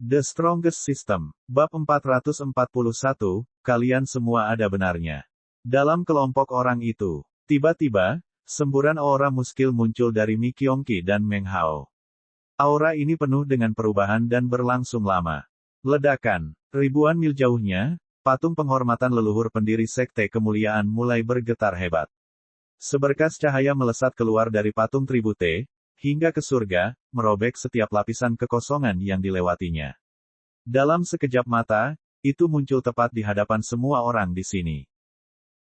The Strongest System, Bab 441, kalian semua ada benarnya. Dalam kelompok orang itu, tiba-tiba, semburan aura muskil muncul dari Mi Kyongki dan Meng Hao. Aura ini penuh dengan perubahan dan berlangsung lama. Ledakan, ribuan mil jauhnya, patung penghormatan leluhur pendiri Sekte Kemuliaan mulai bergetar hebat. Seberkas cahaya melesat keluar dari patung Tribute, hingga ke surga, merobek setiap lapisan kekosongan yang dilewatinya. Dalam sekejap mata, itu muncul tepat di hadapan semua orang di sini.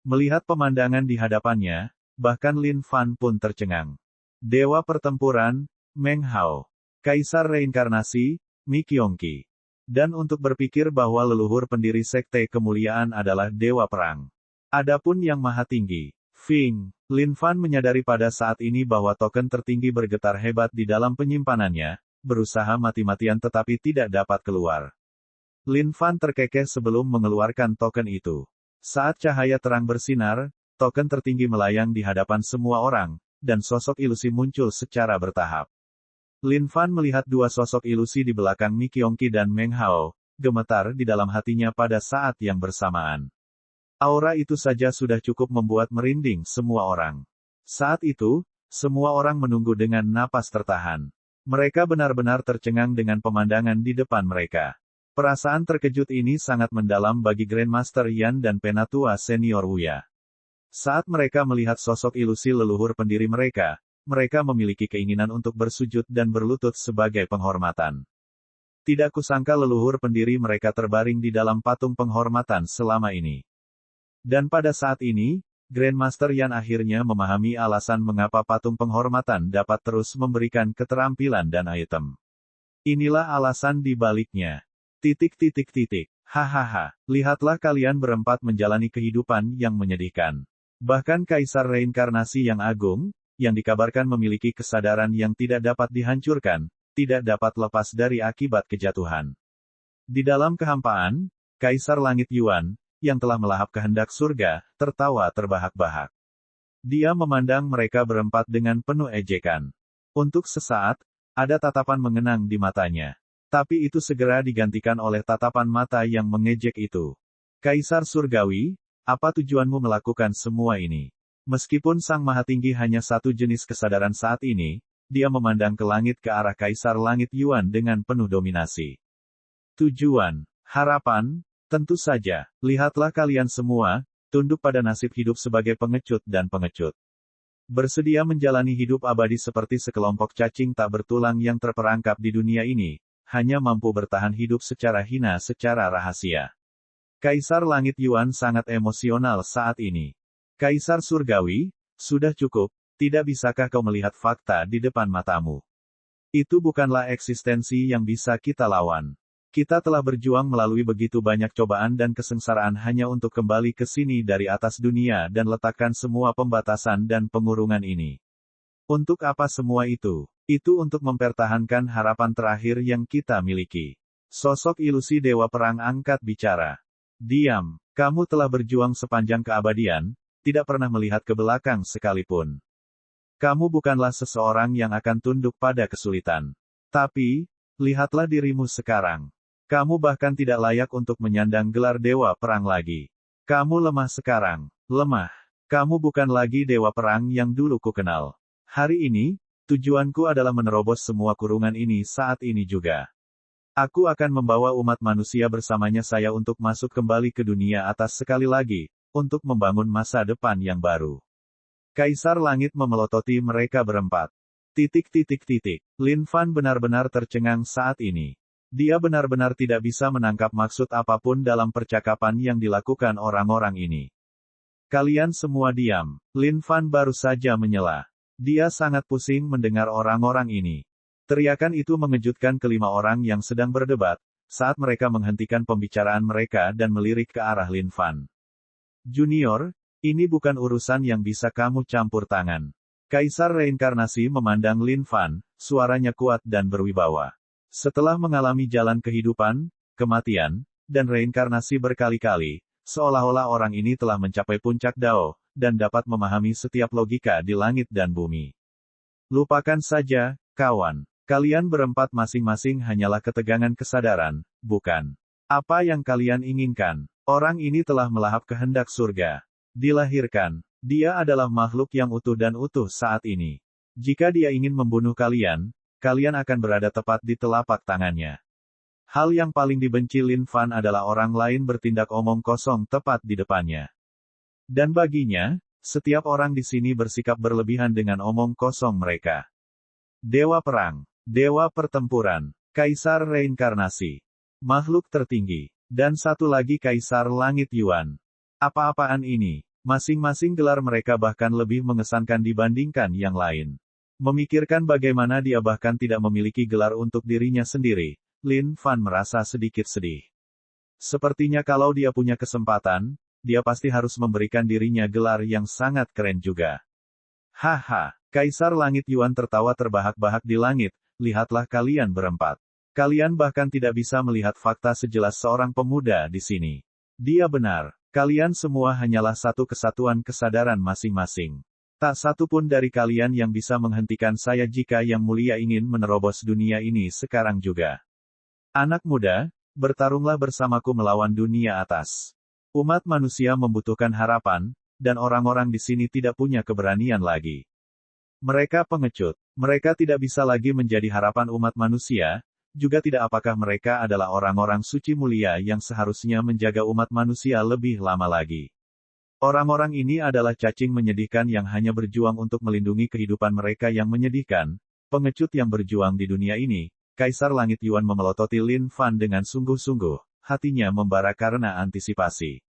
Melihat pemandangan di hadapannya, bahkan Lin Fan pun tercengang. Dewa pertempuran, Meng Hao. Kaisar reinkarnasi, Mi Kyongki. Dan untuk berpikir bahwa leluhur pendiri Sekte Kemuliaan adalah dewa perang. Adapun yang maha tinggi, Fing, Lin Fan menyadari pada saat ini bahwa token tertinggi bergetar hebat di dalam penyimpanannya, berusaha mati-matian tetapi tidak dapat keluar. Lin Fan terkekeh sebelum mengeluarkan token itu. Saat cahaya terang bersinar, token tertinggi melayang di hadapan semua orang, dan sosok ilusi muncul secara bertahap. Lin Fan melihat dua sosok ilusi di belakang Mi Kyongki dan Meng Hao, gemetar di dalam hatinya pada saat yang bersamaan. Aura itu saja sudah cukup membuat merinding semua orang. Saat itu, semua orang menunggu dengan napas tertahan. Mereka benar-benar tercengang dengan pemandangan di depan mereka. Perasaan terkejut ini sangat mendalam bagi Grandmaster Yan dan Penatua Senior Wuya. Saat mereka melihat sosok ilusi leluhur pendiri mereka, mereka memiliki keinginan untuk bersujud dan berlutut sebagai penghormatan. Tidak kusangka leluhur pendiri mereka terbaring di dalam patung penghormatan selama ini. Dan pada saat ini, Grandmaster Yan akhirnya memahami alasan mengapa patung penghormatan dapat terus memberikan keterampilan dan item. Inilah alasan di baliknya. Hahaha, lihatlah kalian berempat menjalani kehidupan yang menyedihkan. Bahkan Kaisar Reinkarnasi yang agung, yang dikabarkan memiliki kesadaran yang tidak dapat dihancurkan, tidak dapat lepas dari akibat kejatuhan. Di dalam kehampaan, Kaisar Langit Yuan, yang telah melahap kehendak surga, tertawa terbahak-bahak. Dia memandang mereka berempat dengan penuh ejekan. Untuk sesaat, ada tatapan mengenang di matanya. Tapi itu segera digantikan oleh tatapan mata yang mengejek itu. Kaisar Surgawi, apa tujuanmu melakukan semua ini? Meskipun Sang Maha Tinggi hanya satu jenis kesadaran saat ini, dia memandang ke langit ke arah Kaisar Langit Yuan dengan penuh dominasi. Tujuan, harapan, tentu saja, lihatlah kalian semua, tunduk pada nasib hidup sebagai pengecut dan pengecut. Bersedia menjalani hidup abadi seperti sekelompok cacing tak bertulang yang terperangkap di dunia ini, hanya mampu bertahan hidup secara hina secara rahasia. Kaisar Langit Yuan sangat emosional saat ini. Kaisar Surgawi, sudah cukup, tidak bisakah kau melihat fakta di depan matamu? Itu bukanlah eksistensi yang bisa kita lawan. Kita telah berjuang melalui begitu banyak cobaan dan kesengsaraan hanya untuk kembali ke sini dari atas dunia dan letakkan semua pembatasan dan pengurungan ini. Untuk apa semua itu? Itu untuk mempertahankan harapan terakhir yang kita miliki. Sosok ilusi Dewa Perang angkat bicara. Diam, kamu telah berjuang sepanjang keabadian, tidak pernah melihat ke belakang sekalipun. Kamu bukanlah seseorang yang akan tunduk pada kesulitan. Tapi, lihatlah dirimu sekarang. Kamu bahkan tidak layak untuk menyandang gelar Dewa Perang lagi. Kamu lemah sekarang. Lemah. Kamu bukan lagi Dewa Perang yang dulu kukenal. Hari ini, tujuanku adalah menerobos semua kurungan ini saat ini juga. Aku akan membawa umat manusia bersamanya saya untuk masuk kembali ke dunia atas sekali lagi, untuk membangun masa depan yang baru. Kaisar Langit memelototi mereka berempat. Lin Fan benar-benar tercengang saat ini. Dia benar-benar tidak bisa menangkap maksud apapun dalam percakapan yang dilakukan orang-orang ini. Kalian semua diam. Lin Fan baru saja menyela. Dia sangat pusing mendengar orang-orang ini. Teriakan itu mengejutkan kelima orang yang sedang berdebat, saat mereka menghentikan pembicaraan mereka dan melirik ke arah Lin Fan. Junior, ini bukan urusan yang bisa kamu campur tangan. Kaisar Reinkarnasi memandang Lin Fan, suaranya kuat dan berwibawa. Setelah mengalami jalan kehidupan, kematian, dan reinkarnasi berkali-kali, seolah-olah orang ini telah mencapai puncak Dao, dan dapat memahami setiap logika di langit dan bumi. Lupakan saja, kawan. Kalian berempat masing-masing hanyalah ketegangan kesadaran, bukan apa yang kalian inginkan. Orang ini telah melahap kehendak surga. Dilahirkan, dia adalah makhluk yang utuh dan utuh saat ini. Jika dia ingin membunuh kalian, kalian akan berada tepat di telapak tangannya. Hal yang paling dibenci Lin Fan adalah orang lain bertindak omong kosong tepat di depannya. Dan baginya, setiap orang di sini bersikap berlebihan dengan omong kosong mereka. Dewa perang, dewa pertempuran, kaisar reinkarnasi, makhluk tertinggi, dan satu lagi kaisar langit Yuan. Apa-apaan ini? Masing-masing gelar mereka bahkan lebih mengesankan dibandingkan yang lain. Memikirkan bagaimana dia bahkan tidak memiliki gelar untuk dirinya sendiri, Lin Fan merasa sedikit sedih. Sepertinya kalau dia punya kesempatan, dia pasti harus memberikan dirinya gelar yang sangat keren juga. Haha, Kaisar Langit Yuan tertawa terbahak-bahak di langit, lihatlah kalian berempat. Kalian bahkan tidak bisa melihat fakta sejelas seorang pemuda di sini. Dia benar, kalian semua hanyalah satu kesatuan kesadaran masing-masing. Tak satu pun dari kalian yang bisa menghentikan saya jika Yang Mulia ingin menerobos dunia ini sekarang juga. Anak muda, bertarunglah bersamaku melawan dunia atas. Umat manusia membutuhkan harapan, dan orang-orang di sini tidak punya keberanian lagi. Mereka pengecut. Mereka tidak bisa lagi menjadi harapan umat manusia, juga tidak apakah mereka adalah orang-orang suci mulia yang seharusnya menjaga umat manusia lebih lama lagi. Orang-orang ini adalah cacing menyedihkan yang hanya berjuang untuk melindungi kehidupan mereka yang menyedihkan, pengecut yang berjuang di dunia ini. Kaisar Langit Yuan memelototi Lin Fan dengan sungguh-sungguh, hatinya membara karena antisipasi.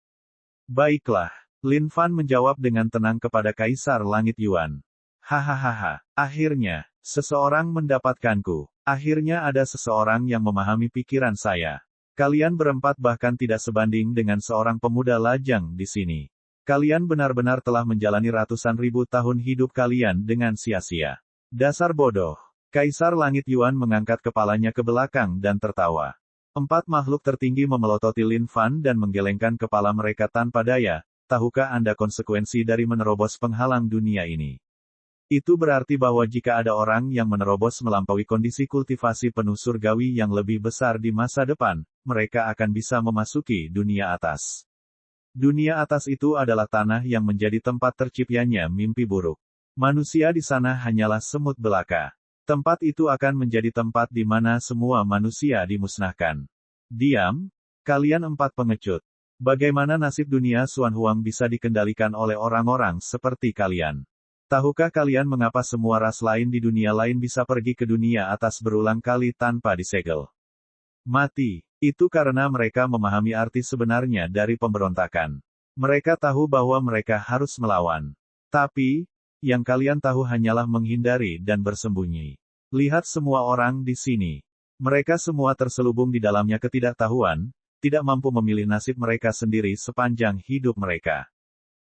Baiklah, Lin Fan menjawab dengan tenang kepada Kaisar Langit Yuan. Hahaha, akhirnya, seseorang mendapatkanku. Akhirnya ada seseorang yang memahami pikiran saya. Kalian berempat bahkan tidak sebanding dengan seorang pemuda lajang di sini. Kalian benar-benar telah menjalani ratusan ribu tahun hidup kalian dengan sia-sia. Dasar bodoh. Kaisar Langit Yuan mengangkat kepalanya ke belakang dan tertawa. Empat makhluk tertinggi memelototi Lin Fan dan menggelengkan kepala mereka tanpa daya. Tahukah Anda konsekuensi dari menerobos penghalang dunia ini? Itu berarti bahwa jika ada orang yang menerobos melampaui kondisi kultivasi penuh surgawi yang lebih besar di masa depan, mereka akan bisa memasuki dunia atas. Dunia atas itu adalah tanah yang menjadi tempat terciptanya mimpi buruk. Manusia di sana hanyalah semut belaka. Tempat itu akan menjadi tempat di mana semua manusia dimusnahkan. Diam, kalian empat pengecut. Bagaimana nasib dunia Xuan Huang bisa dikendalikan oleh orang-orang seperti kalian? Tahukah kalian mengapa semua ras lain di dunia lain bisa pergi ke dunia atas berulang kali tanpa disegel? Mati. Itu karena mereka memahami arti sebenarnya dari pemberontakan. Mereka tahu bahwa mereka harus melawan. Tapi, yang kalian tahu hanyalah menghindari dan bersembunyi. Lihat semua orang di sini. Mereka semua terselubung di dalamnya ketidaktahuan, tidak mampu memilih nasib mereka sendiri sepanjang hidup mereka.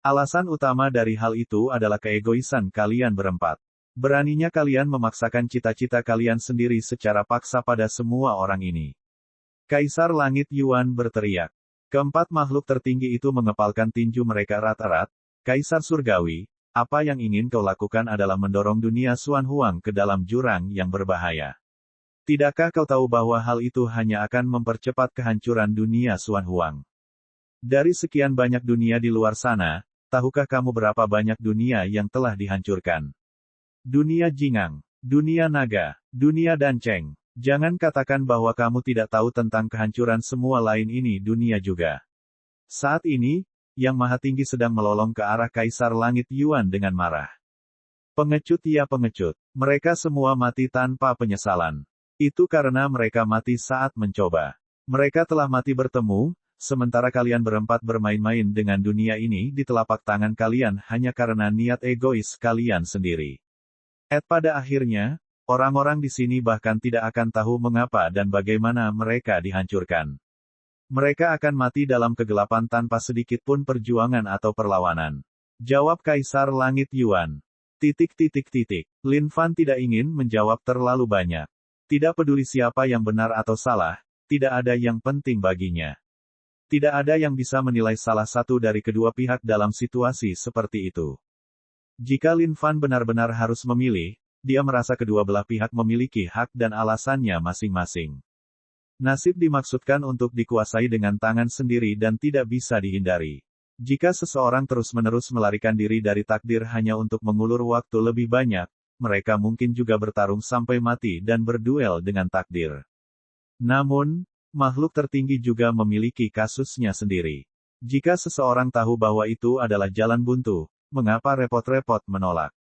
Alasan utama dari hal itu adalah keegoisan kalian berempat. Beraninya kalian memaksakan cita-cita kalian sendiri secara paksa pada semua orang ini. Kaisar Langit Yuan berteriak. Keempat makhluk tertinggi itu mengepalkan tinju mereka erat-erat. Kaisar Surgawi, apa yang ingin kau lakukan adalah mendorong dunia Xuan Huang ke dalam jurang yang berbahaya. Tidakkah kau tahu bahwa hal itu hanya akan mempercepat kehancuran dunia Xuan Huang? Dari sekian banyak dunia di luar sana, tahukah kamu berapa banyak dunia yang telah dihancurkan? Dunia Jingang, dunia naga, dunia danceng. Jangan katakan bahwa kamu tidak tahu tentang kehancuran semua lain ini dunia juga. Saat ini, Yang Maha Tinggi sedang melolong ke arah Kaisar Langit Yuan dengan marah. Pengecut ya pengecut. Mereka semua mati tanpa penyesalan. Itu karena mereka mati saat mencoba. Mereka telah mati bertemu, sementara kalian berempat bermain-main dengan dunia ini di telapak tangan kalian hanya karena niat egois kalian sendiri. Pada akhirnya, orang-orang di sini bahkan tidak akan tahu mengapa dan bagaimana mereka dihancurkan. Mereka akan mati dalam kegelapan tanpa sedikit pun perjuangan atau perlawanan. Jawab Kaisar Langit Yuan. Lin Fan tidak ingin menjawab terlalu banyak. Tidak peduli siapa yang benar atau salah, tidak ada yang penting baginya. Tidak ada yang bisa menilai salah satu dari kedua pihak dalam situasi seperti itu. Jika Lin Fan benar-benar harus memilih, dia merasa kedua belah pihak memiliki hak dan alasannya masing-masing. Nasib dimaksudkan untuk dikuasai dengan tangan sendiri dan tidak bisa dihindari. Jika seseorang terus-menerus melarikan diri dari takdir hanya untuk mengulur waktu lebih banyak, mereka mungkin juga bertarung sampai mati dan berduel dengan takdir. Namun, makhluk tertinggi juga memiliki kasusnya sendiri. Jika seseorang tahu bahwa itu adalah jalan buntu, mengapa repot-repot menolak?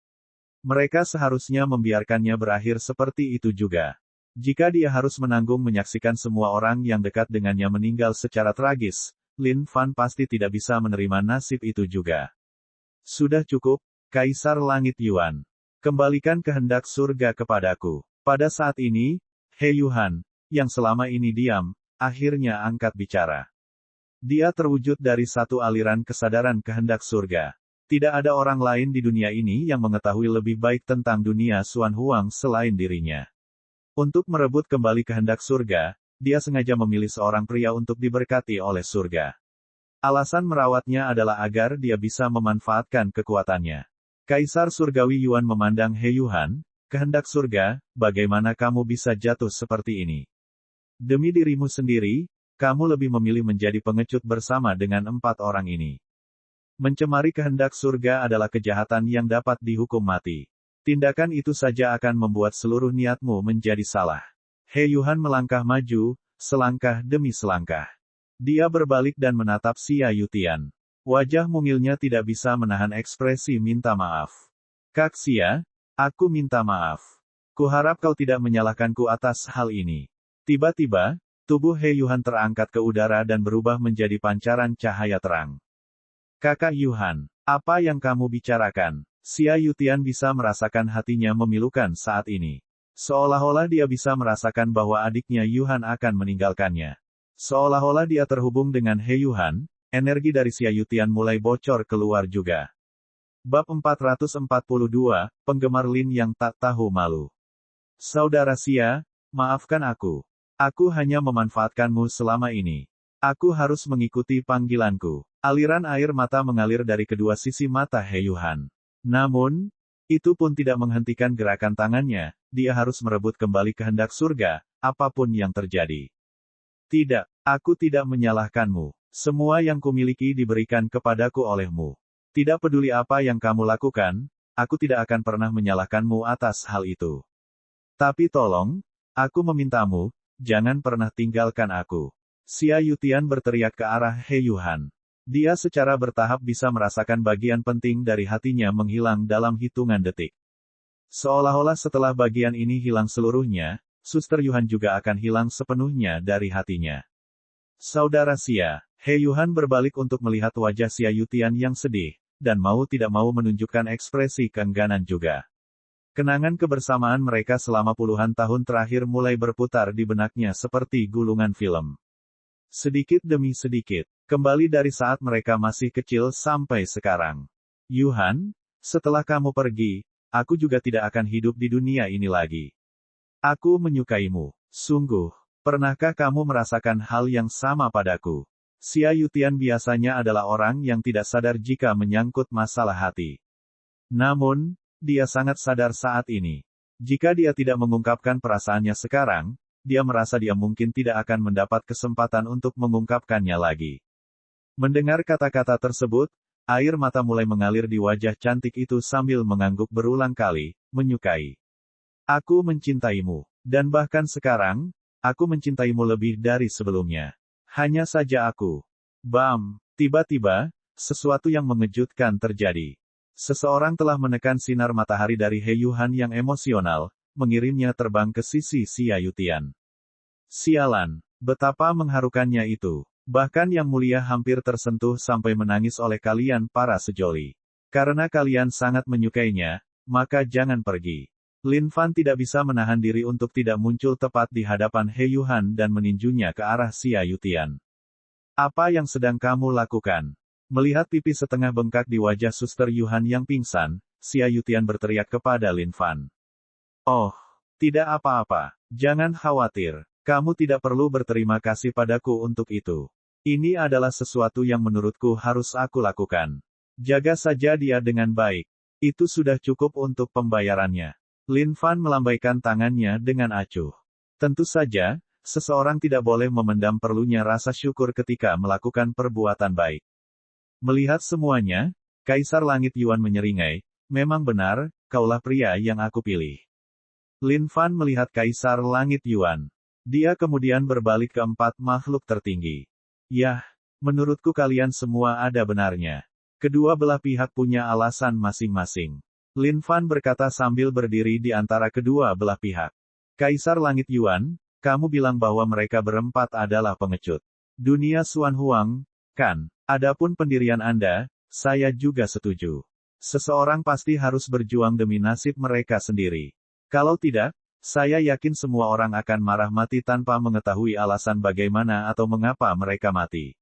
Mereka seharusnya membiarkannya berakhir seperti itu juga. Jika dia harus menanggung menyaksikan semua orang yang dekat dengannya meninggal secara tragis, Lin Fan pasti tidak bisa menerima nasib itu juga. Sudah cukup, Kaisar Langit Yuan. Kembalikan kehendak surga kepadaku. Pada saat ini, He Yuan, yang selama ini diam, akhirnya angkat bicara. Dia terwujud dari satu aliran kesadaran kehendak surga. Tidak ada orang lain di dunia ini yang mengetahui lebih baik tentang dunia Xuan Huang selain dirinya. Untuk merebut kembali kehendak surga, dia sengaja memilih seorang pria untuk diberkati oleh surga. Alasan merawatnya adalah agar dia bisa memanfaatkan kekuatannya. Kaisar Surgawi Yuan memandang He Yuan, kehendak surga, bagaimana kamu bisa jatuh seperti ini? Demi dirimu sendiri, kamu lebih memilih menjadi pengecut bersama dengan 4 orang ini. Mencemari kehendak surga adalah kejahatan yang dapat dihukum mati. Tindakan itu saja akan membuat seluruh niatmu menjadi salah. He Yuan melangkah maju, selangkah demi selangkah. Dia berbalik dan menatap Xia Yutian. Wajah mungilnya tidak bisa menahan ekspresi minta maaf. Kak Xia, aku minta maaf. Kuharap kau tidak menyalahkanku atas hal ini. Tiba-tiba, tubuh He Yuan terangkat ke udara dan berubah menjadi pancaran cahaya terang. Kakak Yuan, apa yang kamu bicarakan? Xia Yutian bisa merasakan hatinya memilukan saat ini. Seolah-olah dia bisa merasakan bahwa adiknya Yuan akan meninggalkannya. Seolah-olah dia terhubung dengan He Yuan, energi dari Xia Yutian mulai bocor keluar juga. Bab 442, Penggemar Lin yang tak tahu malu. Saudara Xia, maafkan aku. Aku hanya memanfaatkanmu selama ini. Aku harus mengikuti panggilanku. Aliran air mata mengalir dari kedua sisi mata He Yuan. Namun, itu pun tidak menghentikan gerakan tangannya, dia harus merebut kembali kehendak surga, apapun yang terjadi. Tidak, aku tidak menyalahkanmu. Semua yang kumiliki diberikan kepadaku olehmu. Tidak peduli apa yang kamu lakukan, aku tidak akan pernah menyalahkanmu atas hal itu. Tapi tolong, aku memintamu, jangan pernah tinggalkan aku. Xia Yutian berteriak ke arah He Yuan. Dia secara bertahap bisa merasakan bagian penting dari hatinya menghilang dalam hitungan detik. Seolah-olah setelah bagian ini hilang seluruhnya, Suster Yuan juga akan hilang sepenuhnya dari hatinya. Saudara Xia, He Yuan berbalik untuk melihat wajah Xia Yutian yang sedih, dan mau tidak mau menunjukkan ekspresi keengganan juga. Kenangan kebersamaan mereka selama puluhan tahun terakhir mulai berputar di benaknya seperti gulungan film. Sedikit demi sedikit, kembali dari saat mereka masih kecil sampai sekarang. Yuan, setelah kamu pergi, aku juga tidak akan hidup di dunia ini lagi. Aku menyukaimu. Sungguh, pernahkah kamu merasakan hal yang sama padaku? Xia Yutian biasanya adalah orang yang tidak sadar jika menyangkut masalah hati. Namun, dia sangat sadar saat ini. Jika dia tidak mengungkapkan perasaannya sekarang, dia merasa dia mungkin tidak akan mendapat kesempatan untuk mengungkapkannya lagi. Mendengar kata-kata tersebut, air mata mulai mengalir di wajah cantik itu sambil mengangguk berulang kali, menyukai. Aku mencintaimu. Dan bahkan sekarang, aku mencintaimu lebih dari sebelumnya. Hanya saja aku. Bam! Tiba-tiba, sesuatu yang mengejutkan terjadi. Seseorang telah menekan sinar matahari dari He Yuan yang emosional, mengirimnya terbang ke sisi Xia Yutian. Sialan, betapa mengharukannya itu. Bahkan Yang Mulia hampir tersentuh sampai menangis oleh kalian para sejoli. Karena kalian sangat menyukainya, maka jangan pergi. Lin Fan tidak bisa menahan diri untuk tidak muncul tepat di hadapan He Yuan dan meninjunya ke arah Xia Yutian. Apa yang sedang kamu lakukan? Melihat pipi setengah bengkak di wajah Suster Yuan yang pingsan, Xia Yutian berteriak kepada Lin Fan. Oh, tidak apa-apa. Jangan khawatir. Kamu tidak perlu berterima kasih padaku untuk itu. Ini adalah sesuatu yang menurutku harus aku lakukan. Jaga saja dia dengan baik. Itu sudah cukup untuk pembayarannya. Lin Fan melambaikan tangannya dengan acuh. Tentu saja, seseorang tidak boleh memendam perlunya rasa syukur ketika melakukan perbuatan baik. Melihat semuanya, Kaisar Langit Yuan menyeringai, memang benar, kaulah pria yang aku pilih. Lin Fan melihat Kaisar Langit Yuan. Dia kemudian berbalik ke empat makhluk tertinggi. Yah, menurutku kalian semua ada benarnya. Kedua belah pihak punya alasan masing-masing. Lin Fan berkata sambil berdiri di antara kedua belah pihak. Kaisar Langit Yuan, kamu bilang bahwa mereka berempat adalah pengecut. Dunia Xuan Huang, kan? Adapun pendirian Anda, saya juga setuju. Seseorang pasti harus berjuang demi nasib mereka sendiri. Kalau tidak, saya yakin semua orang akan marah mati tanpa mengetahui alasan bagaimana atau mengapa mereka mati.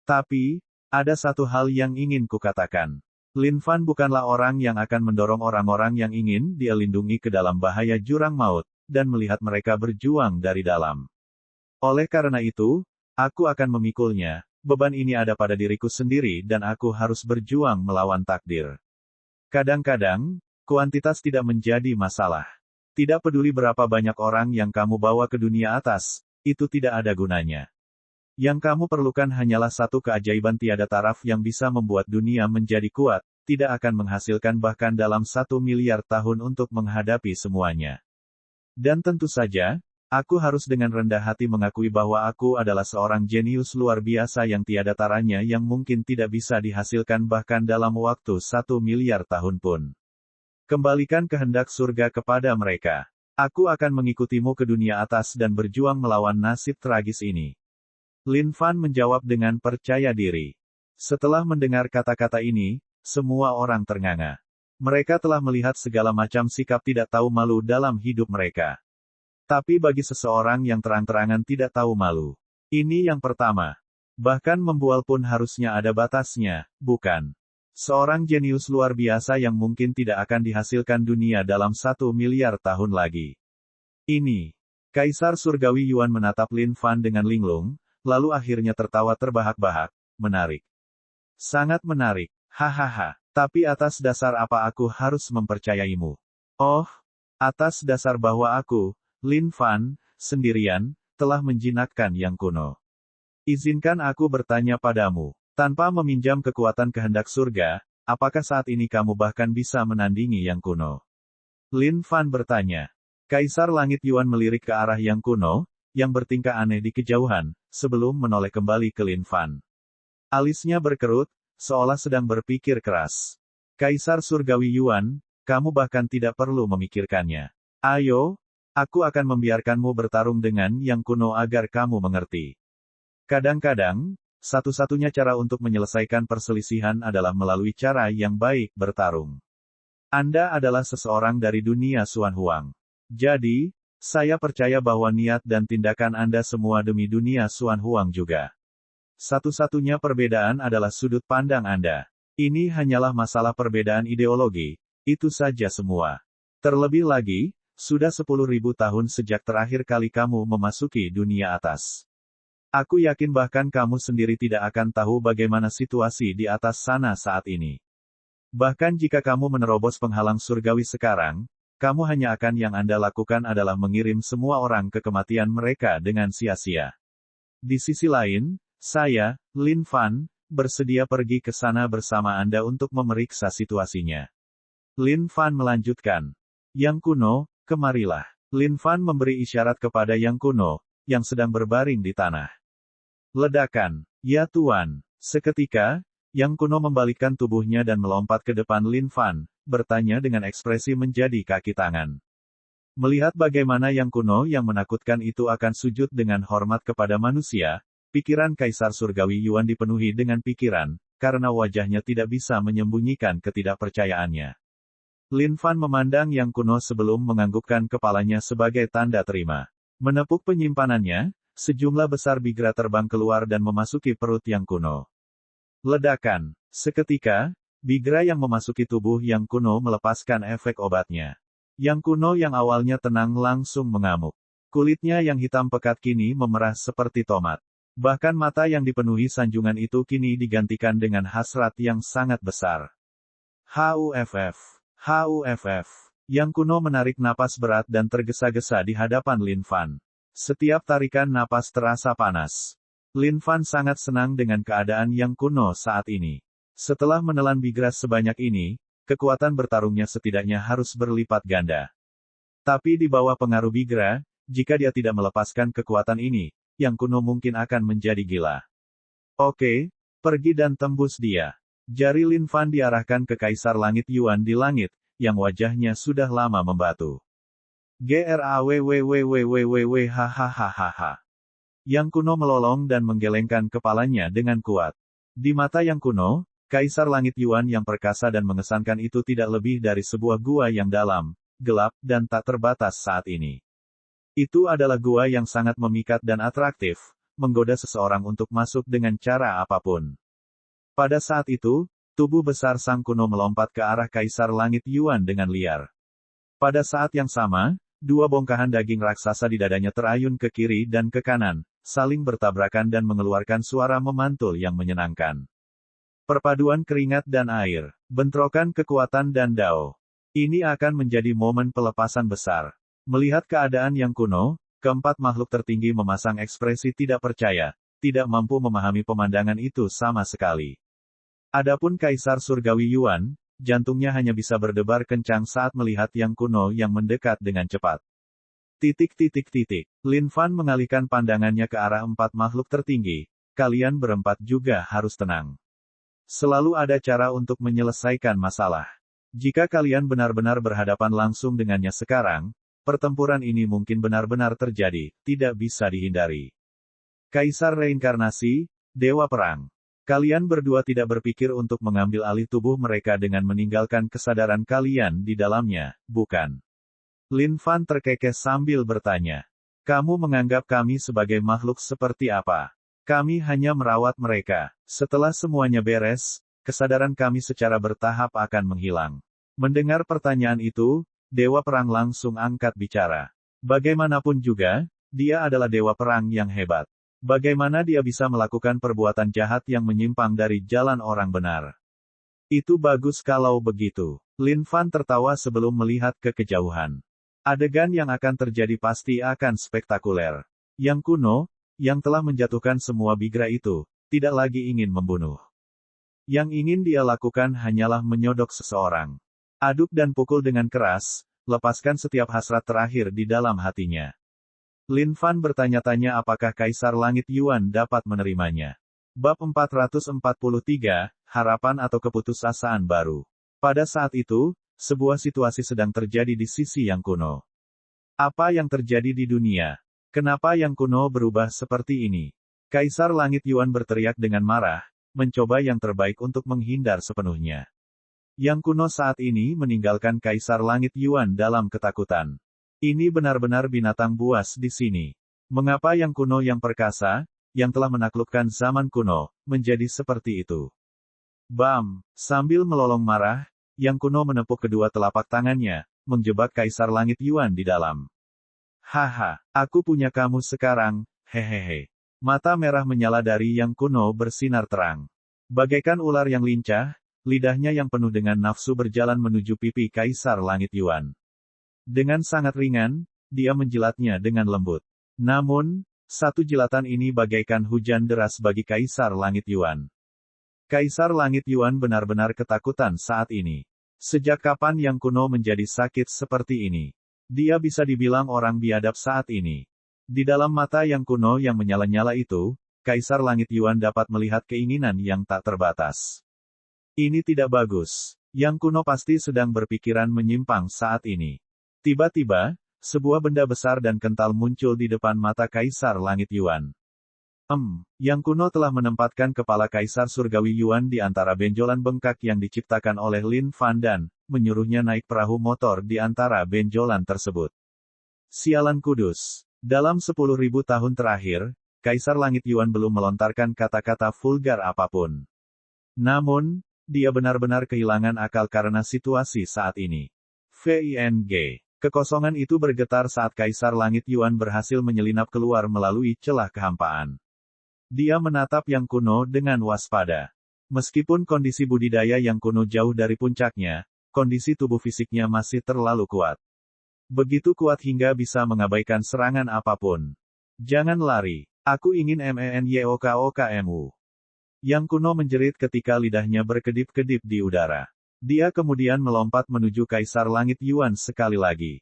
Tapi, ada satu hal yang ingin kukatakan. Lin Fan bukanlah orang yang akan mendorong orang-orang yang ingin dia lindungi ke dalam bahaya jurang maut, dan melihat mereka berjuang dari dalam. Oleh karena itu, aku akan memikulnya, beban ini ada pada diriku sendiri dan aku harus berjuang melawan takdir. Kadang-kadang, kuantitas tidak menjadi masalah. Tidak peduli berapa banyak orang yang kamu bawa ke dunia atas, itu tidak ada gunanya. Yang kamu perlukan hanyalah satu keajaiban tiada taraf yang bisa membuat dunia menjadi kuat, tidak akan menghasilkan bahkan dalam 1 miliar tahun untuk menghadapi semuanya. Dan tentu saja, aku harus dengan rendah hati mengakui bahwa aku adalah seorang jenius luar biasa yang tiada taranya yang mungkin tidak bisa dihasilkan bahkan dalam waktu 1 miliar tahun pun. Kembalikan kehendak surga kepada mereka. Aku akan mengikutimu ke dunia atas dan berjuang melawan nasib tragis ini. Lin Fan menjawab dengan percaya diri. Setelah mendengar kata-kata ini, semua orang ternganga. Mereka telah melihat segala macam sikap tidak tahu malu dalam hidup mereka. Tapi bagi seseorang yang terang-terangan tidak tahu malu, ini yang pertama. Bahkan membual pun harusnya ada batasnya, bukan? Seorang jenius luar biasa yang mungkin tidak akan dihasilkan dunia dalam 1 miliar tahun lagi. Ini. Kaisar Surgawi Yuan menatap Lin Fan dengan linglung, lalu akhirnya tertawa terbahak-bahak. Menarik. Sangat menarik. Hahaha. Tapi atas dasar apa aku harus mempercayaimu? Oh, atas dasar bahwa aku, Lin Fan, sendirian, telah menjinakkan yang kuno. Izinkan aku bertanya padamu, tanpa meminjam kekuatan kehendak surga, apakah saat ini kamu bahkan bisa menandingi yang kuno? Lin Fan bertanya. Kaisar Langit Yuan melirik ke arah yang kuno, yang bertingkah aneh di kejauhan, sebelum menoleh kembali ke Lin Fan. Alisnya berkerut, seolah sedang berpikir keras. Kaisar Surgawi Yuan, kamu bahkan tidak perlu memikirkannya. Ayo, aku akan membiarkanmu bertarung dengan yang kuno agar kamu mengerti. Kadang-kadang, satu-satunya cara untuk menyelesaikan perselisihan adalah melalui cara yang baik bertarung. Anda adalah seseorang dari dunia Xuan Huang. Jadi, saya percaya bahwa niat dan tindakan Anda semua demi dunia Xuan Huang juga. Satu-satunya perbedaan adalah sudut pandang Anda. Ini hanyalah masalah perbedaan ideologi, itu saja semua. Terlebih lagi, sudah 10.000 tahun sejak terakhir kali kamu memasuki dunia atas. Aku yakin bahkan kamu sendiri tidak akan tahu bagaimana situasi di atas sana saat ini. Bahkan jika kamu menerobos penghalang surgawi sekarang, kamu hanya akan yang Anda lakukan adalah mengirim semua orang ke kematian mereka dengan sia-sia. Di sisi lain, saya, Lin Fan, bersedia pergi ke sana bersama Anda untuk memeriksa situasinya. Lin Fan melanjutkan. Yang kuno, kemarilah. Lin Fan memberi isyarat kepada yang kuno, yang sedang berbaring di tanah. Ledakan. Ya Tuan. Seketika, yang kuno membalikkan tubuhnya dan melompat ke depan Lin Fan, bertanya dengan ekspresi menjadi kaki tangan. Melihat bagaimana yang kuno yang menakutkan itu akan sujud dengan hormat kepada manusia, pikiran Kaisar Surgawi Yuan dipenuhi dengan pikiran, karena wajahnya tidak bisa menyembunyikan ketidakpercayaannya. Lin Fan memandang yang kuno sebelum menganggukkan kepalanya sebagai tanda terima. Menepuk penyimpanannya, sejumlah besar bigra terbang keluar dan memasuki perut yang kuno. Ledakan. Seketika, bigra yang memasuki tubuh yang kuno melepaskan efek obatnya. Yang kuno yang awalnya tenang langsung mengamuk. Kulitnya yang hitam pekat kini memerah seperti tomat. Bahkan mata yang dipenuhi sanjungan itu kini digantikan dengan hasrat yang sangat besar. HUFF. HUFF. Yang Kuno menarik napas berat dan tergesa-gesa di hadapan Lin Fan. Setiap tarikan napas terasa panas. Lin Fan sangat senang dengan keadaan Yang Kuno saat ini. Setelah menelan bigras sebanyak ini, kekuatan bertarungnya setidaknya harus berlipat ganda. Tapi di bawah pengaruh bigra, jika dia tidak melepaskan kekuatan ini, Yang Kuno mungkin akan menjadi gila. Oke, pergi dan tembus dia. Jari Lin Fan diarahkan ke Kaisar Langit Yuan di langit, yang wajahnya sudah lama membatu. Hahaha. Yang Kuno melolong dan menggelengkan kepalanya dengan kuat. Di mata Yang Kuno, Kaisar Langit Yuan yang perkasa dan mengesankan itu tidak lebih dari sebuah gua yang dalam, gelap, dan tak terbatas saat ini. Itu adalah gua yang sangat memikat dan atraktif, menggoda seseorang untuk masuk dengan cara apapun. Pada saat itu, tubuh besar Sang Kuno melompat ke arah Kaisar Langit Yuan dengan liar. Pada saat yang sama, dua bongkahan daging raksasa di dadanya terayun ke kiri dan ke kanan, saling bertabrakan dan mengeluarkan suara memantul yang menyenangkan. Perpaduan keringat dan air, bentrokan kekuatan dan dao. Ini akan menjadi momen pelepasan besar. Melihat keadaan Yang Kuno, keempat makhluk tertinggi memasang ekspresi tidak percaya, tidak mampu memahami pemandangan itu sama sekali. Adapun Kaisar Surgawi Yuan, jantungnya hanya bisa berdebar kencang saat melihat Yang Kuno yang mendekat dengan cepat. Lin Fan mengalihkan pandangannya ke arah empat makhluk tertinggi. Kalian berempat juga harus tenang. Selalu ada cara untuk menyelesaikan masalah. Jika kalian benar-benar berhadapan langsung dengannya sekarang, pertempuran ini mungkin benar-benar terjadi, tidak bisa dihindari. Kaisar Reinkarnasi, Dewa Perang. Kalian berdua tidak berpikir untuk mengambil alih tubuh mereka dengan meninggalkan kesadaran kalian di dalamnya, bukan? Lin Fan terkekeh sambil bertanya. Kamu menganggap kami sebagai makhluk seperti apa? Kami hanya merawat mereka. Setelah semuanya beres, kesadaran kami secara bertahap akan menghilang. Mendengar pertanyaan itu, Dewa Perang langsung angkat bicara. Bagaimanapun juga, dia adalah Dewa Perang yang hebat. Bagaimana dia bisa melakukan perbuatan jahat yang menyimpang dari jalan orang benar? Itu bagus kalau begitu. Lin Fan tertawa sebelum melihat ke kejauhan. Adegan yang akan terjadi pasti akan spektakuler. Yang Kuno, yang telah menjatuhkan semua bigra itu, tidak lagi ingin membunuh. Yang ingin dia lakukan hanyalah menyodok seseorang. Aduk dan pukul dengan keras, lepaskan setiap hasrat terakhir di dalam hatinya. Lin Fan bertanya-tanya apakah Kaisar Langit Yuan dapat menerimanya. Bab 443, Harapan atau Keputusasaan Baru. Pada saat itu, sebuah situasi sedang terjadi di sisi Yang Kuno. Apa yang terjadi di dunia? Kenapa Yang Kuno berubah seperti ini? Kaisar Langit Yuan berteriak dengan marah, mencoba yang terbaik untuk menghindar sepenuhnya. Yang Kuno saat ini meninggalkan Kaisar Langit Yuan dalam ketakutan. Ini benar-benar binatang buas di sini. Mengapa Yang Kuno yang perkasa, yang telah menaklukkan zaman kuno, menjadi seperti itu? Bam! Sambil melolong marah, Yang Kuno menepuk kedua telapak tangannya, menjebak Kaisar Langit Yuan di dalam. Haha, aku punya kamu sekarang, hehehe. Mata merah menyala dari Yang Kuno bersinar terang. Bagaikan ular yang lincah, lidahnya yang penuh dengan nafsu berjalan menuju pipi Kaisar Langit Yuan. Dengan sangat ringan, dia menjilatnya dengan lembut. Namun, satu jilatan ini bagaikan hujan deras bagi Kaisar Langit Yuan. Kaisar Langit Yuan benar-benar ketakutan saat ini. Sejak kapan Yang Kuno menjadi sakit seperti ini? Dia bisa dibilang orang biadab saat ini. Di dalam mata Yang Kuno yang menyala-nyala itu, Kaisar Langit Yuan dapat melihat keinginan yang tak terbatas. Ini tidak bagus. Yang Kuno pasti sedang berpikiran menyimpang saat ini. Tiba-tiba, sebuah benda besar dan kental muncul di depan mata Kaisar Langit Yuan. Yang Kuno telah menempatkan kepala Kaisar Surgawi Yuan di antara benjolan bengkak yang diciptakan oleh Lin Fan dan menyuruhnya naik perahu motor di antara benjolan tersebut. Sialan kudus. Dalam 10.000 tahun terakhir, Kaisar Langit Yuan belum melontarkan kata-kata vulgar apapun. Namun, dia benar-benar kehilangan akal karena situasi saat ini. VING. Kekosongan itu bergetar saat Kaisar Langit Yuan berhasil menyelinap keluar melalui celah kehampaan. Dia menatap Yang Kuno dengan waspada. Meskipun kondisi budidaya Yang Kuno jauh dari puncaknya, kondisi tubuh fisiknya masih terlalu kuat. Begitu kuat hingga bisa mengabaikan serangan apapun. Jangan lari. Aku ingin menyokokmu. Yang Kuno menjerit ketika lidahnya berkedip-kedip di udara. Dia kemudian melompat menuju Kaisar Langit Yuan sekali lagi.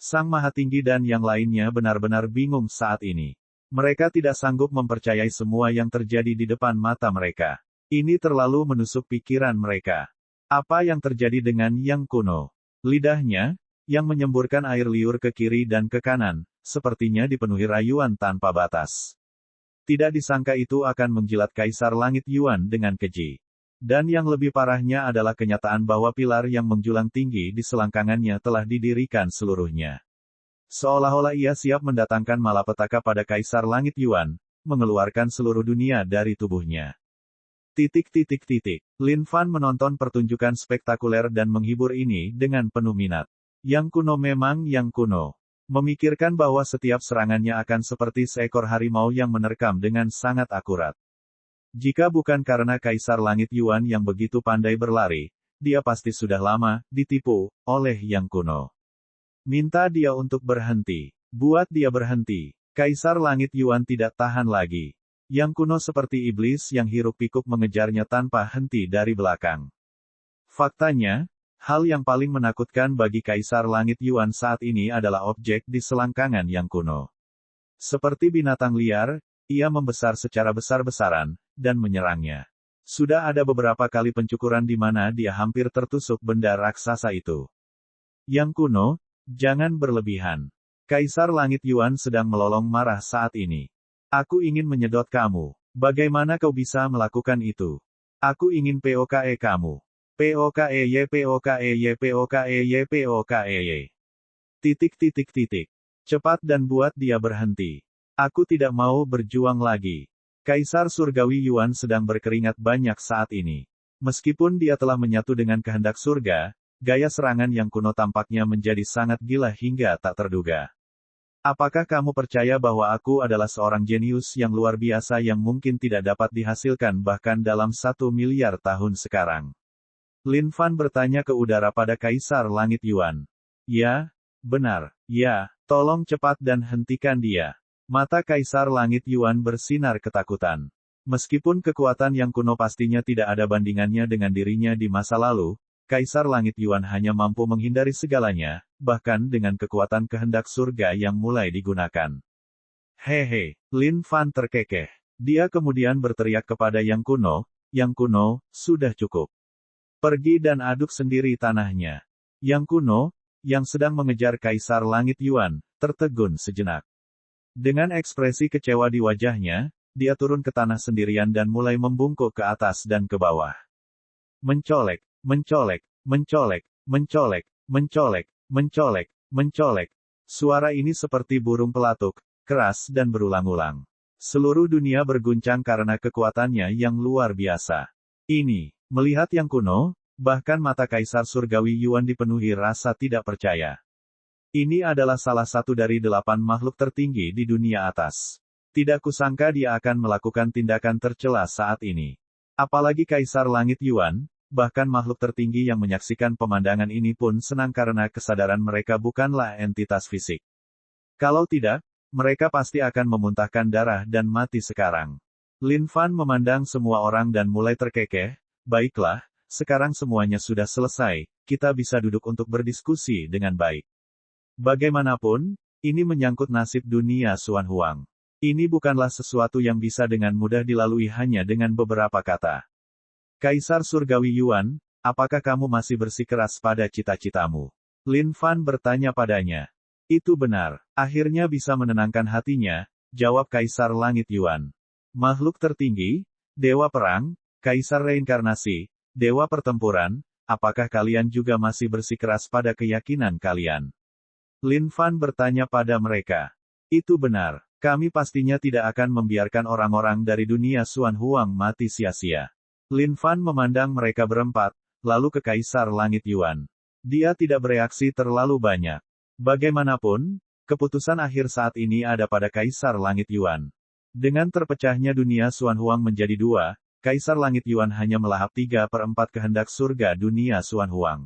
Sang Mahatinggi dan yang lainnya benar-benar bingung saat ini. Mereka tidak sanggup mempercayai semua yang terjadi di depan mata mereka. Ini terlalu menusuk pikiran mereka. Apa yang terjadi dengan Yang Kuno? Lidahnya, yang menyemburkan air liur ke kiri dan ke kanan, sepertinya dipenuhi rayuan tanpa batas. Tidak disangka itu akan menjilat Kaisar Langit Yuan dengan keji. Dan yang lebih parahnya adalah kenyataan bahwa pilar yang menjulang tinggi di selangkangannya telah didirikan seluruhnya. Seolah-olah ia siap mendatangkan malapetaka pada Kaisar Langit Yuan, mengeluarkan seluruh dunia dari tubuhnya. Lin Fan menonton pertunjukan spektakuler dan menghibur ini dengan penuh minat. Yang Kuno memang Yang Kuno. Memikirkan bahwa setiap serangannya akan seperti seekor harimau yang menerkam dengan sangat akurat. Jika bukan karena Kaisar Langit Yuan yang begitu pandai berlari, dia pasti sudah lama ditipu oleh Yang Kuno. Minta dia untuk berhenti. Buat dia berhenti. Kaisar Langit Yuan tidak tahan lagi. Yang Kuno seperti iblis yang hiruk-pikuk mengejarnya tanpa henti dari belakang. Faktanya, hal yang paling menakutkan bagi Kaisar Langit Yuan saat ini adalah objek di selangkangan Yang Kuno. Seperti binatang liar, ia membesar secara besar-besaran, dan menyerangnya. Sudah ada beberapa kali pencukuran di mana dia hampir tertusuk benda raksasa itu. Yang Kuno, jangan berlebihan. Kaisar Langit Yuan sedang melolong marah saat ini. Aku ingin menyedot kamu. Bagaimana kau bisa melakukan itu? Aku ingin POKE kamu. POKEY. Cepat dan buat dia berhenti. Aku tidak mau berjuang lagi. Kaisar Surgawi Yuan sedang berkeringat banyak saat ini. Meskipun dia telah menyatu dengan kehendak surga, gaya serangan Yang Kuno tampaknya menjadi sangat gila hingga tak terduga. Apakah kamu percaya bahwa aku adalah seorang jenius yang luar biasa yang mungkin tidak dapat dihasilkan bahkan dalam 1 miliar tahun sekarang? Lin Fan bertanya ke udara pada Kaisar Langit Yuan. Ya, benar. Ya, tolong cepat dan hentikan dia. Mata Kaisar Langit Yuan bersinar ketakutan. Meskipun kekuatan Yang Kuno pastinya tidak ada bandingannya dengan dirinya di masa lalu, Kaisar Langit Yuan hanya mampu menghindari segalanya, bahkan dengan kekuatan kehendak surga yang mulai digunakan. Hehe, Lin Fan terkekeh. Dia kemudian berteriak kepada Yang Kuno, sudah cukup. Pergi dan aduk sendiri tanahnya. Yang Kuno, yang sedang mengejar Kaisar Langit Yuan, tertegun sejenak. Dengan ekspresi kecewa di wajahnya, dia turun ke tanah sendirian dan mulai membungkuk ke atas dan ke bawah. Mencolek. Suara ini seperti burung pelatuk, keras dan berulang-ulang. Seluruh dunia berguncang karena kekuatannya yang luar biasa. Ini, melihat Yang Kuno, bahkan mata Kaisar Surgawi Yuan dipenuhi rasa tidak percaya. Ini adalah salah satu dari 8 makhluk tertinggi di dunia atas. Tidak kusangka dia akan melakukan tindakan tercela saat ini. Apalagi Kaisar Langit Yuan, bahkan makhluk tertinggi yang menyaksikan pemandangan ini pun senang karena kesadaran mereka bukanlah entitas fisik. Kalau tidak, mereka pasti akan memuntahkan darah dan mati sekarang. Lin Fan memandang semua orang dan mulai terkekeh. Baiklah, sekarang semuanya sudah selesai, kita bisa duduk untuk berdiskusi dengan baik. Bagaimanapun, ini menyangkut nasib dunia Xuan Huang. Ini bukanlah sesuatu yang bisa dengan mudah dilalui hanya dengan beberapa kata. Kaisar Surgawi Yuan, apakah kamu masih bersikeras pada cita-citamu? Lin Fan bertanya padanya. Itu benar. Akhirnya bisa menenangkan hatinya, jawab Kaisar Langit Yuan. Makhluk tertinggi, Dewa Perang, Kaisar Reinkarnasi, Dewa Pertempuran, apakah kalian juga masih bersikeras pada keyakinan kalian? Lin Fan bertanya pada mereka. Itu benar. Kami pastinya tidak akan membiarkan orang-orang dari dunia Xuan Huang mati sia-sia. Lin Fan memandang mereka berempat, lalu ke Kaisar Langit Yuan. Dia tidak bereaksi terlalu banyak. Bagaimanapun, keputusan akhir saat ini ada pada Kaisar Langit Yuan. Dengan terpecahnya dunia Xuan Huang menjadi 2, Kaisar Langit Yuan hanya melahap 3/4 kehendak surga dunia Xuan Huang.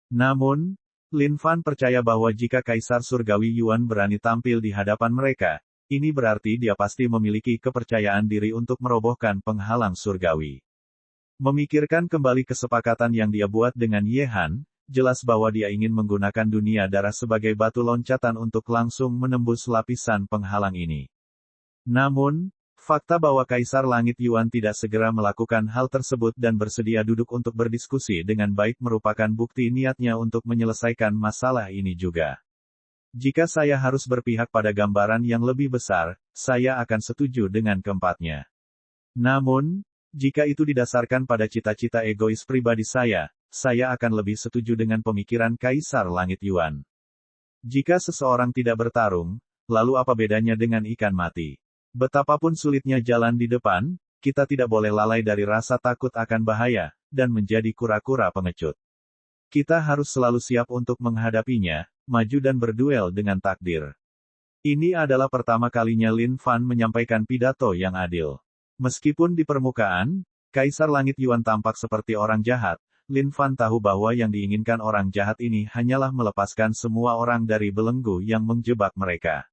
Namun, Lin Fan percaya bahwa jika Kaisar Surgawi Yuan berani tampil di hadapan mereka, ini berarti dia pasti memiliki kepercayaan diri untuk merobohkan penghalang surgawi. Memikirkan kembali kesepakatan yang dia buat dengan Ye Han, jelas bahwa dia ingin menggunakan dunia darah sebagai batu loncatan untuk langsung menembus lapisan penghalang ini. Namun, fakta bahwa Kaisar Langit Yuan tidak segera melakukan hal tersebut dan bersedia duduk untuk berdiskusi dengan baik merupakan bukti niatnya untuk menyelesaikan masalah ini juga. Jika saya harus berpihak pada gambaran yang lebih besar, saya akan setuju dengan keempatnya. Namun, jika itu didasarkan pada cita-cita egois pribadi saya akan lebih setuju dengan pemikiran Kaisar Langit Yuan. Jika seseorang tidak bertarung, lalu apa bedanya dengan ikan mati? Betapapun sulitnya jalan di depan, kita tidak boleh lalai dari rasa takut akan bahaya, dan menjadi kura-kura pengecut. Kita harus selalu siap untuk menghadapinya, maju dan berduel dengan takdir. Ini adalah pertama kalinya Lin Fan menyampaikan pidato yang adil. Meskipun di permukaan, Kaisar Langit Yuan tampak seperti orang jahat, Lin Fan tahu bahwa yang diinginkan orang jahat ini hanyalah melepaskan semua orang dari belenggu yang menjebak mereka.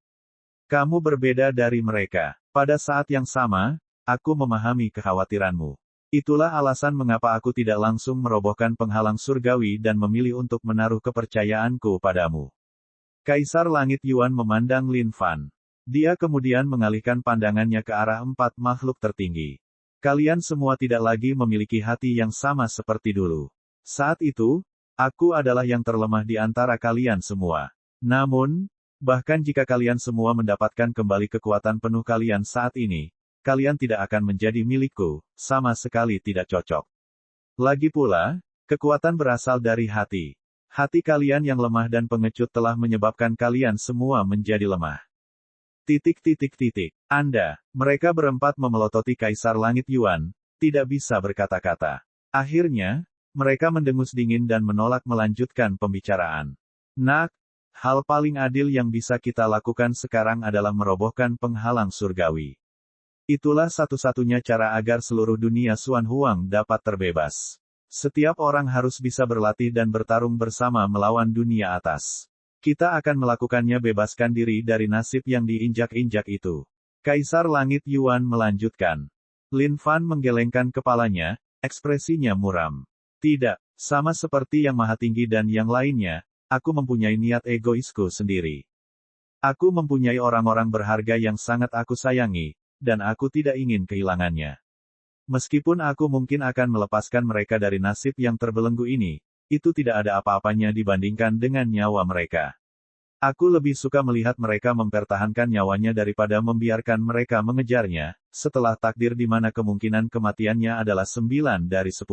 Kamu berbeda dari mereka. Pada saat yang sama, aku memahami kekhawatiranmu. Itulah alasan mengapa aku tidak langsung merobohkan penghalang surgawi dan memilih untuk menaruh kepercayaanku padamu. Kaisar Langit Yuan memandang Lin Fan. Dia kemudian mengalihkan pandangannya ke arah 4 makhluk tertinggi. Kalian semua tidak lagi memiliki hati yang sama seperti dulu. Saat itu, aku adalah yang terlemah di antara kalian semua. Namun, bahkan jika kalian semua mendapatkan kembali kekuatan penuh kalian saat ini, kalian tidak akan menjadi milikku, sama sekali tidak cocok. Lagi pula, kekuatan berasal dari hati. Hati kalian yang lemah dan pengecut telah menyebabkan kalian semua menjadi lemah. Mereka berempat memelototi Kaisar Langit Yuan, tidak bisa berkata-kata. Akhirnya, mereka mendengus dingin dan menolak melanjutkan pembicaraan. Nak, hal paling adil yang bisa kita lakukan sekarang adalah merobohkan penghalang surgawi. Itulah satu-satunya cara agar seluruh dunia Xuan Huang dapat terbebas. Setiap orang harus bisa berlatih dan bertarung bersama melawan dunia atas. Kita akan melakukannya bebaskan diri dari nasib yang diinjak-injak itu. Kaisar Langit Yuan melanjutkan. Lin Fan menggelengkan kepalanya, ekspresinya muram. Tidak, sama seperti yang Maha Tinggi dan yang lainnya, aku mempunyai niat egoisku sendiri. Aku mempunyai orang-orang berharga yang sangat aku sayangi, dan aku tidak ingin kehilangannya. Meskipun aku mungkin akan melepaskan mereka dari nasib yang terbelenggu ini, itu tidak ada apa-apanya dibandingkan dengan nyawa mereka. Aku lebih suka melihat mereka mempertahankan nyawanya daripada membiarkan mereka mengejarnya, setelah takdir di mana kemungkinan kematiannya adalah 9 dari 10.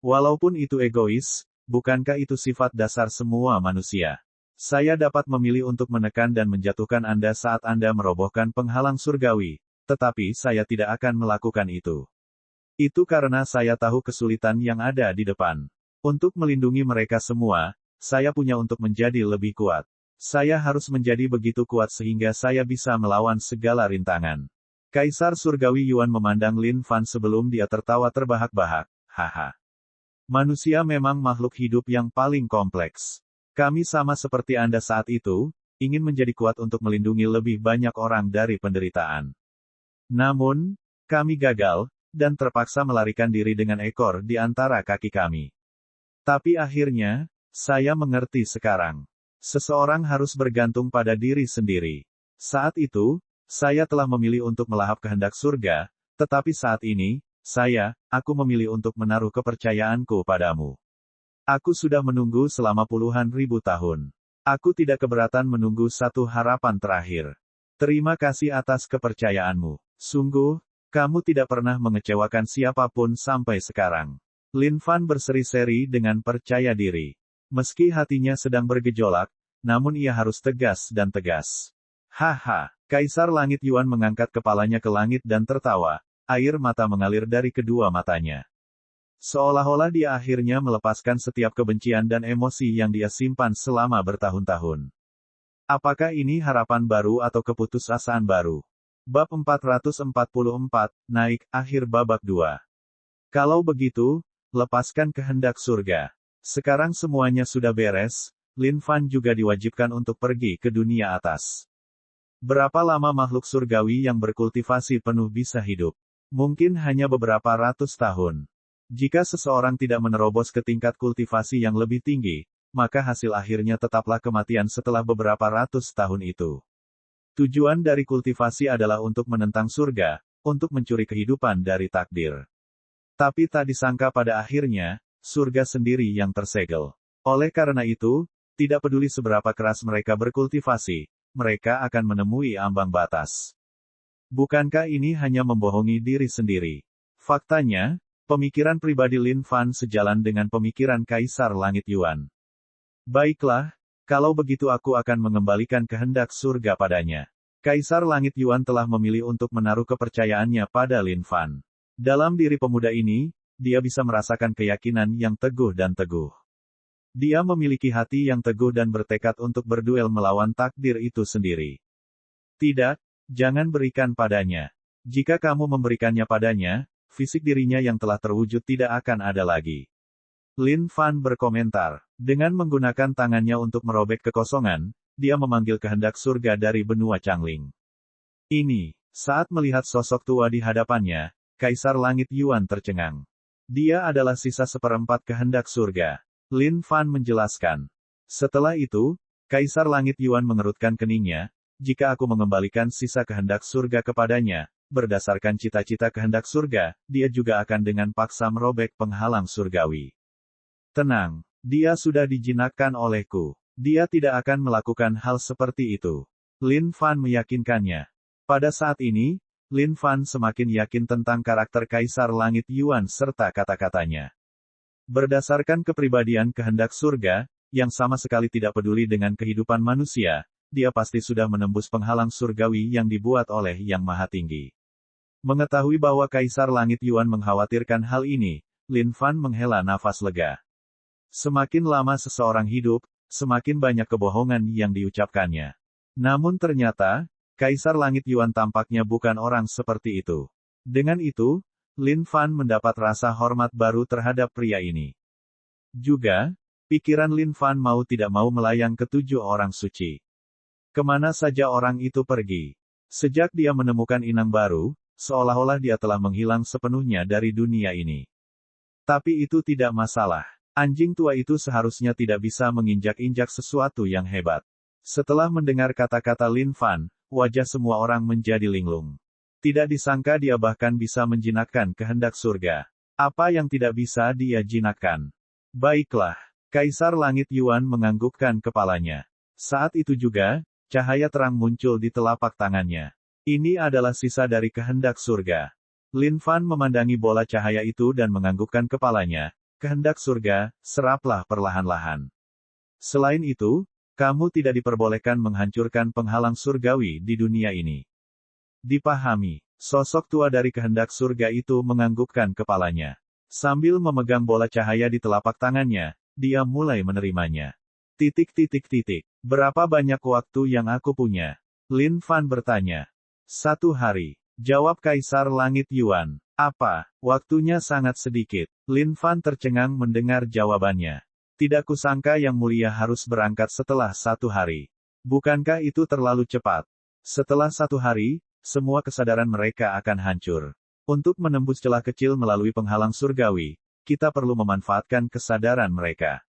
Walaupun itu egois, bukankah itu sifat dasar semua manusia? Saya dapat memilih untuk menekan dan menjatuhkan Anda saat Anda merobohkan penghalang surgawi, tetapi saya tidak akan melakukan itu. Itu karena saya tahu kesulitan yang ada di depan. Untuk melindungi mereka semua, saya punya untuk menjadi lebih kuat. Saya harus menjadi begitu kuat sehingga saya bisa melawan segala rintangan. Kaisar Surgawi Yuan memandang Lin Fan sebelum dia tertawa terbahak-bahak. Haha. Manusia memang makhluk hidup yang paling kompleks. Kami sama seperti Anda saat itu, ingin menjadi kuat untuk melindungi lebih banyak orang dari penderitaan. Namun, kami gagal, dan terpaksa melarikan diri dengan ekor di antara kaki kami. Tapi akhirnya, saya mengerti sekarang. Seseorang harus bergantung pada diri sendiri. Saat itu, saya telah memilih untuk melahap kehendak surga, tetapi saat ini, aku memilih untuk menaruh kepercayaanku padamu. Aku sudah menunggu selama puluhan ribu tahun. Aku tidak keberatan menunggu satu harapan terakhir. Terima kasih atas kepercayaanmu. Sungguh, kamu tidak pernah mengecewakan siapapun sampai sekarang. Lin Fan berseri-seri dengan percaya diri. Meski hatinya sedang bergejolak, namun ia harus tegas dan tegas. Haha, Kaisar Langit Yuan mengangkat kepalanya ke langit dan tertawa, air mata mengalir dari kedua matanya. Seolah-olah dia akhirnya melepaskan setiap kebencian dan emosi yang dia simpan selama bertahun-tahun. Apakah ini harapan baru atau keputusasaan baru? Bab 444, naik, akhir babak 2. Kalau begitu, lepaskan kehendak surga. Sekarang semuanya sudah beres, Lin Fan juga diwajibkan untuk pergi ke dunia atas. Berapa lama makhluk surgawi yang berkultivasi penuh bisa hidup? Mungkin hanya beberapa ratus tahun. Jika seseorang tidak menerobos ke tingkat kultivasi yang lebih tinggi, maka hasil akhirnya tetaplah kematian setelah beberapa ratus tahun itu. Tujuan dari kultivasi adalah untuk menentang surga, untuk mencuri kehidupan dari takdir. Tapi tak disangka pada akhirnya, surga sendiri yang tersegel. Oleh karena itu, tidak peduli seberapa keras mereka berkultivasi, mereka akan menemui ambang batas. Bukankah ini hanya membohongi diri sendiri? Faktanya, pemikiran pribadi Lin Fan sejalan dengan pemikiran Kaisar Langit Yuan. Baiklah, kalau begitu aku akan mengembalikan kehendak surga padanya. Kaisar Langit Yuan telah memilih untuk menaruh kepercayaannya pada Lin Fan. Dalam diri pemuda ini, dia bisa merasakan keyakinan yang teguh dan teguh. Dia memiliki hati yang teguh dan bertekad untuk berduel melawan takdir itu sendiri. Tidak, jangan berikan padanya. Jika kamu memberikannya padanya, fisik dirinya yang telah terwujud tidak akan ada lagi. Lin Fan berkomentar. Dengan menggunakan tangannya untuk merobek kekosongan, dia memanggil kehendak surga dari benua Changling. Ini, saat melihat sosok tua di hadapannya, Kaisar Langit Yuan tercengang. Dia adalah sisa seperempat kehendak surga. Lin Fan menjelaskan. Setelah itu, Kaisar Langit Yuan mengerutkan keningnya, jika aku mengembalikan sisa kehendak surga kepadanya, berdasarkan cita-cita kehendak surga, dia juga akan dengan paksa merobek penghalang surgawi. Tenang, dia sudah dijinakkan olehku. Dia tidak akan melakukan hal seperti itu. Lin Fan meyakinkannya. Pada saat ini, Lin Fan semakin yakin tentang karakter Kaisar Langit Yuan serta kata-katanya. Berdasarkan kepribadian kehendak surga, yang sama sekali tidak peduli dengan kehidupan manusia, dia pasti sudah menembus penghalang surgawi yang dibuat oleh Yang Maha Tinggi. Mengetahui bahwa Kaisar Langit Yuan mengkhawatirkan hal ini, Lin Fan menghela nafas lega. Semakin lama seseorang hidup, semakin banyak kebohongan yang diucapkannya. Namun ternyata, Kaisar Langit Yuan tampaknya bukan orang seperti itu. Dengan itu, Lin Fan mendapat rasa hormat baru terhadap pria ini. Juga, pikiran Lin Fan mau tidak mau melayang ke 7 orang suci. Kemana saja orang itu pergi. Sejak dia menemukan inang baru, seolah-olah dia telah menghilang sepenuhnya dari dunia ini. Tapi itu tidak masalah. Anjing tua itu seharusnya tidak bisa menginjak-injak sesuatu yang hebat. Setelah mendengar kata-kata Lin Fan, wajah semua orang menjadi linglung. Tidak disangka dia bahkan bisa menjinakkan kehendak surga. Apa yang tidak bisa dia jinakkan? Baiklah, Kaisar Langit Yuan menganggukkan kepalanya. Saat itu juga, cahaya terang muncul di telapak tangannya. Ini adalah sisa dari kehendak surga. Lin Fan memandangi bola cahaya itu dan menganggukkan kepalanya. Kehendak surga, seraplah perlahan-lahan. Selain itu, kamu tidak diperbolehkan menghancurkan penghalang surgawi di dunia ini. Dipahami, sosok tua dari kehendak surga itu menganggukkan kepalanya. Sambil memegang bola cahaya di telapak tangannya, dia mulai menerimanya. Berapa banyak waktu yang aku punya? Lin Fan bertanya. 1 hari. Jawab Kaisar Langit Yuan. Apa? Waktunya sangat sedikit. Lin Fan tercengang mendengar jawabannya. Tidak kusangka Yang Mulia harus berangkat setelah 1 hari. Bukankah itu terlalu cepat? Setelah 1 hari, semua kesadaran mereka akan hancur. Untuk menembus celah kecil melalui penghalang surgawi, kita perlu memanfaatkan kesadaran mereka.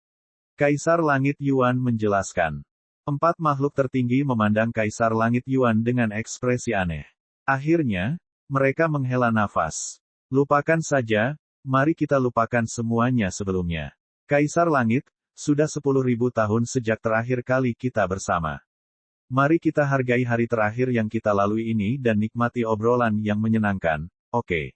Kaisar Langit Yuan menjelaskan. 4 makhluk tertinggi memandang Kaisar Langit Yuan dengan ekspresi aneh. Akhirnya, mereka menghela nafas. Lupakan saja, mari kita lupakan semuanya sebelumnya. Kaisar Langit, sudah 10.000 tahun sejak terakhir kali kita bersama. Mari kita hargai hari terakhir yang kita lalui ini dan nikmati obrolan yang menyenangkan, oke?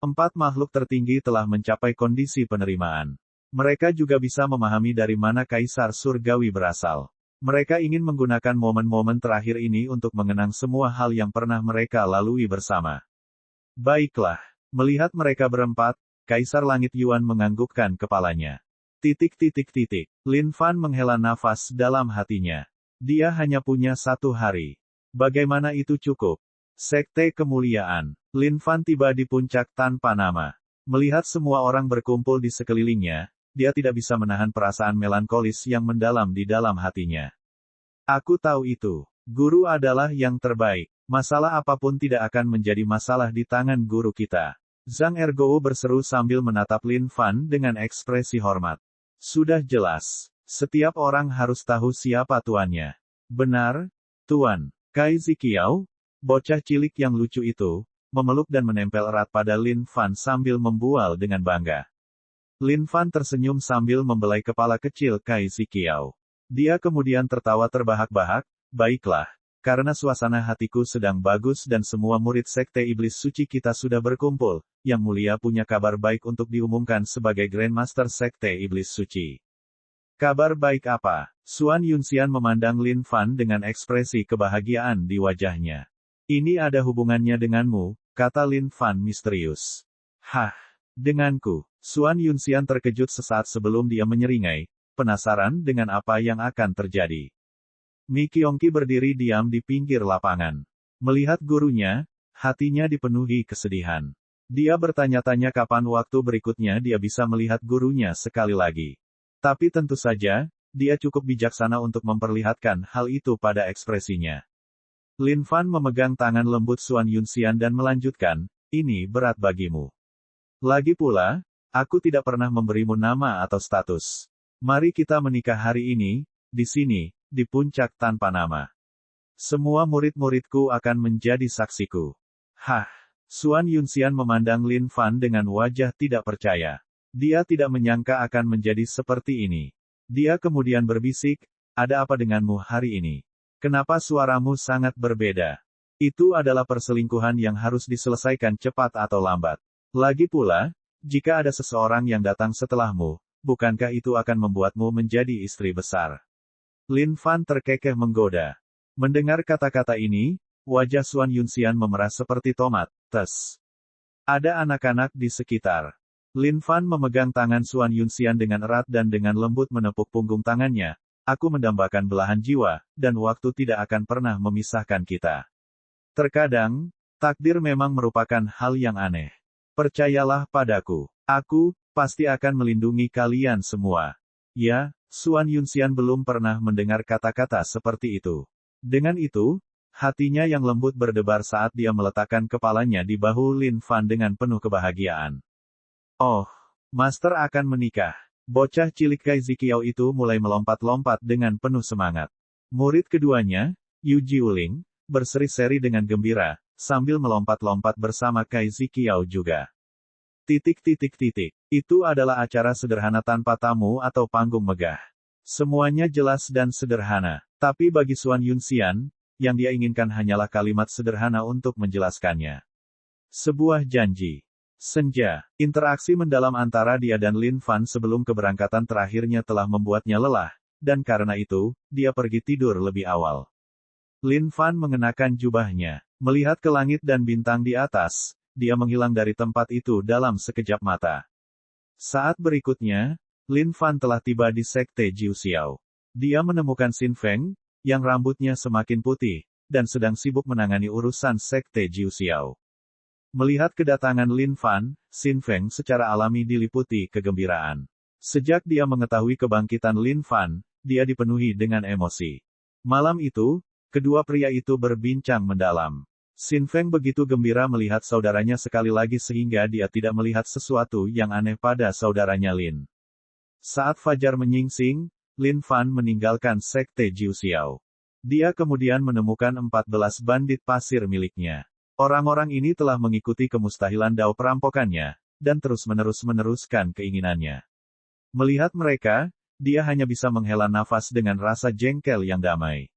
4 makhluk tertinggi telah mencapai kondisi penerimaan. Mereka juga bisa memahami dari mana Kaisar Surgawi berasal. Mereka ingin menggunakan momen-momen terakhir ini untuk mengenang semua hal yang pernah mereka lalui bersama. Baiklah, melihat mereka berempat, Kaisar Langit Yuan menganggukkan kepalanya. Lin Fan menghela nafas dalam hatinya. Dia hanya punya 1 hari. Bagaimana itu cukup? Sekte Kemuliaan. Lin Fan tiba di puncak tanpa nama. Melihat semua orang berkumpul di sekelilingnya, dia tidak bisa menahan perasaan melankolis yang mendalam di dalam hatinya. Aku tahu itu. Guru adalah yang terbaik. Masalah apapun tidak akan menjadi masalah di tangan guru kita. Zhang Ergou berseru sambil menatap Lin Fan dengan ekspresi hormat. Sudah jelas. Setiap orang harus tahu siapa tuannya. Benar, Tuan. Kai Ziqiao, bocah cilik yang lucu itu, memeluk dan menempel erat pada Lin Fan sambil membual dengan bangga. Lin Fan tersenyum sambil membelai kepala kecil Kai Ziqiao. Dia kemudian tertawa terbahak-bahak, baiklah, karena suasana hatiku sedang bagus dan semua murid Sekte Iblis Suci kita sudah berkumpul, Yang Mulia punya kabar baik untuk diumumkan sebagai Grandmaster Sekte Iblis Suci. Kabar baik apa? Xuan Yunxian memandang Lin Fan dengan ekspresi kebahagiaan di wajahnya. Ini ada hubungannya denganmu, kata Lin Fan misterius. Hah, denganku? Xuan Yunxian terkejut sesaat sebelum dia menyeringai, penasaran dengan apa yang akan terjadi. Mi Qiongqi berdiri diam di pinggir lapangan. Melihat gurunya, hatinya dipenuhi kesedihan. Dia bertanya-tanya kapan waktu berikutnya dia bisa melihat gurunya sekali lagi. Tapi tentu saja, dia cukup bijaksana untuk memperlihatkan hal itu pada ekspresinya. Lin Fan memegang tangan lembut Xuan Yunxian dan melanjutkan, ini berat bagimu. Lagi pula, aku tidak pernah memberimu nama atau status. Mari kita menikah hari ini, di sini, di puncak tanpa nama. Semua murid-muridku akan menjadi saksiku. Hah! Xuan Yunxian memandang Lin Fan dengan wajah tidak percaya. Dia tidak menyangka akan menjadi seperti ini. Dia kemudian berbisik, ada apa denganmu hari ini? Kenapa suaramu sangat berbeda? Itu adalah perselingkuhan yang harus diselesaikan cepat atau lambat. Lagi pula, jika ada seseorang yang datang setelahmu, bukankah itu akan membuatmu menjadi istri besar? Lin Fan terkekeh menggoda. Mendengar kata-kata ini, wajah Xuan Yunxian memerah seperti tomat. Tes. Ada anak-anak di sekitar. Lin Fan memegang tangan Xuan Yunxian dengan erat dan dengan lembut menepuk punggung tangannya. Aku mendambakan belahan jiwa, dan waktu tidak akan pernah memisahkan kita. Terkadang, takdir memang merupakan hal yang aneh. Percayalah padaku. Aku pasti akan melindungi kalian semua. Ya, Xuan Yunxian belum pernah mendengar kata-kata seperti itu. Dengan itu, hatinya yang lembut berdebar saat dia meletakkan kepalanya di bahu Lin Fan dengan penuh kebahagiaan. Oh, Master akan menikah. Bocah cilik Kai Ziqiao itu mulai melompat-lompat dengan penuh semangat. Murid keduanya, Yu Jiuling, berseri-seri dengan gembira, sambil melompat-lompat bersama Kai Ziqiao juga. Itu adalah acara sederhana tanpa tamu atau panggung megah. Semuanya jelas dan sederhana. Tapi bagi Xuan Yunxian, yang dia inginkan hanyalah kalimat sederhana untuk menjelaskannya. Sebuah janji. Senja, interaksi mendalam antara dia dan Lin Fan sebelum keberangkatan terakhirnya telah membuatnya lelah, dan karena itu, dia pergi tidur lebih awal. Lin Fan mengenakan jubahnya. Melihat ke langit dan bintang di atas, dia menghilang dari tempat itu dalam sekejap mata. Saat berikutnya, Lin Fan telah tiba di Sekte Jiuxiao. Dia menemukan Xin Feng, yang rambutnya semakin putih, dan sedang sibuk menangani urusan Sekte Jiuxiao. Melihat kedatangan Lin Fan, Xin Feng secara alami diliputi kegembiraan. Sejak dia mengetahui kebangkitan Lin Fan, dia dipenuhi dengan emosi. Malam itu, kedua pria itu berbincang mendalam. Xin Feng begitu gembira melihat saudaranya sekali lagi sehingga dia tidak melihat sesuatu yang aneh pada saudaranya Lin. Saat fajar menyingsing, Lin Fan meninggalkan Sekte Jiuxiao. Dia kemudian menemukan 14 bandit pasir miliknya. Orang-orang ini telah mengikuti kemustahilan dao perampokannya, dan terus-menerus meneruskan keinginannya. Melihat mereka, dia hanya bisa menghela nafas dengan rasa jengkel yang damai.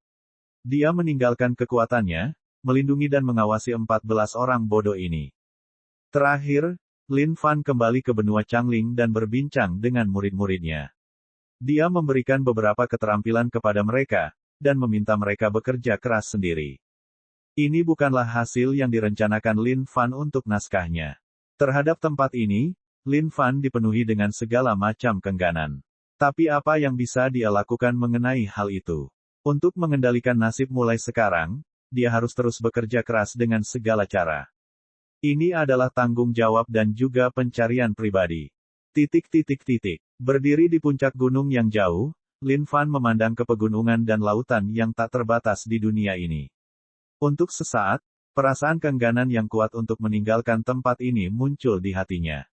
Dia meninggalkan kekuatannya, melindungi dan mengawasi 14 orang bodoh ini. Terakhir, Lin Fan kembali ke benua Changling dan berbincang dengan murid-muridnya. Dia memberikan beberapa keterampilan kepada mereka, dan meminta mereka bekerja keras sendiri. Ini bukanlah hasil yang direncanakan Lin Fan untuk naskahnya. Terhadap tempat ini, Lin Fan dipenuhi dengan segala macam keengganan. Tapi apa yang bisa dia lakukan mengenai hal itu? Untuk mengendalikan nasib mulai sekarang, dia harus terus bekerja keras dengan segala cara. Ini adalah tanggung jawab dan juga pencarian pribadi. Berdiri di puncak gunung yang jauh, Lin Fan memandang ke pegunungan dan lautan yang tak terbatas di dunia ini. Untuk sesaat, perasaan keengganan yang kuat untuk meninggalkan tempat ini muncul di hatinya.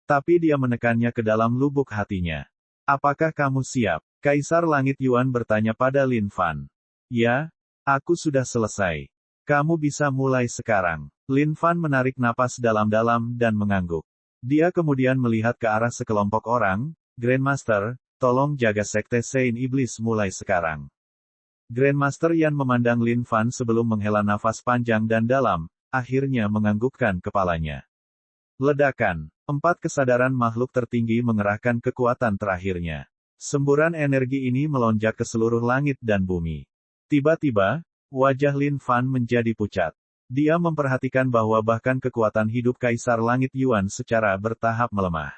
Tapi dia menekannya ke dalam lubuk hatinya. Apakah kamu siap? Kaisar Langit Yuan bertanya pada Lin Fan. Ya, aku sudah selesai. Kamu bisa mulai sekarang. Lin Fan menarik napas dalam-dalam dan mengangguk. Dia kemudian melihat ke arah sekelompok orang. Grandmaster, tolong jaga sekte Sein Iblis mulai sekarang. Grandmaster Yan memandang Lin Fan sebelum menghela nafas panjang dan dalam, akhirnya menganggukkan kepalanya. Ledakan. 4 kesadaran makhluk tertinggi mengerahkan kekuatan terakhirnya. Semburan energi ini melonjak ke seluruh langit dan bumi. Tiba-tiba, wajah Lin Fan menjadi pucat. Dia memperhatikan bahwa bahkan kekuatan hidup Kaisar Langit Yuan secara bertahap melemah.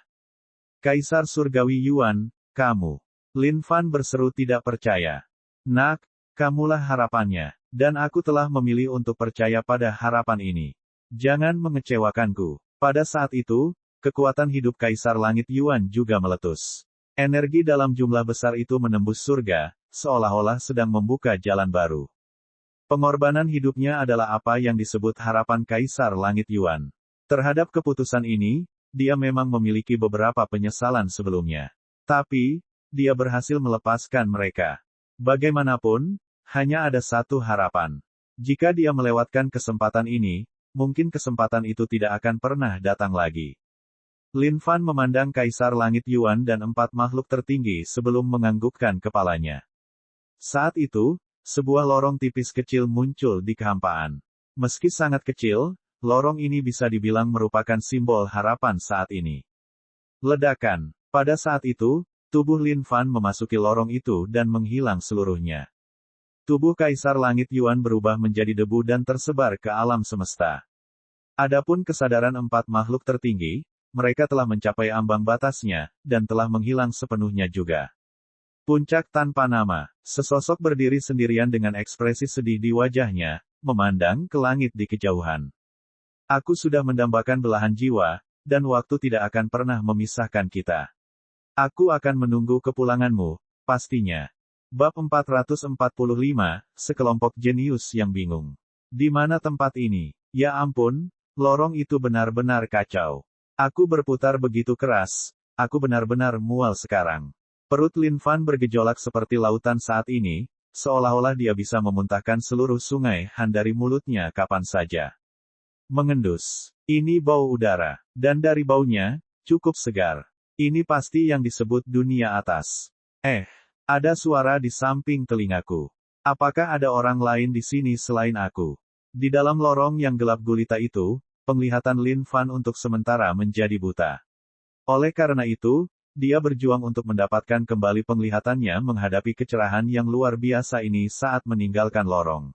Kaisar Surgawi Yuan, kamu. Lin Fan berseru tidak percaya. Nak, kamulah harapannya, dan aku telah memilih untuk percaya pada harapan ini. Jangan mengecewakanku. Pada saat itu, kekuatan hidup Kaisar Langit Yuan juga meletus. Energi dalam jumlah besar itu menembus surga, seolah-olah sedang membuka jalan baru. Pengorbanan hidupnya adalah apa yang disebut harapan Kaisar Langit Yuan. Terhadap keputusan ini, dia memang memiliki beberapa penyesalan sebelumnya. Tapi, dia berhasil melepaskan mereka. Bagaimanapun, hanya ada satu harapan. Jika dia melewatkan kesempatan ini, mungkin kesempatan itu tidak akan pernah datang lagi. Lin Fan memandang Kaisar Langit Yuan dan 4 makhluk tertinggi sebelum menganggukkan kepalanya. Saat itu, sebuah lorong tipis kecil muncul di kehampaan. Meski sangat kecil, lorong ini bisa dibilang merupakan simbol harapan saat ini. Ledakan. Pada saat itu, tubuh Lin Fan memasuki lorong itu dan menghilang seluruhnya. Tubuh Kaisar Langit Yuan berubah menjadi debu dan tersebar ke alam semesta. Adapun kesadaran 4 makhluk tertinggi, mereka telah mencapai ambang batasnya, dan telah menghilang sepenuhnya juga. Puncak tanpa nama, sesosok berdiri sendirian dengan ekspresi sedih di wajahnya, memandang ke langit di kejauhan. Aku sudah mendambakan belahan jiwa, dan waktu tidak akan pernah memisahkan kita. Aku akan menunggu kepulanganmu, pastinya. Bab 445, Sekelompok Jenius yang Bingung. Di mana tempat ini? Ya ampun, lorong itu benar-benar kacau. Aku berputar begitu keras, aku benar-benar mual sekarang. Perut Lin Fan bergejolak seperti lautan saat ini, seolah-olah dia bisa memuntahkan seluruh sungai Han dari mulutnya kapan saja. Mengendus. Ini bau udara. Dan dari baunya, cukup segar. Ini pasti yang disebut dunia atas. Ada suara di samping telingaku. Apakah ada orang lain di sini selain aku? Di dalam lorong yang gelap gulita itu, penglihatan Lin Fan untuk sementara menjadi buta. Oleh karena itu, dia berjuang untuk mendapatkan kembali penglihatannya menghadapi kecerahan yang luar biasa ini saat meninggalkan lorong.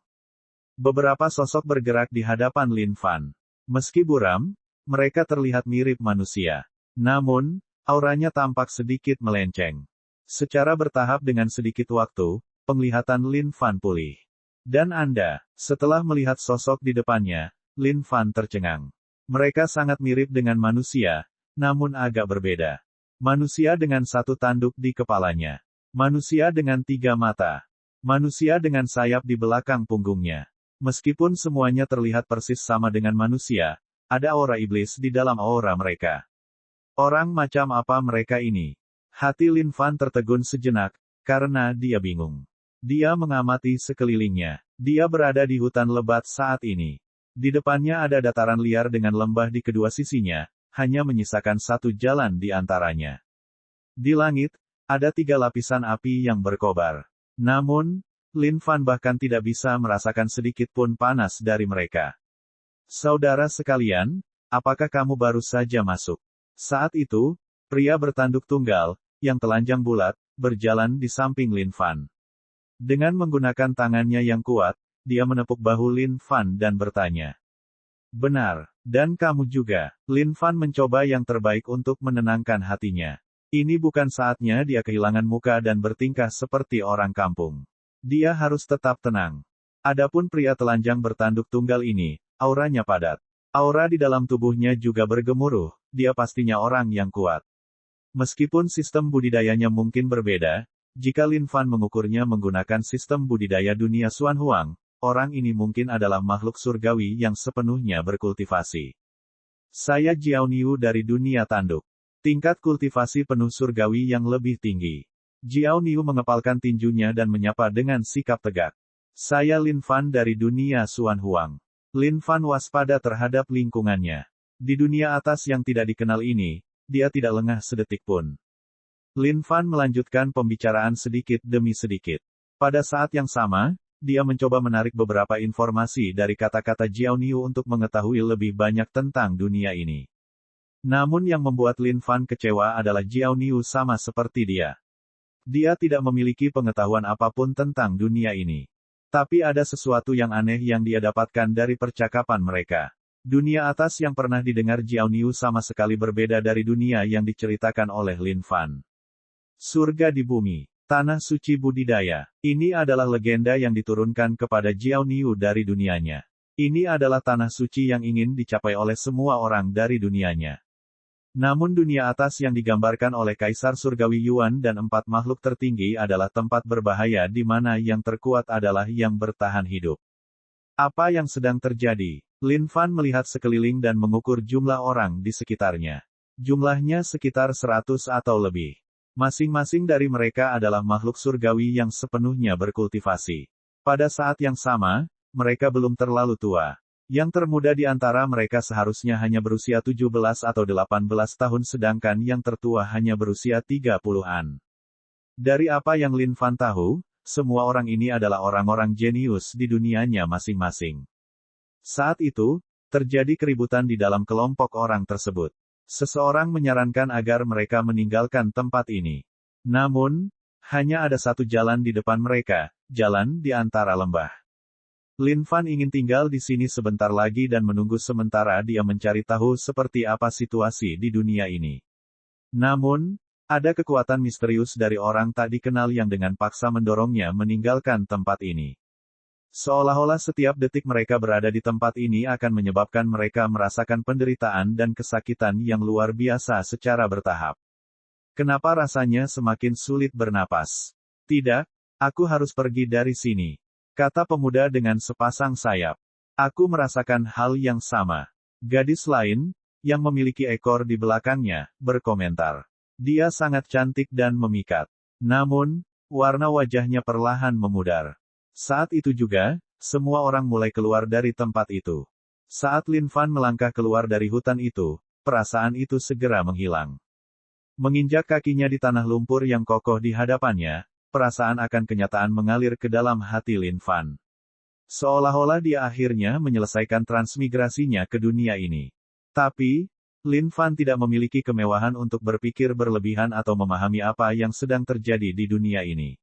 Beberapa sosok bergerak di hadapan Lin Fan. Meski buram, mereka terlihat mirip manusia. Namun, auranya tampak sedikit melenceng. Secara bertahap dengan sedikit waktu, penglihatan Lin Fan pulih. Dan Anda, setelah melihat sosok di depannya, Lin Fan tercengang. Mereka sangat mirip dengan manusia, namun agak berbeda. Manusia dengan 1 tanduk di kepalanya. Manusia dengan 3 mata. Manusia dengan sayap di belakang punggungnya. Meskipun semuanya terlihat persis sama dengan manusia, ada aura iblis di dalam aura mereka. Orang macam apa mereka ini? Hati Lin Fan tertegun sejenak, karena dia bingung. Dia mengamati sekelilingnya. Dia berada di hutan lebat saat ini. Di depannya ada dataran liar dengan lembah di kedua sisinya, hanya menyisakan 1 jalan di antaranya. Di langit, ada 3 lapisan api yang berkobar. Namun, Lin Fan bahkan tidak bisa merasakan sedikit pun panas dari mereka. Saudara sekalian, apakah kamu baru saja masuk? Saat itu, pria bertanduk tunggal, yang telanjang bulat, berjalan di samping Lin Fan. Dengan menggunakan tangannya yang kuat, dia menepuk bahu Lin Fan dan bertanya. Benar, dan kamu juga. Lin Fan mencoba yang terbaik untuk menenangkan hatinya. Ini bukan saatnya dia kehilangan muka dan bertingkah seperti orang kampung. Dia harus tetap tenang. Adapun pria telanjang bertanduk tunggal ini, auranya padat. Aura di dalam tubuhnya juga bergemuruh, dia pastinya orang yang kuat. Meskipun sistem budidayanya mungkin berbeda, jika Lin Fan mengukurnya menggunakan sistem budidaya dunia Xuan Huang, orang ini mungkin adalah makhluk surgawi yang sepenuhnya berkultivasi. Saya Jiao Niu dari dunia tanduk. Tingkat kultivasi penuh surgawi yang lebih tinggi. Jiao Niu mengepalkan tinjunya dan menyapa dengan sikap tegak. Saya Lin Fan dari dunia Xuan Huang. Lin Fan waspada terhadap lingkungannya. Di dunia atas yang tidak dikenal ini, dia tidak lengah sedetik pun. Lin Fan melanjutkan pembicaraan sedikit demi sedikit. Pada saat yang sama, dia mencoba menarik beberapa informasi dari kata-kata Jiao Niu untuk mengetahui lebih banyak tentang dunia ini. Namun yang membuat Lin Fan kecewa adalah Jiao Niu sama seperti dia. Dia tidak memiliki pengetahuan apapun tentang dunia ini. Tapi ada sesuatu yang aneh yang dia dapatkan dari percakapan mereka. Dunia atas yang pernah didengar Jiao Niu sama sekali berbeda dari dunia yang diceritakan oleh Lin Fan. Surga di bumi. Tanah suci budidaya. Ini adalah legenda yang diturunkan kepada Jiao Niu dari dunianya. Ini adalah tanah suci yang ingin dicapai oleh semua orang dari dunianya. Namun dunia atas yang digambarkan oleh Kaisar Surgawi Yuan dan 4 makhluk tertinggi adalah tempat berbahaya di mana yang terkuat adalah yang bertahan hidup. Apa yang sedang terjadi? Lin Fan melihat sekeliling dan mengukur jumlah orang di sekitarnya. Jumlahnya sekitar 100 atau lebih. Masing-masing dari mereka adalah makhluk surgawi yang sepenuhnya berkultivasi. Pada saat yang sama, mereka belum terlalu tua. Yang termuda di antara mereka seharusnya hanya berusia 17 atau 18 tahun sedangkan yang tertua hanya berusia 30-an. Dari apa yang Lin Fan tahu, semua orang ini adalah orang-orang jenius di dunianya masing-masing. Saat itu, terjadi keributan di dalam kelompok orang tersebut. Seseorang menyarankan agar mereka meninggalkan tempat ini. Namun, hanya ada satu jalan di depan mereka, jalan di antara lembah. Lin Fan ingin tinggal di sini sebentar lagi dan menunggu sementara dia mencari tahu seperti apa situasi di dunia ini. Namun, ada kekuatan misterius dari orang tak dikenal yang dengan paksa mendorongnya meninggalkan tempat ini. Seolah-olah setiap detik mereka berada di tempat ini akan menyebabkan mereka merasakan penderitaan dan kesakitan yang luar biasa secara bertahap. Kenapa rasanya semakin sulit bernapas? Tidak, aku harus pergi dari sini, kata pemuda dengan sepasang sayap. Aku merasakan hal yang sama. Gadis lain, yang memiliki ekor di belakangnya, berkomentar. Dia sangat cantik dan memikat. Namun, warna wajahnya perlahan memudar. Saat itu juga, semua orang mulai keluar dari tempat itu. Saat Lin Fan melangkah keluar dari hutan itu, perasaan itu segera menghilang. Menginjak kakinya di tanah lumpur yang kokoh di hadapannya, perasaan akan kenyataan mengalir ke dalam hati Lin Fan. Seolah-olah dia akhirnya menyelesaikan transmigrasinya ke dunia ini. Tapi, Lin Fan tidak memiliki kemewahan untuk berpikir berlebihan atau memahami apa yang sedang terjadi di dunia ini.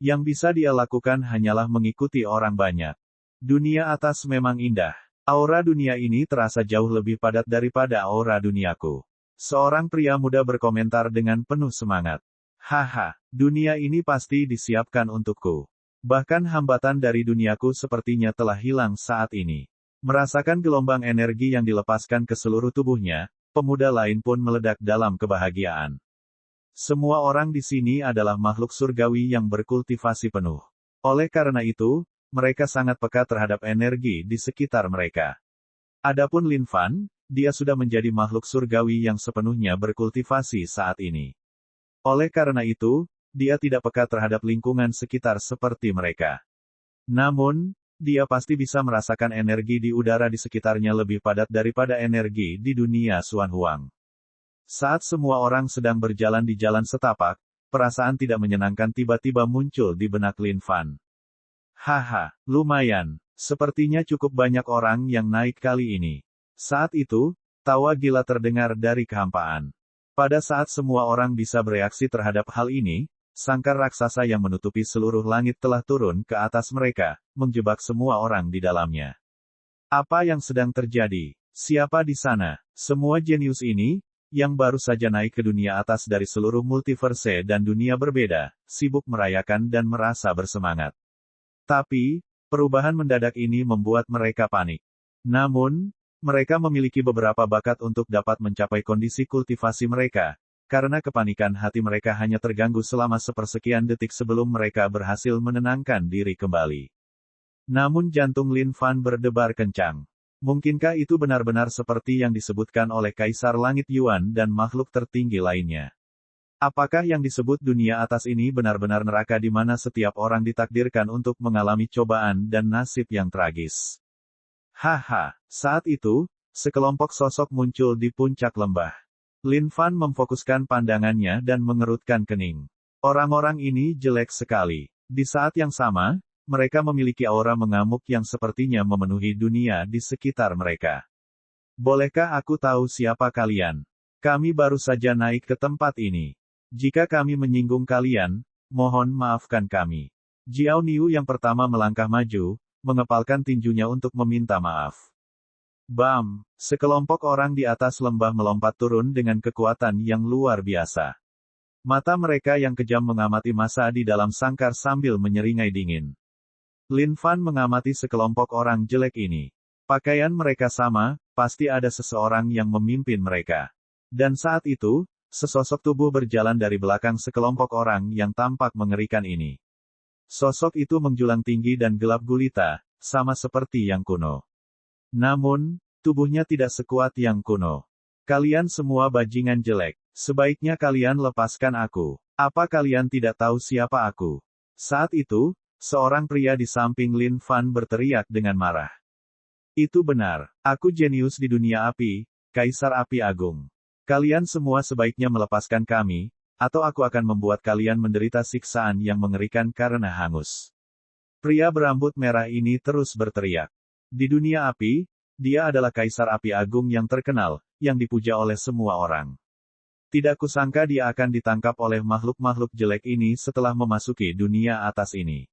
Yang bisa dia lakukan hanyalah mengikuti orang banyak. Dunia atas memang indah. Aura dunia ini terasa jauh lebih padat daripada aura duniaku. Seorang pria muda berkomentar dengan penuh semangat. Haha, dunia ini pasti disiapkan untukku. Bahkan hambatan dari duniaku sepertinya telah hilang saat ini. Merasakan gelombang energi yang dilepaskan ke seluruh tubuhnya, pemuda lain pun meledak dalam kebahagiaan. Semua orang di sini adalah makhluk surgawi yang berkultivasi penuh. Oleh karena itu, mereka sangat peka terhadap energi di sekitar mereka. Adapun Lin Fan, dia sudah menjadi makhluk surgawi yang sepenuhnya berkultivasi saat ini. Oleh karena itu, dia tidak peka terhadap lingkungan sekitar seperti mereka. Namun, dia pasti bisa merasakan energi di udara di sekitarnya lebih padat daripada energi di dunia Xuan Huang. Saat semua orang sedang berjalan di jalan setapak, perasaan tidak menyenangkan tiba-tiba muncul di benak Lin Fan. Haha, lumayan. Sepertinya cukup banyak orang yang naik kali ini. Saat itu, tawa gila terdengar dari kehampaan. Pada saat semua orang bisa bereaksi terhadap hal ini, sangkar raksasa yang menutupi seluruh langit telah turun ke atas mereka, menjebak semua orang di dalamnya. Apa yang sedang terjadi? Siapa di sana? Semua jenius ini, yang baru saja naik ke dunia atas dari seluruh multiverse dan dunia berbeda, sibuk merayakan dan merasa bersemangat. Tapi, Perubahan mendadak ini membuat mereka panik. Namun, mereka memiliki beberapa bakat untuk dapat mencapai kondisi kultivasi mereka, karena kepanikan hati mereka hanya terganggu selama sepersekian detik sebelum mereka berhasil menenangkan diri kembali. Namun jantung Lin Fan berdebar kencang. Mungkinkah itu benar-benar seperti yang disebutkan oleh Kaisar Langit Yuan dan makhluk tertinggi lainnya? Apakah yang disebut dunia atas ini benar-benar neraka di mana setiap orang ditakdirkan untuk mengalami cobaan dan nasib yang tragis? Haha, saat itu, sekelompok sosok muncul di puncak lembah. Lin Fan memfokuskan pandangannya dan mengerutkan kening. Orang-orang ini jelek sekali. Di saat yang sama, mereka memiliki aura mengamuk yang sepertinya memenuhi dunia di sekitar mereka. Bolehkah aku tahu siapa kalian? Kami baru saja naik ke tempat ini. Jika kami menyinggung kalian, mohon maafkan kami. Jiao Niu yang pertama melangkah maju, mengepalkan tinjunya untuk meminta maaf. Bam! Sekelompok orang di atas lembah melompat turun dengan kekuatan yang luar biasa. Mata mereka yang kejam mengamati massa di dalam sangkar sambil menyeringai dingin. Lin Fan mengamati sekelompok orang jelek ini. Pakaian mereka sama, pasti ada seseorang yang memimpin mereka. Dan saat itu, sesosok tubuh berjalan dari belakang sekelompok orang yang tampak mengerikan ini. Sosok itu menjulang tinggi dan gelap gulita, sama seperti yang kuno. Namun, tubuhnya tidak sekuat yang kuno. Kalian semua bajingan jelek. Sebaiknya kalian lepaskan aku. Apa kalian tidak tahu siapa aku? Saat itu, seorang pria di samping Lin Fan berteriak dengan marah. Itu benar. Aku jenius di dunia api, Kaisar Api Agung. Kalian semua sebaiknya melepaskan kami, atau aku akan membuat kalian menderita siksaan yang mengerikan karena hangus. Pria berambut merah ini terus berteriak. Di dunia api, dia adalah Kaisar Api Agung yang terkenal, yang dipuja oleh semua orang. Tidak kusangka dia akan ditangkap oleh makhluk-makhluk jelek ini setelah memasuki dunia atas ini.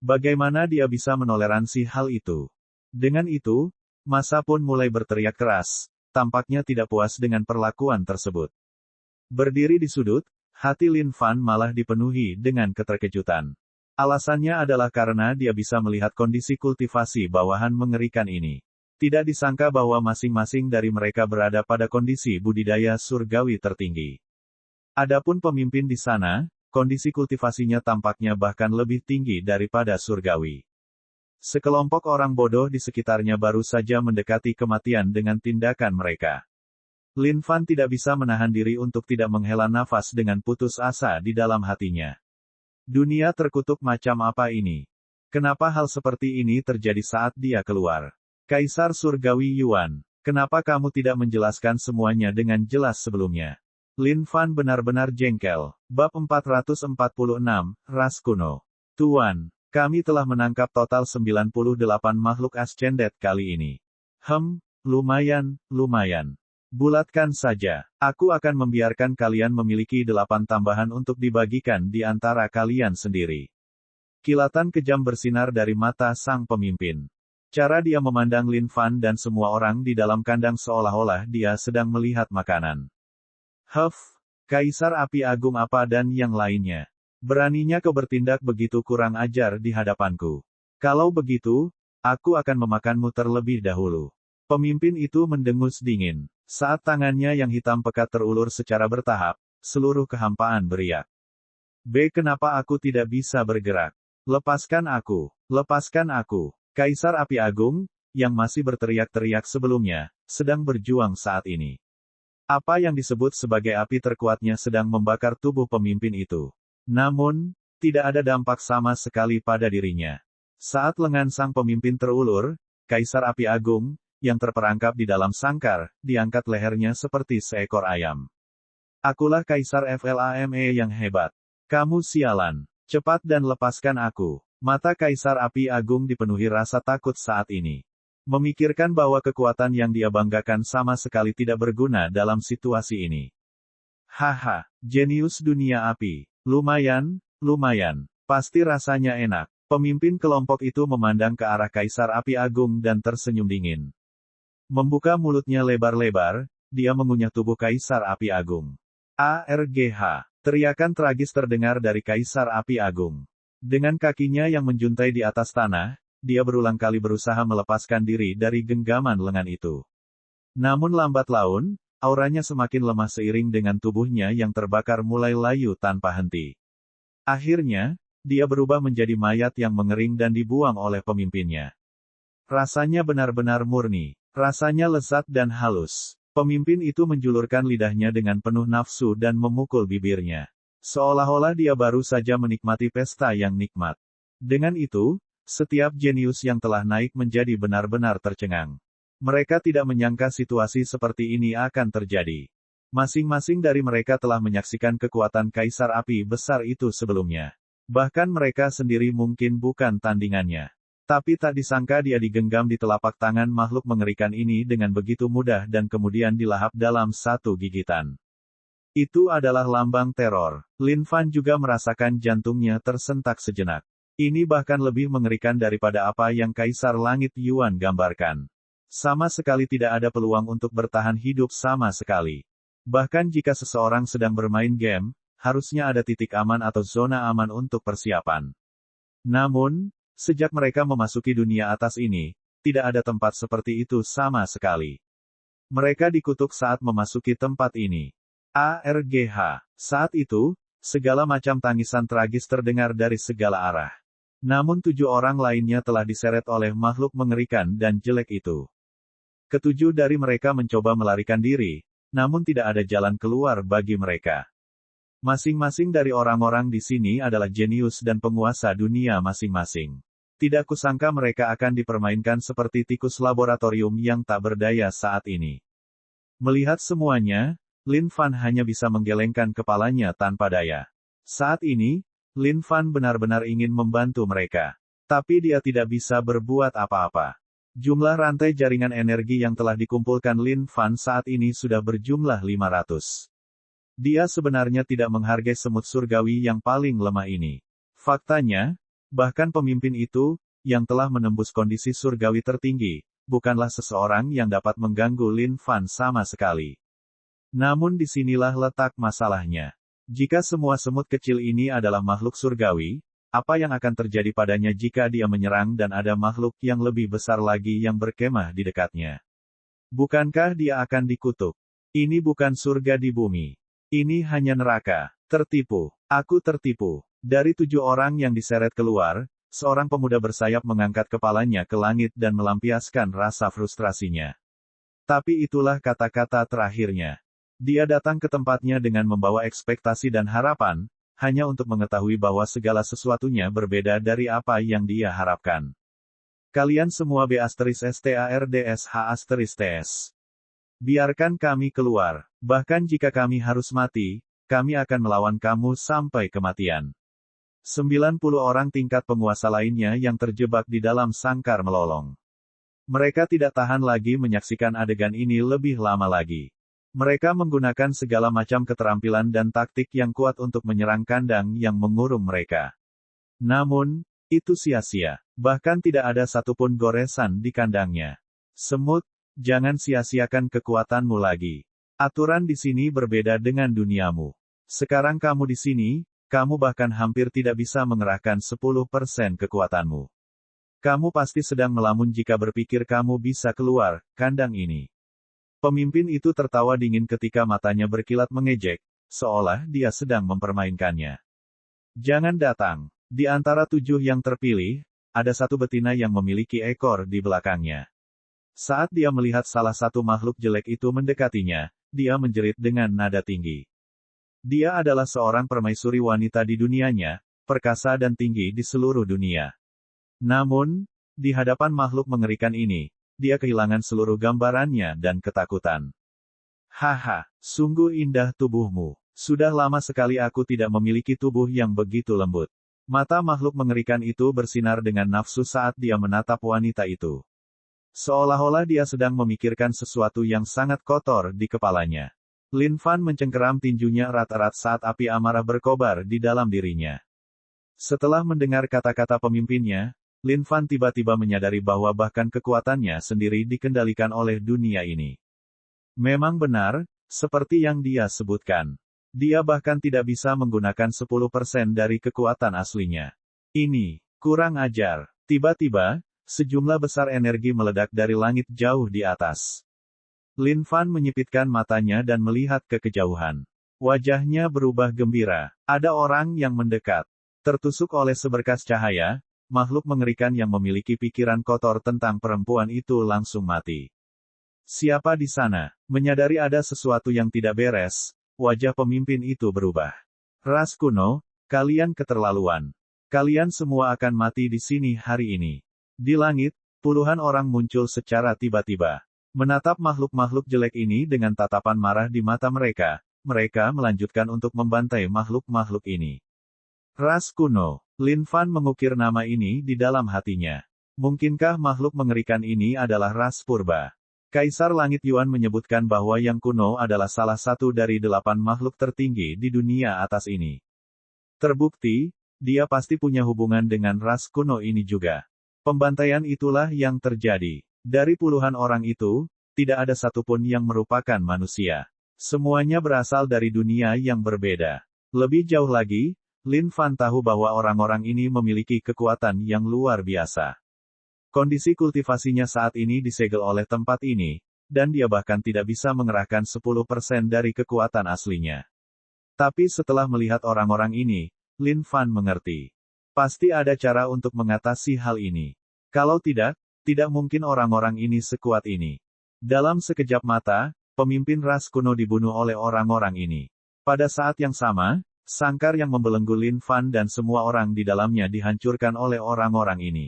Bagaimana dia bisa menoleransi hal itu? Dengan itu, massa pun mulai berteriak keras, tampaknya tidak puas dengan perlakuan tersebut. Berdiri di sudut, hati Lin Fan malah dipenuhi dengan keterkejutan. Alasannya adalah karena dia bisa melihat kondisi kultivasi bawahan mengerikan ini. Tidak disangka bahwa masing-masing dari mereka berada pada kondisi budidaya surgawi tertinggi. Adapun pemimpin di sana, kondisi kultivasinya tampaknya bahkan lebih tinggi daripada surgawi. Sekelompok orang bodoh di sekitarnya baru saja mendekati kematian dengan tindakan mereka. Lin Fan tidak bisa menahan diri untuk tidak menghela nafas dengan putus asa di dalam hatinya. Dunia terkutuk macam apa ini? Kenapa hal seperti ini terjadi saat dia keluar? Kaisar Surgawi Yuan, kenapa kamu tidak menjelaskan semuanya dengan jelas sebelumnya? Lin Fan benar-benar jengkel. Bab 446, Ras Kuno. Tuan, kami telah menangkap total 98 makhluk ascendet kali ini. Lumayan. Bulatkan saja. Aku akan membiarkan kalian memiliki 8 tambahan untuk dibagikan di antara kalian sendiri. Kilatan kejam bersinar dari mata sang pemimpin. Cara dia memandang Lin Fan dan semua orang di dalam kandang seolah-olah dia sedang melihat makanan. Kaisar Api Agung apa dan yang lainnya. Beraninya kau bertindak begitu kurang ajar di hadapanku. Kalau begitu, aku akan memakanmu terlebih dahulu. Pemimpin itu mendengus dingin. Saat tangannya yang hitam pekat terulur secara bertahap, seluruh kehampaan beriak. Kenapa aku tidak bisa bergerak? Lepaskan aku. Kaisar Api Agung, yang masih berteriak-teriak sebelumnya, sedang berjuang saat ini. Apa yang disebut sebagai api terkuatnya sedang membakar tubuh pemimpin itu. Namun, tidak ada dampak sama sekali pada dirinya. Saat lengan sang pemimpin terulur, Kaisar Api Agung, yang terperangkap di dalam sangkar, diangkat lehernya seperti seekor ayam. Akulah Kaisar Flame yang hebat. Kamu sialan. Cepat dan lepaskan aku. Mata Kaisar Api Agung dipenuhi rasa takut saat ini. Memikirkan bahwa kekuatan yang dia banggakan sama sekali tidak berguna dalam situasi ini. Jenius dunia api. Lumayan. Pasti rasanya enak. Pemimpin kelompok itu memandang ke arah Kaisar Api Agung dan tersenyum dingin. Membuka mulutnya lebar-lebar, dia mengunyah tubuh Kaisar Api Agung. ARGH. Teriakan tragis terdengar dari Kaisar Api Agung. Dengan kakinya yang menjuntai di atas tanah, dia berulang kali berusaha melepaskan diri dari genggaman lengan itu. Namun lambat laun, auranya semakin lemah seiring dengan tubuhnya yang terbakar mulai layu tanpa henti. Akhirnya, dia berubah menjadi mayat yang mengering dan dibuang oleh pemimpinnya. Rasanya benar-benar murni. Rasanya lezat dan halus. Pemimpin itu menjulurkan lidahnya dengan penuh nafsu dan memukul bibirnya. Seolah-olah dia baru saja menikmati pesta yang nikmat. Dengan itu, setiap jenius yang telah naik menjadi benar-benar tercengang. Mereka tidak menyangka situasi seperti ini akan terjadi. Masing-masing dari mereka telah menyaksikan kekuatan Kaisar Api besar itu sebelumnya. Bahkan mereka sendiri mungkin bukan tandingannya. Tapi tak disangka dia digenggam di telapak tangan makhluk mengerikan ini dengan begitu mudah dan kemudian dilahap dalam satu gigitan. Itu adalah lambang teror. Lin Fan juga merasakan jantungnya tersentak sejenak. Ini bahkan lebih mengerikan daripada apa yang Kaisar Langit Yuan gambarkan. Sama sekali tidak ada peluang untuk bertahan hidup sama sekali. Bahkan jika seseorang sedang bermain game, harusnya ada titik aman atau zona aman untuk persiapan. Namun, sejak mereka memasuki dunia atas ini, tidak ada tempat seperti itu sama sekali. Mereka dikutuk saat memasuki tempat ini. ARGH. Saat itu, segala macam tangisan tragis terdengar dari segala arah. Namun 7 orang lainnya telah diseret oleh makhluk mengerikan dan jelek itu. Ketujuh dari mereka mencoba melarikan diri, namun tidak ada jalan keluar bagi mereka. Masing-masing dari orang-orang di sini adalah jenius dan penguasa dunia masing-masing. Tidak kusangka mereka akan dipermainkan seperti tikus laboratorium yang tak berdaya saat ini. Melihat semuanya, Lin Fan hanya bisa menggelengkan kepalanya tanpa daya. Saat ini, Lin Fan benar-benar ingin membantu mereka. Tapi dia tidak bisa berbuat apa-apa. Jumlah rantai jaringan energi yang telah dikumpulkan Lin Fan saat ini sudah berjumlah 500. Dia sebenarnya tidak menghargai semut surgawi yang paling lemah ini. Faktanya, bahkan pemimpin itu, yang telah menembus kondisi surgawi tertinggi, bukanlah seseorang yang dapat mengganggu Lin Fan sama sekali. Namun disinilah letak masalahnya. Jika semua semut kecil ini adalah makhluk surgawi, apa yang akan terjadi padanya jika dia menyerang dan ada makhluk yang lebih besar lagi yang berkemah di dekatnya? Bukankah dia akan dikutuk? Ini bukan surga di bumi. Ini hanya neraka. Tertipu. Aku tertipu. Dari 7 orang yang diseret keluar, seorang pemuda bersayap mengangkat kepalanya ke langit dan melampiaskan rasa frustrasinya. Tapi itulah kata-kata terakhirnya. Dia datang ke tempatnya dengan membawa ekspektasi dan harapan, hanya untuk mengetahui bahwa segala sesuatunya berbeda dari apa yang dia harapkan. Kalian semua B*STARDSH*TS. Biarkan kami keluar. Bahkan jika kami harus mati, kami akan melawan kamu sampai kematian. 90 orang tingkat penguasa lainnya yang terjebak di dalam sangkar melolong. Mereka tidak tahan lagi menyaksikan adegan ini lebih lama lagi. Mereka menggunakan segala macam keterampilan dan taktik yang kuat untuk menyerang kandang yang mengurung mereka. Namun, itu sia-sia. Bahkan tidak ada satupun goresan di kandangnya. Semut, jangan sia-siakan kekuatanmu lagi. Aturan di sini berbeda dengan duniamu. Sekarang kamu di sini, kamu bahkan hampir tidak bisa mengerahkan 10% kekuatanmu. Kamu pasti sedang melamun jika berpikir kamu bisa keluar kandang ini. Pemimpin itu tertawa dingin ketika matanya berkilat mengejek, seolah dia sedang mempermainkannya. Jangan datang. Di antara 7 yang terpilih, ada satu betina yang memiliki ekor di belakangnya. Saat dia melihat salah satu makhluk jelek itu mendekatinya, dia menjerit dengan nada tinggi. Dia adalah seorang permaisuri wanita di dunianya, perkasa dan tinggi di seluruh dunia. Namun, di hadapan makhluk mengerikan ini, dia kehilangan seluruh gambarannya dan ketakutan. Haha, sungguh indah tubuhmu. Sudah lama sekali aku tidak memiliki tubuh yang begitu lembut. Mata makhluk mengerikan itu bersinar dengan nafsu saat dia menatap wanita itu. Seolah-olah dia sedang memikirkan sesuatu yang sangat kotor di kepalanya. Lin Fan mencengkeram tinjunya erat-erat saat api amarah berkobar di dalam dirinya. Setelah mendengar kata-kata pemimpinnya, Lin Fan tiba-tiba menyadari bahwa bahkan kekuatannya sendiri dikendalikan oleh dunia ini. Memang benar, seperti yang dia sebutkan. Dia bahkan tidak bisa menggunakan 10% dari kekuatan aslinya. Ini kurang ajar. Tiba-tiba, Sejumlah besar energi meledak dari langit jauh di atas. Lin Fan menyipitkan matanya dan melihat ke kejauhan. Wajahnya berubah gembira. Ada orang yang mendekat. Tertusuk oleh seberkas cahaya, makhluk mengerikan yang memiliki pikiran kotor tentang perempuan itu langsung mati. Siapa di sana? Menyadari ada sesuatu yang tidak beres, wajah pemimpin itu berubah. Ras kuno, kalian keterlaluan. Kalian semua akan mati di sini hari ini. Di langit, puluhan orang muncul secara tiba-tiba. Menatap makhluk-makhluk jelek ini dengan tatapan marah di mata mereka, mereka melanjutkan untuk membantai makhluk-makhluk ini. Ras kuno. Lin Fan mengukir nama ini di dalam hatinya. Mungkinkah makhluk mengerikan ini adalah ras purba? Kaisar Langit Yuan menyebutkan bahwa yang kuno adalah salah satu dari 8 makhluk tertinggi di dunia atas ini. Terbukti, dia pasti punya hubungan dengan ras kuno ini juga. Pembantaian itulah yang terjadi. Dari puluhan orang itu, tidak ada satupun yang merupakan manusia. Semuanya berasal dari dunia yang berbeda. Lebih jauh lagi, Lin Fan tahu bahwa orang-orang ini memiliki kekuatan yang luar biasa. Kondisi kultivasinya saat ini disegel oleh tempat ini, dan dia bahkan tidak bisa mengerahkan 10% dari kekuatan aslinya. Tapi setelah melihat orang-orang ini, Lin Fan mengerti. Pasti ada cara untuk mengatasi hal ini. Kalau tidak, tidak mungkin orang-orang ini sekuat ini. Dalam sekejap mata, pemimpin ras kuno dibunuh oleh orang-orang ini. Pada saat yang sama, sangkar yang membelenggu Lin Fan dan semua orang di dalamnya dihancurkan oleh orang-orang ini.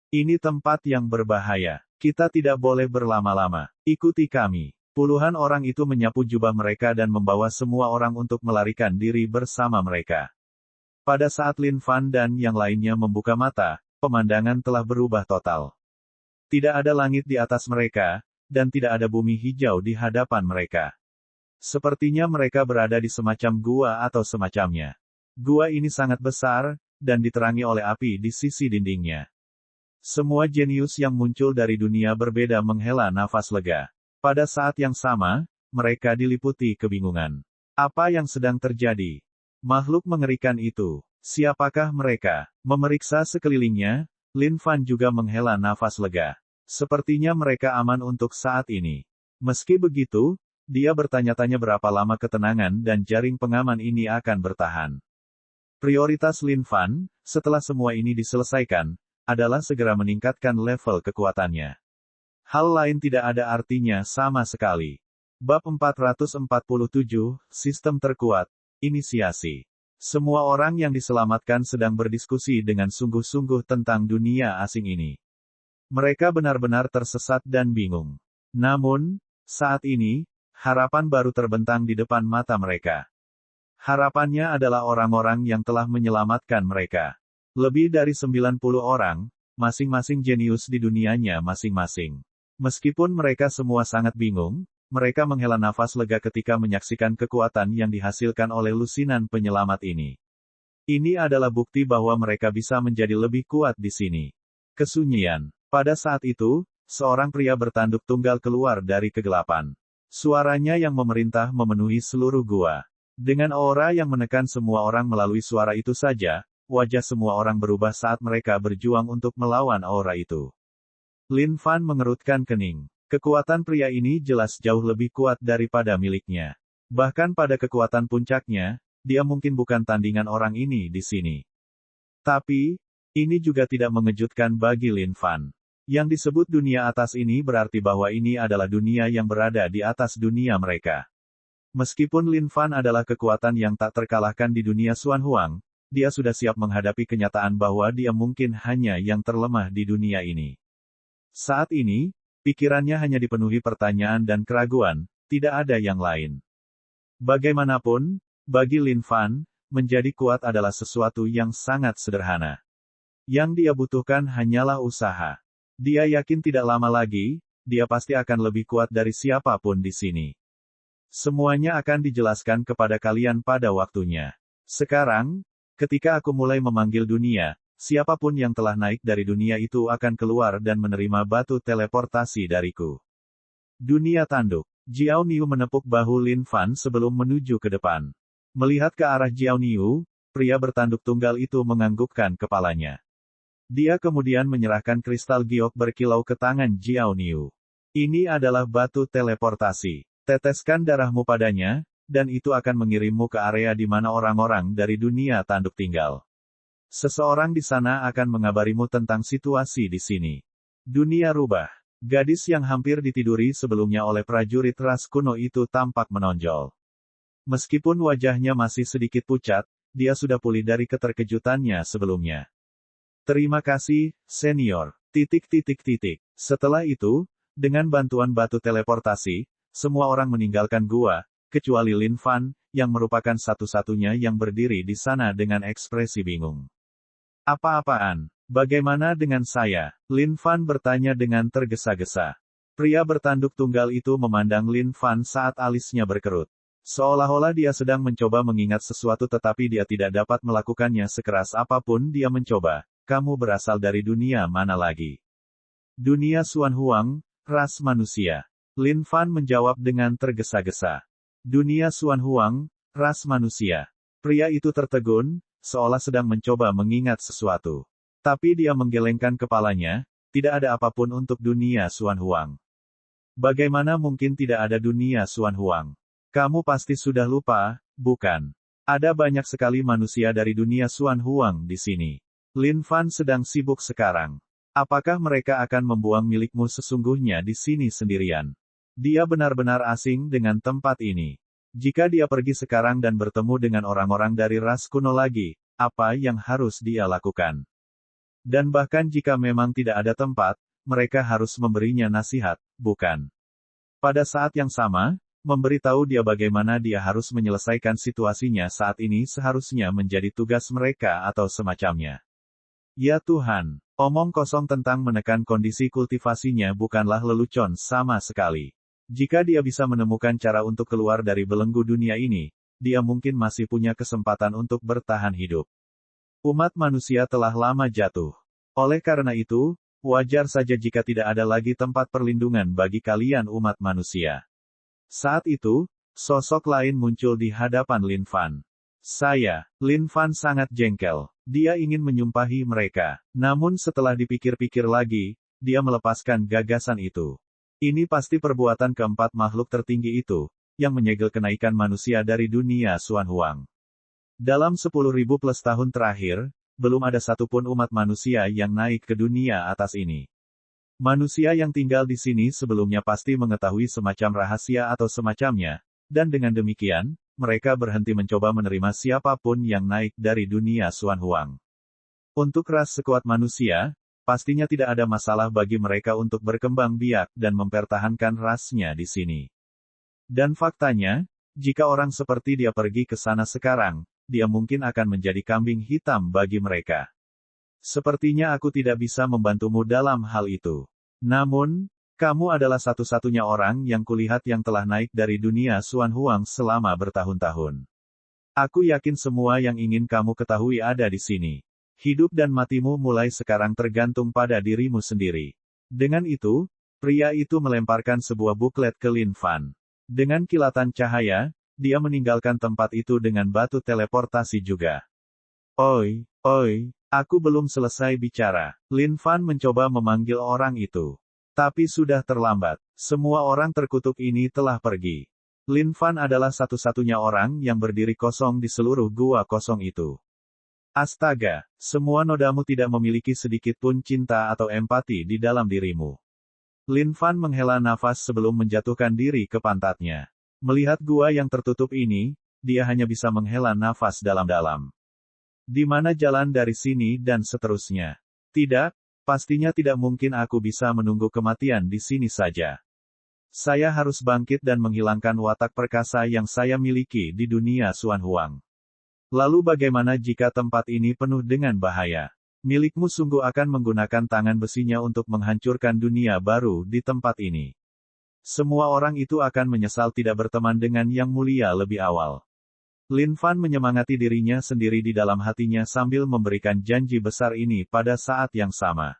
Ini tempat yang berbahaya. Kita tidak boleh berlama-lama. Ikuti kami. Puluhan orang itu menyapu jubah mereka dan membawa semua orang untuk melarikan diri bersama mereka. Pada saat Lin Fan dan yang lainnya membuka mata, pemandangan telah berubah total. Tidak ada langit di atas mereka, dan tidak ada bumi hijau di hadapan mereka. Sepertinya mereka berada di semacam gua atau semacamnya. Gua ini sangat besar, dan diterangi oleh api di sisi dindingnya. Semua jenius yang muncul dari dunia berbeda menghela nafas lega. Pada saat yang sama, mereka diliputi kebingungan. Apa yang sedang terjadi? Makhluk mengerikan itu, siapakah mereka? Memeriksa sekelilingnya, Lin Fan juga menghela nafas lega. Sepertinya mereka aman untuk saat ini. Meski begitu, dia bertanya-tanya berapa lama ketenangan dan jaring pengaman ini akan bertahan. Prioritas Lin Fan, setelah semua ini diselesaikan, adalah segera meningkatkan level kekuatannya. Hal lain tidak ada artinya sama sekali. Bab 447, Sistem Terkuat, Inisiasi. Semua orang yang diselamatkan sedang berdiskusi dengan sungguh-sungguh tentang dunia asing ini. Mereka benar-benar tersesat dan bingung. Namun, saat ini, harapan baru terbentang di depan mata mereka. Harapannya adalah orang-orang yang telah menyelamatkan mereka. Lebih dari 90 orang, masing-masing jenius di dunianya masing-masing. Meskipun mereka semua sangat bingung, mereka menghela nafas lega ketika menyaksikan kekuatan yang dihasilkan oleh lusinan penyelamat ini. Ini adalah bukti bahwa mereka bisa menjadi lebih kuat di sini. Kesunyian. Pada saat itu, seorang pria bertanduk tunggal keluar dari kegelapan. Suaranya yang memerintah memenuhi seluruh gua. Dengan aura yang menekan semua orang melalui suara itu saja, wajah semua orang berubah saat mereka berjuang untuk melawan aura itu. Lin Fan mengerutkan kening. Kekuatan pria ini jelas jauh lebih kuat daripada miliknya. Bahkan pada kekuatan puncaknya, dia mungkin bukan tandingan orang ini di sini. Tapi, ini juga tidak mengejutkan bagi Lin Fan. Yang disebut dunia atas ini berarti bahwa ini adalah dunia yang berada di atas dunia mereka. Meskipun Lin Fan adalah kekuatan yang tak terkalahkan di dunia Xuan Huang, dia sudah siap menghadapi kenyataan bahwa dia mungkin hanya yang terlemah di dunia ini. Saat ini, pikirannya hanya dipenuhi pertanyaan dan keraguan, tidak ada yang lain. Bagaimanapun, bagi Lin Fan, menjadi kuat adalah sesuatu yang sangat sederhana. Yang dia butuhkan hanyalah usaha. Dia yakin tidak lama lagi, dia pasti akan lebih kuat dari siapapun di sini. Semuanya akan dijelaskan kepada kalian pada waktunya. Sekarang, ketika aku mulai memanggil dunia, siapapun yang telah naik dari dunia itu akan keluar dan menerima batu teleportasi dariku. Dunia tanduk. Jiao Niu menepuk bahu Lin Fan sebelum menuju ke depan. Melihat ke arah Jiao Niu, pria bertanduk tunggal itu menganggukkan kepalanya. Dia kemudian menyerahkan kristal giok berkilau ke tangan Jiao Niu. Ini adalah batu teleportasi. Teteskan darahmu padanya, dan itu akan mengirimmu ke area di mana orang-orang dari dunia tanduk tinggal. Seseorang di sana akan mengabarimu tentang situasi di sini. Dunia rubah. Gadis yang hampir ditiduri sebelumnya oleh prajurit ras kuno itu tampak menonjol. Meskipun wajahnya masih sedikit pucat, dia sudah pulih dari keterkejutannya sebelumnya. Terima kasih, senior. Setelah itu, dengan bantuan batu teleportasi, semua orang meninggalkan gua, kecuali Lin Fan, yang merupakan satu-satunya yang berdiri di sana dengan ekspresi bingung. Apa-apaan? Bagaimana dengan saya? Lin Fan bertanya dengan tergesa-gesa. Pria bertanduk tunggal itu memandang Lin Fan saat alisnya berkerut. Seolah-olah dia sedang mencoba mengingat sesuatu tetapi dia tidak dapat melakukannya sekeras apapun dia mencoba. Kamu berasal dari dunia mana lagi? Dunia Xuan Huang, ras manusia. Lin Fan menjawab dengan tergesa-gesa. Dunia Xuan Huang, ras manusia. Pria itu tertegun, seolah sedang mencoba mengingat sesuatu. Tapi dia menggelengkan kepalanya, tidak ada apapun untuk dunia Xuan Huang. Bagaimana mungkin tidak ada dunia Xuan Huang? Kamu pasti sudah lupa, bukan? Ada banyak sekali manusia dari dunia Xuan Huang di sini. Lin Fan sedang sibuk sekarang. Apakah mereka akan membuang milikmu sesungguhnya di sini sendirian? Dia benar-benar asing dengan tempat ini. Jika dia pergi sekarang dan bertemu dengan orang-orang dari ras kuno lagi, apa yang harus dia lakukan? Dan bahkan jika memang tidak ada tempat, mereka harus memberinya nasihat, bukan? Pada saat yang sama, memberitahu dia bagaimana dia harus menyelesaikan situasinya saat ini seharusnya menjadi tugas mereka atau semacamnya. Ya Tuhan, omong kosong tentang menekan kondisi kultivasinya bukanlah lelucon sama sekali. Jika dia bisa menemukan cara untuk keluar dari belenggu dunia ini, dia mungkin masih punya kesempatan untuk bertahan hidup. Umat manusia telah lama jatuh. Oleh karena itu, wajar saja jika tidak ada lagi tempat perlindungan bagi kalian umat manusia. Saat itu, sosok lain muncul di hadapan Lin Fan. Lin Fan sangat jengkel. Dia ingin menyumpahi mereka. Namun setelah dipikir-pikir lagi, dia melepaskan gagasan itu. Ini pasti perbuatan keempat makhluk tertinggi itu, yang menyegel kenaikan manusia dari dunia Xuan Huang. Dalam 10.000 plus tahun terakhir, belum ada satupun umat manusia yang naik ke dunia atas ini. Manusia yang tinggal di sini sebelumnya pasti mengetahui semacam rahasia atau semacamnya, dan dengan demikian, mereka berhenti mencoba menerima siapapun yang naik dari dunia Xuan Huang. Untuk ras sekuat manusia, pastinya tidak ada masalah bagi mereka untuk berkembang biak dan mempertahankan rasnya di sini. Dan faktanya, jika orang seperti dia pergi ke sana sekarang, dia mungkin akan menjadi kambing hitam bagi mereka. Sepertinya aku tidak bisa membantumu dalam hal itu. Namun, kamu adalah satu-satunya orang yang kulihat yang telah naik dari dunia Xuan Huang selama bertahun-tahun. Aku yakin semua yang ingin kamu ketahui ada di sini. Hidup dan matimu mulai sekarang tergantung pada dirimu sendiri. Dengan itu, pria itu melemparkan sebuah buklet ke Lin Fan. Dengan kilatan cahaya, dia meninggalkan tempat itu dengan batu teleportasi juga. Oi, aku belum selesai bicara. Lin Fan mencoba memanggil orang itu. Tapi sudah terlambat. Semua orang terkutuk ini telah pergi. Lin Fan adalah satu-satunya orang yang berdiri kosong di seluruh gua kosong itu. Astaga, semua nodamu tidak memiliki sedikit pun cinta atau empati di dalam dirimu. Lin Fan menghela nafas sebelum menjatuhkan diri ke pantatnya. Melihat gua yang tertutup ini, dia hanya bisa menghela nafas dalam-dalam. Di mana jalan dari sini dan seterusnya? Tidak. Pastinya tidak mungkin aku bisa menunggu kematian di sini saja. Saya harus bangkit dan menghilangkan watak perkasa yang saya miliki di dunia Xuan Huang. Lalu bagaimana jika tempat ini penuh dengan bahaya? Milikmu sungguh akan menggunakan tangan besinya untuk menghancurkan dunia baru di tempat ini. Semua orang itu akan menyesal tidak berteman dengan yang mulia lebih awal. Lin Fan menyemangati dirinya sendiri di dalam hatinya sambil memberikan janji besar ini pada saat yang sama.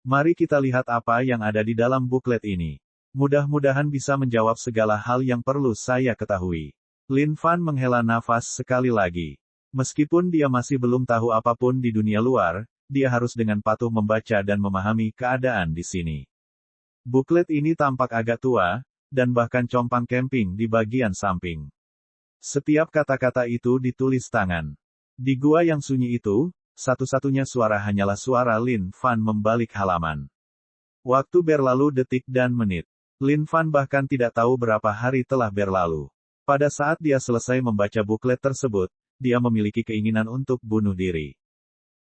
Mari kita lihat apa yang ada di dalam buklet ini. Mudah-mudahan bisa menjawab segala hal yang perlu saya ketahui. Lin Fan menghela nafas sekali lagi. Meskipun dia masih belum tahu apapun di dunia luar, dia harus dengan patuh membaca dan memahami keadaan di sini. Buklet ini tampak agak tua, dan bahkan compang camping di bagian samping. Setiap kata-kata itu ditulis tangan. Di gua yang sunyi itu, satu-satunya suara hanyalah suara Lin Fan membalik halaman. Waktu berlalu detik dan menit. Lin Fan bahkan tidak tahu berapa hari telah berlalu. Pada saat dia selesai membaca buklet tersebut, dia memiliki keinginan untuk bunuh diri.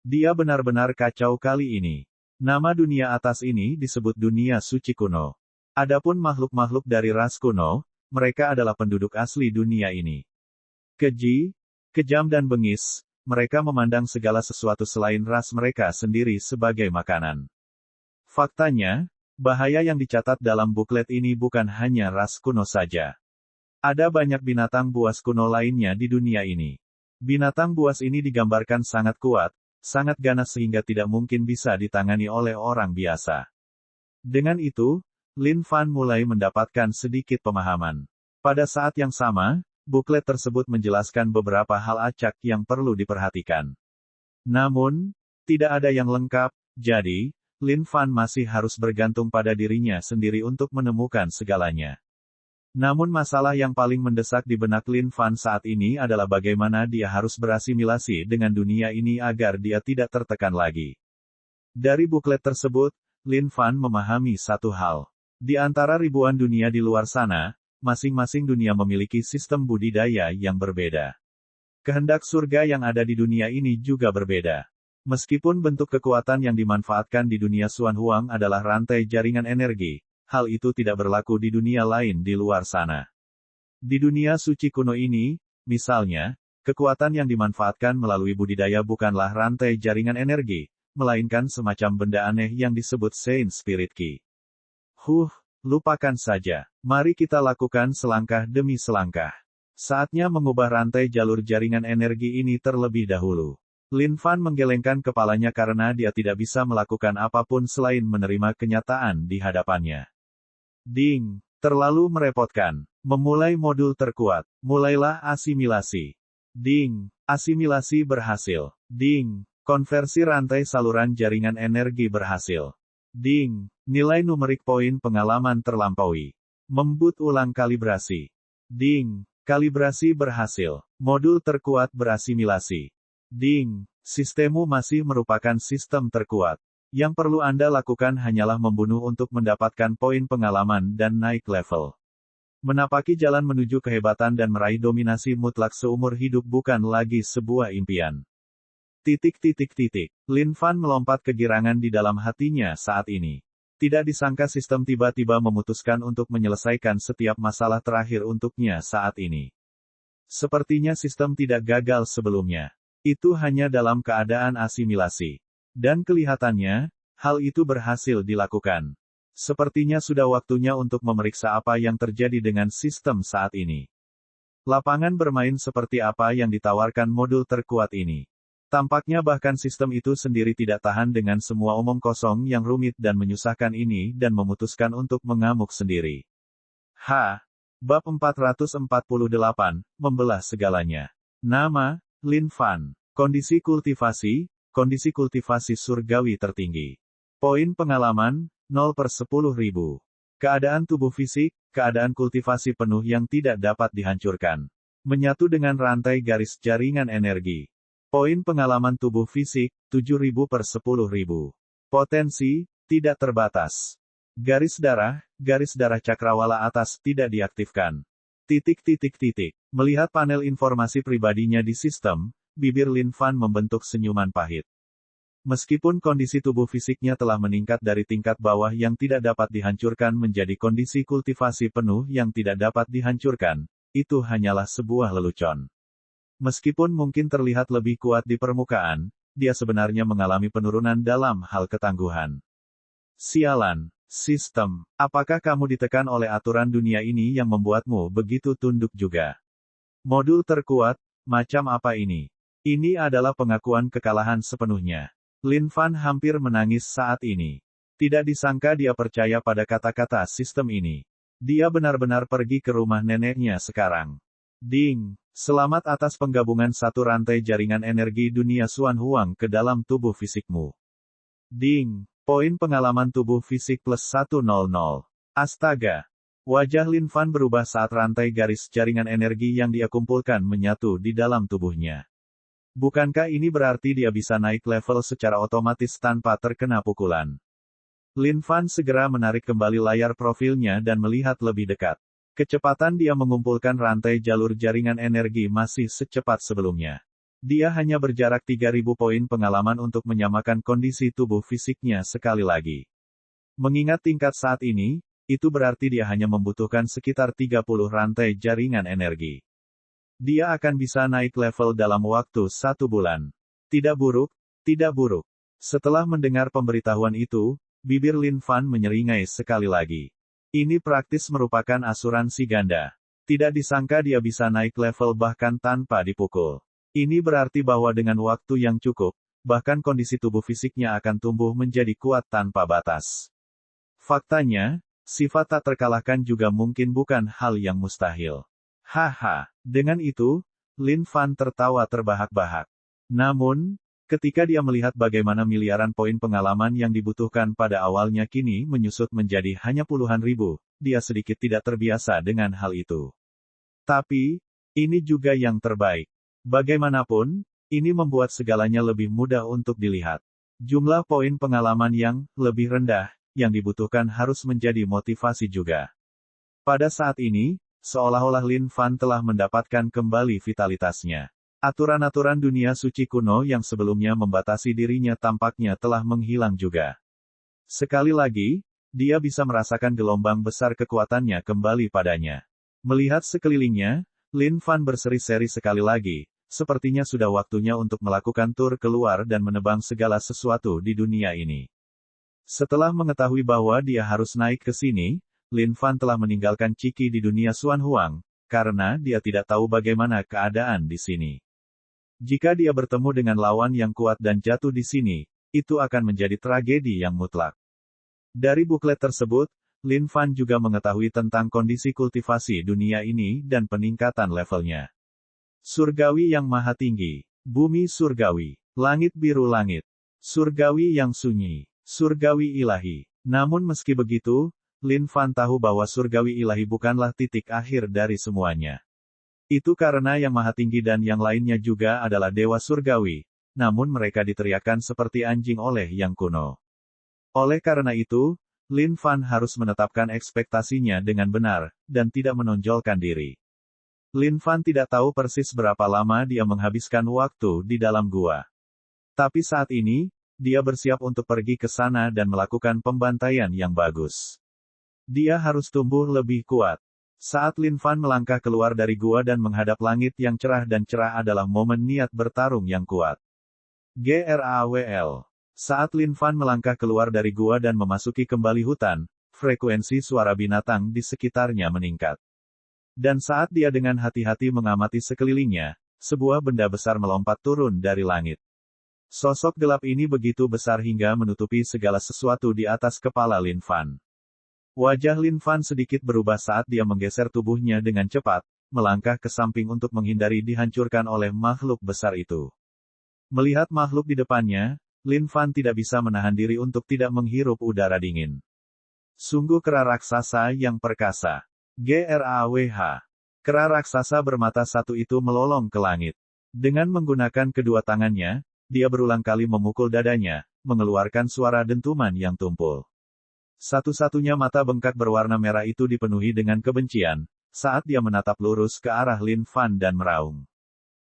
Dia benar-benar kacau kali ini. Nama dunia atas ini disebut dunia suci kuno. Adapun makhluk-makhluk dari ras kuno, mereka adalah penduduk asli dunia ini. Keji, kejam dan bengis, mereka memandang segala sesuatu selain ras mereka sendiri sebagai makanan. Faktanya, bahaya yang dicatat dalam buklet ini bukan hanya ras kuno saja. Ada banyak binatang buas kuno lainnya di dunia ini. Binatang buas ini digambarkan sangat kuat, sangat ganas sehingga tidak mungkin bisa ditangani oleh orang biasa. Dengan itu, Lin Fan mulai mendapatkan sedikit pemahaman. Pada saat yang sama, buklet tersebut menjelaskan beberapa hal acak yang perlu diperhatikan. Namun, tidak ada yang lengkap, jadi, Lin Fan masih harus bergantung pada dirinya sendiri untuk menemukan segalanya. Namun masalah yang paling mendesak di benak Lin Fan saat ini adalah bagaimana dia harus berasimilasi dengan dunia ini agar dia tidak tertekan lagi. Dari buklet tersebut, Lin Fan memahami satu hal. Di antara ribuan dunia di luar sana, masing-masing dunia memiliki sistem budidaya yang berbeda. Kehendak surga yang ada di dunia ini juga berbeda. Meskipun bentuk kekuatan yang dimanfaatkan di dunia Xuan Huang adalah rantai jaringan energi, hal itu tidak berlaku di dunia lain di luar sana. Di dunia suci kuno ini, misalnya, kekuatan yang dimanfaatkan melalui budidaya bukanlah rantai jaringan energi, melainkan semacam benda aneh yang disebut Saint Spirit Key. Lupakan saja. Mari kita lakukan selangkah demi selangkah. Saatnya mengubah rantai jalur jaringan energi ini terlebih dahulu. Lin Fan menggelengkan kepalanya karena dia tidak bisa melakukan apapun selain menerima kenyataan di hadapannya. Ding, terlalu merepotkan. Memulai modul terkuat. Mulailah asimilasi. Ding, asimilasi berhasil. Ding, konversi rantai saluran jaringan energi berhasil. Ding, nilai numerik poin pengalaman terlampaui. Membut ulang kalibrasi. Ding, kalibrasi berhasil. Modul terkuat berasimilasi. Ding, sistemmu masih merupakan sistem terkuat. Yang perlu Anda lakukan hanyalah membunuh untuk mendapatkan poin pengalaman dan naik level. Menapaki jalan menuju kehebatan dan meraih dominasi mutlak seumur hidup bukan lagi sebuah impian. Lin Fan melompat kegirangan di dalam hatinya saat ini. Tidak disangka sistem tiba-tiba memutuskan untuk menyelesaikan setiap masalah terakhir untuknya saat ini. Sepertinya sistem tidak gagal sebelumnya. Itu hanya dalam keadaan asimilasi. Dan kelihatannya, hal itu berhasil dilakukan. Sepertinya sudah waktunya untuk memeriksa apa yang terjadi dengan sistem saat ini. Lapangan bermain seperti apa yang ditawarkan modul terkuat ini. Tampaknya bahkan sistem itu sendiri tidak tahan dengan semua omong kosong yang rumit dan menyusahkan ini dan memutuskan untuk mengamuk sendiri. Bab 448, Membelah Segalanya. Nama, Lin Fan. Kondisi kultivasi surgawi tertinggi. Poin pengalaman, 0/10.000. Keadaan tubuh fisik, keadaan kultivasi penuh yang tidak dapat dihancurkan. Menyatu dengan rantai garis jaringan energi. Poin pengalaman tubuh fisik, 7.000/10.000. Potensi, tidak terbatas. Garis darah cakrawala atas tidak diaktifkan. Melihat panel informasi pribadinya di sistem, bibir Lin Fan membentuk senyuman pahit. Meskipun kondisi tubuh fisiknya telah meningkat dari tingkat bawah yang tidak dapat dihancurkan menjadi kondisi kultivasi penuh yang tidak dapat dihancurkan, itu hanyalah sebuah lelucon. Meskipun mungkin terlihat lebih kuat di permukaan, dia sebenarnya mengalami penurunan dalam hal ketangguhan. Sialan, sistem, apakah kamu ditekan oleh aturan dunia ini yang membuatmu begitu tunduk juga? Modul terkuat, macam apa ini? Ini adalah pengakuan kekalahan sepenuhnya. Lin Fan hampir menangis saat ini. Tidak disangka dia percaya pada kata-kata sistem ini. Dia benar-benar pergi ke rumah neneknya sekarang. Ding! Selamat atas penggabungan satu rantai jaringan energi dunia Xuan Huang ke dalam tubuh fisikmu. Ding! Poin pengalaman tubuh fisik plus 100. Astaga! Wajah Lin Fan berubah saat rantai garis jaringan energi yang dia kumpulkan menyatu di dalam tubuhnya. Bukankah ini berarti dia bisa naik level secara otomatis tanpa terkena pukulan? Lin Fan segera menarik kembali layar profilnya dan melihat lebih dekat. Kecepatan dia mengumpulkan rantai jalur jaringan energi masih secepat sebelumnya. Dia hanya berjarak 3000 poin pengalaman untuk menyamakan kondisi tubuh fisiknya sekali lagi. Mengingat tingkat saat ini, itu berarti dia hanya membutuhkan sekitar 30 rantai jaringan energi. Dia akan bisa naik level dalam waktu 1 bulan. Tidak buruk, tidak buruk. Setelah mendengar pemberitahuan itu, bibir Lin Fan menyeringai sekali lagi. Ini praktis merupakan asuransi ganda. Tidak disangka dia bisa naik level bahkan tanpa dipukul. Ini berarti bahwa dengan waktu yang cukup, bahkan kondisi tubuh fisiknya akan tumbuh menjadi kuat tanpa batas. Faktanya, sifat tak terkalahkan juga mungkin bukan hal yang mustahil. Haha, dengan itu, Lin Fan tertawa terbahak-bahak. Namun, ketika dia melihat bagaimana miliaran poin pengalaman yang dibutuhkan pada awalnya kini menyusut menjadi hanya puluhan ribu, dia sedikit tidak terbiasa dengan hal itu. Tapi, ini juga yang terbaik. Bagaimanapun, ini membuat segalanya lebih mudah untuk dilihat. Jumlah poin pengalaman yang lebih rendah, yang dibutuhkan harus menjadi motivasi juga. Pada saat ini, seolah-olah Lin Fan telah mendapatkan kembali vitalitasnya. Aturan-aturan dunia suci kuno yang sebelumnya membatasi dirinya tampaknya telah menghilang juga. Sekali lagi, dia bisa merasakan gelombang besar kekuatannya kembali padanya. Melihat sekelilingnya, Lin Fan berseri-seri sekali lagi, sepertinya sudah waktunya untuk melakukan tur keluar dan menebang segala sesuatu di dunia ini. Setelah mengetahui bahwa dia harus naik ke sini, Lin Fan telah meninggalkan Ciki di dunia Xuan Huang, karena dia tidak tahu bagaimana keadaan di sini. Jika dia bertemu dengan lawan yang kuat dan jatuh di sini, itu akan menjadi tragedi yang mutlak. Dari buklet tersebut, Lin Fan juga mengetahui tentang kondisi kultivasi dunia ini dan peningkatan levelnya. Surgawi yang maha tinggi, bumi surgawi, langit biru langit, surgawi yang sunyi, surgawi ilahi. Namun meski begitu, Lin Fan tahu bahwa surgawi ilahi bukanlah titik akhir dari semuanya. Itu karena yang maha tinggi dan yang lainnya juga adalah dewa surgawi, namun mereka diteriakkan seperti anjing oleh yang kuno. Oleh karena itu, Lin Fan harus menetapkan ekspektasinya dengan benar, dan tidak menonjolkan diri. Lin Fan tidak tahu persis berapa lama dia menghabiskan waktu di dalam gua. Tapi saat ini, dia bersiap untuk pergi ke sana dan melakukan pembantaian yang bagus. Dia harus tumbuh lebih kuat. Saat Lin Fan melangkah keluar dari gua dan menghadap langit yang cerah dan cerah adalah momen niat bertarung yang kuat. GRAWL. Saat Lin Fan melangkah keluar dari gua dan memasuki kembali hutan, frekuensi suara binatang di sekitarnya meningkat. Dan saat dia dengan hati-hati mengamati sekelilingnya, sebuah benda besar melompat turun dari langit. Sosok gelap ini begitu besar hingga menutupi segala sesuatu di atas kepala Lin Fan. Wajah Lin Fan sedikit berubah saat dia menggeser tubuhnya dengan cepat, melangkah ke samping untuk menghindari dihancurkan oleh makhluk besar itu. Melihat makhluk di depannya, Lin Fan tidak bisa menahan diri untuk tidak menghirup udara dingin. Sungguh kera raksasa yang perkasa. GRAWH. Kera raksasa bermata satu itu melolong ke langit. Dengan menggunakan kedua tangannya, dia berulang kali memukul dadanya, mengeluarkan suara dentuman yang tumpul. Satu-satunya mata bengkak berwarna merah itu dipenuhi dengan kebencian, saat dia menatap lurus ke arah Lin Fan dan meraung.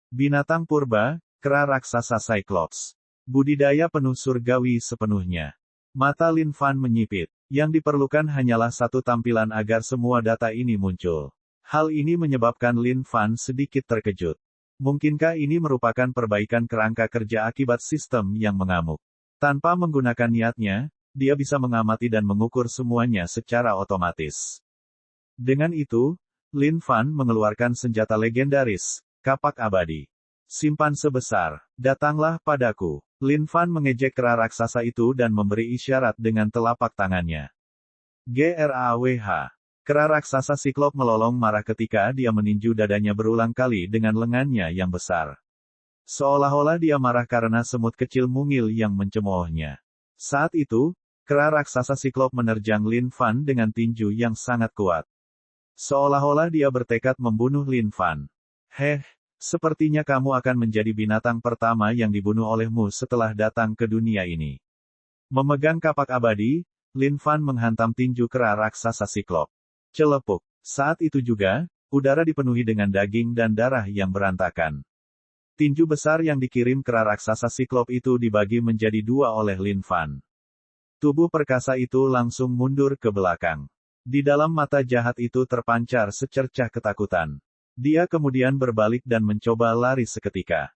Binatang purba, kera raksasa Cyclops. Budidaya penuh surgawi sepenuhnya. Mata Lin Fan menyipit. Yang diperlukan hanyalah satu tampilan agar semua data ini muncul. Hal ini menyebabkan Lin Fan sedikit terkejut. Mungkinkah ini merupakan perbaikan kerangka kerja akibat sistem yang mengamuk? Tanpa menggunakan niatnya, dia bisa mengamati dan mengukur semuanya secara otomatis. Dengan itu, Lin Fan mengeluarkan senjata legendaris, kapak abadi. Simpanse besar, datanglah padaku. Lin Fan mengejek kera raksasa itu dan memberi isyarat dengan telapak tangannya. GRAWH. Kera raksasa Siklop melolong marah ketika dia meninju dadanya berulang kali dengan lengannya yang besar. Seolah-olah dia marah karena semut kecil mungil yang mencemoohnya. Saat itu, kera raksasa Siklop menerjang Lin Fan dengan tinju yang sangat kuat. Seolah-olah dia bertekad membunuh Lin Fan. Sepertinya kamu akan menjadi binatang pertama yang dibunuh olehmu setelah datang ke dunia ini. Memegang kapak abadi, Lin Fan menghantam tinju kera raksasa Siklop. Celepuk. Saat itu juga, udara dipenuhi dengan daging dan darah yang berantakan. Tinju besar yang dikirim kera raksasa Siklop itu dibagi menjadi dua oleh Lin Fan. Tubuh perkasa itu langsung mundur ke belakang. Di dalam mata jahat itu terpancar secercah ketakutan. Dia kemudian berbalik dan mencoba lari seketika.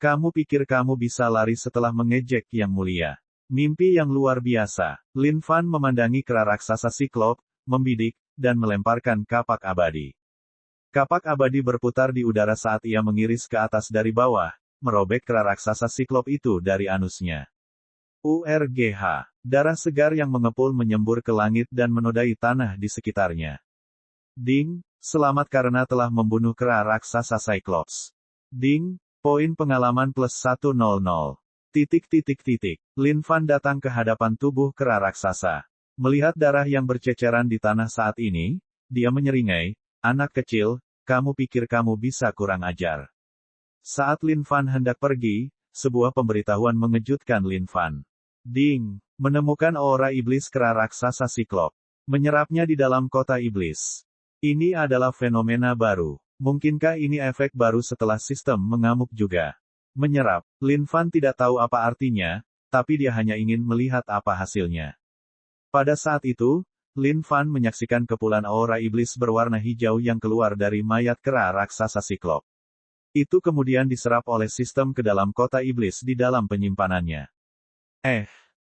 Kamu pikir kamu bisa lari setelah mengejek yang mulia? Mimpi yang luar biasa. Lin Fan memandangi kera raksasa Siklop, membidik, dan melemparkan kapak abadi. Kapak abadi berputar di udara saat ia mengiris ke atas dari bawah, merobek kera raksasa Siklop itu dari anusnya. URGH. Darah segar yang mengepul menyembur ke langit dan menodai tanah di sekitarnya. Ding, selamat karena telah membunuh kera raksasa Cyclops. Ding, poin pengalaman plus 100. Lin Fan datang ke hadapan tubuh kera raksasa. Melihat darah yang berceceran di tanah saat ini, dia menyeringai, anak kecil, kamu pikir kamu bisa kurang ajar. Saat Lin Fan hendak pergi, sebuah pemberitahuan mengejutkan Lin Fan. Ding, menemukan aura iblis kera raksasa Siklop. Menyerapnya di dalam kota iblis. Ini adalah fenomena baru. Mungkinkah ini efek baru setelah sistem mengamuk juga? Menyerap, Lin Fan tidak tahu apa artinya, tapi dia hanya ingin melihat apa hasilnya. Pada saat itu, Lin Fan menyaksikan kepulan aura iblis berwarna hijau yang keluar dari mayat kera raksasa Siklop. Itu kemudian diserap oleh sistem ke dalam kota iblis di dalam penyimpanannya.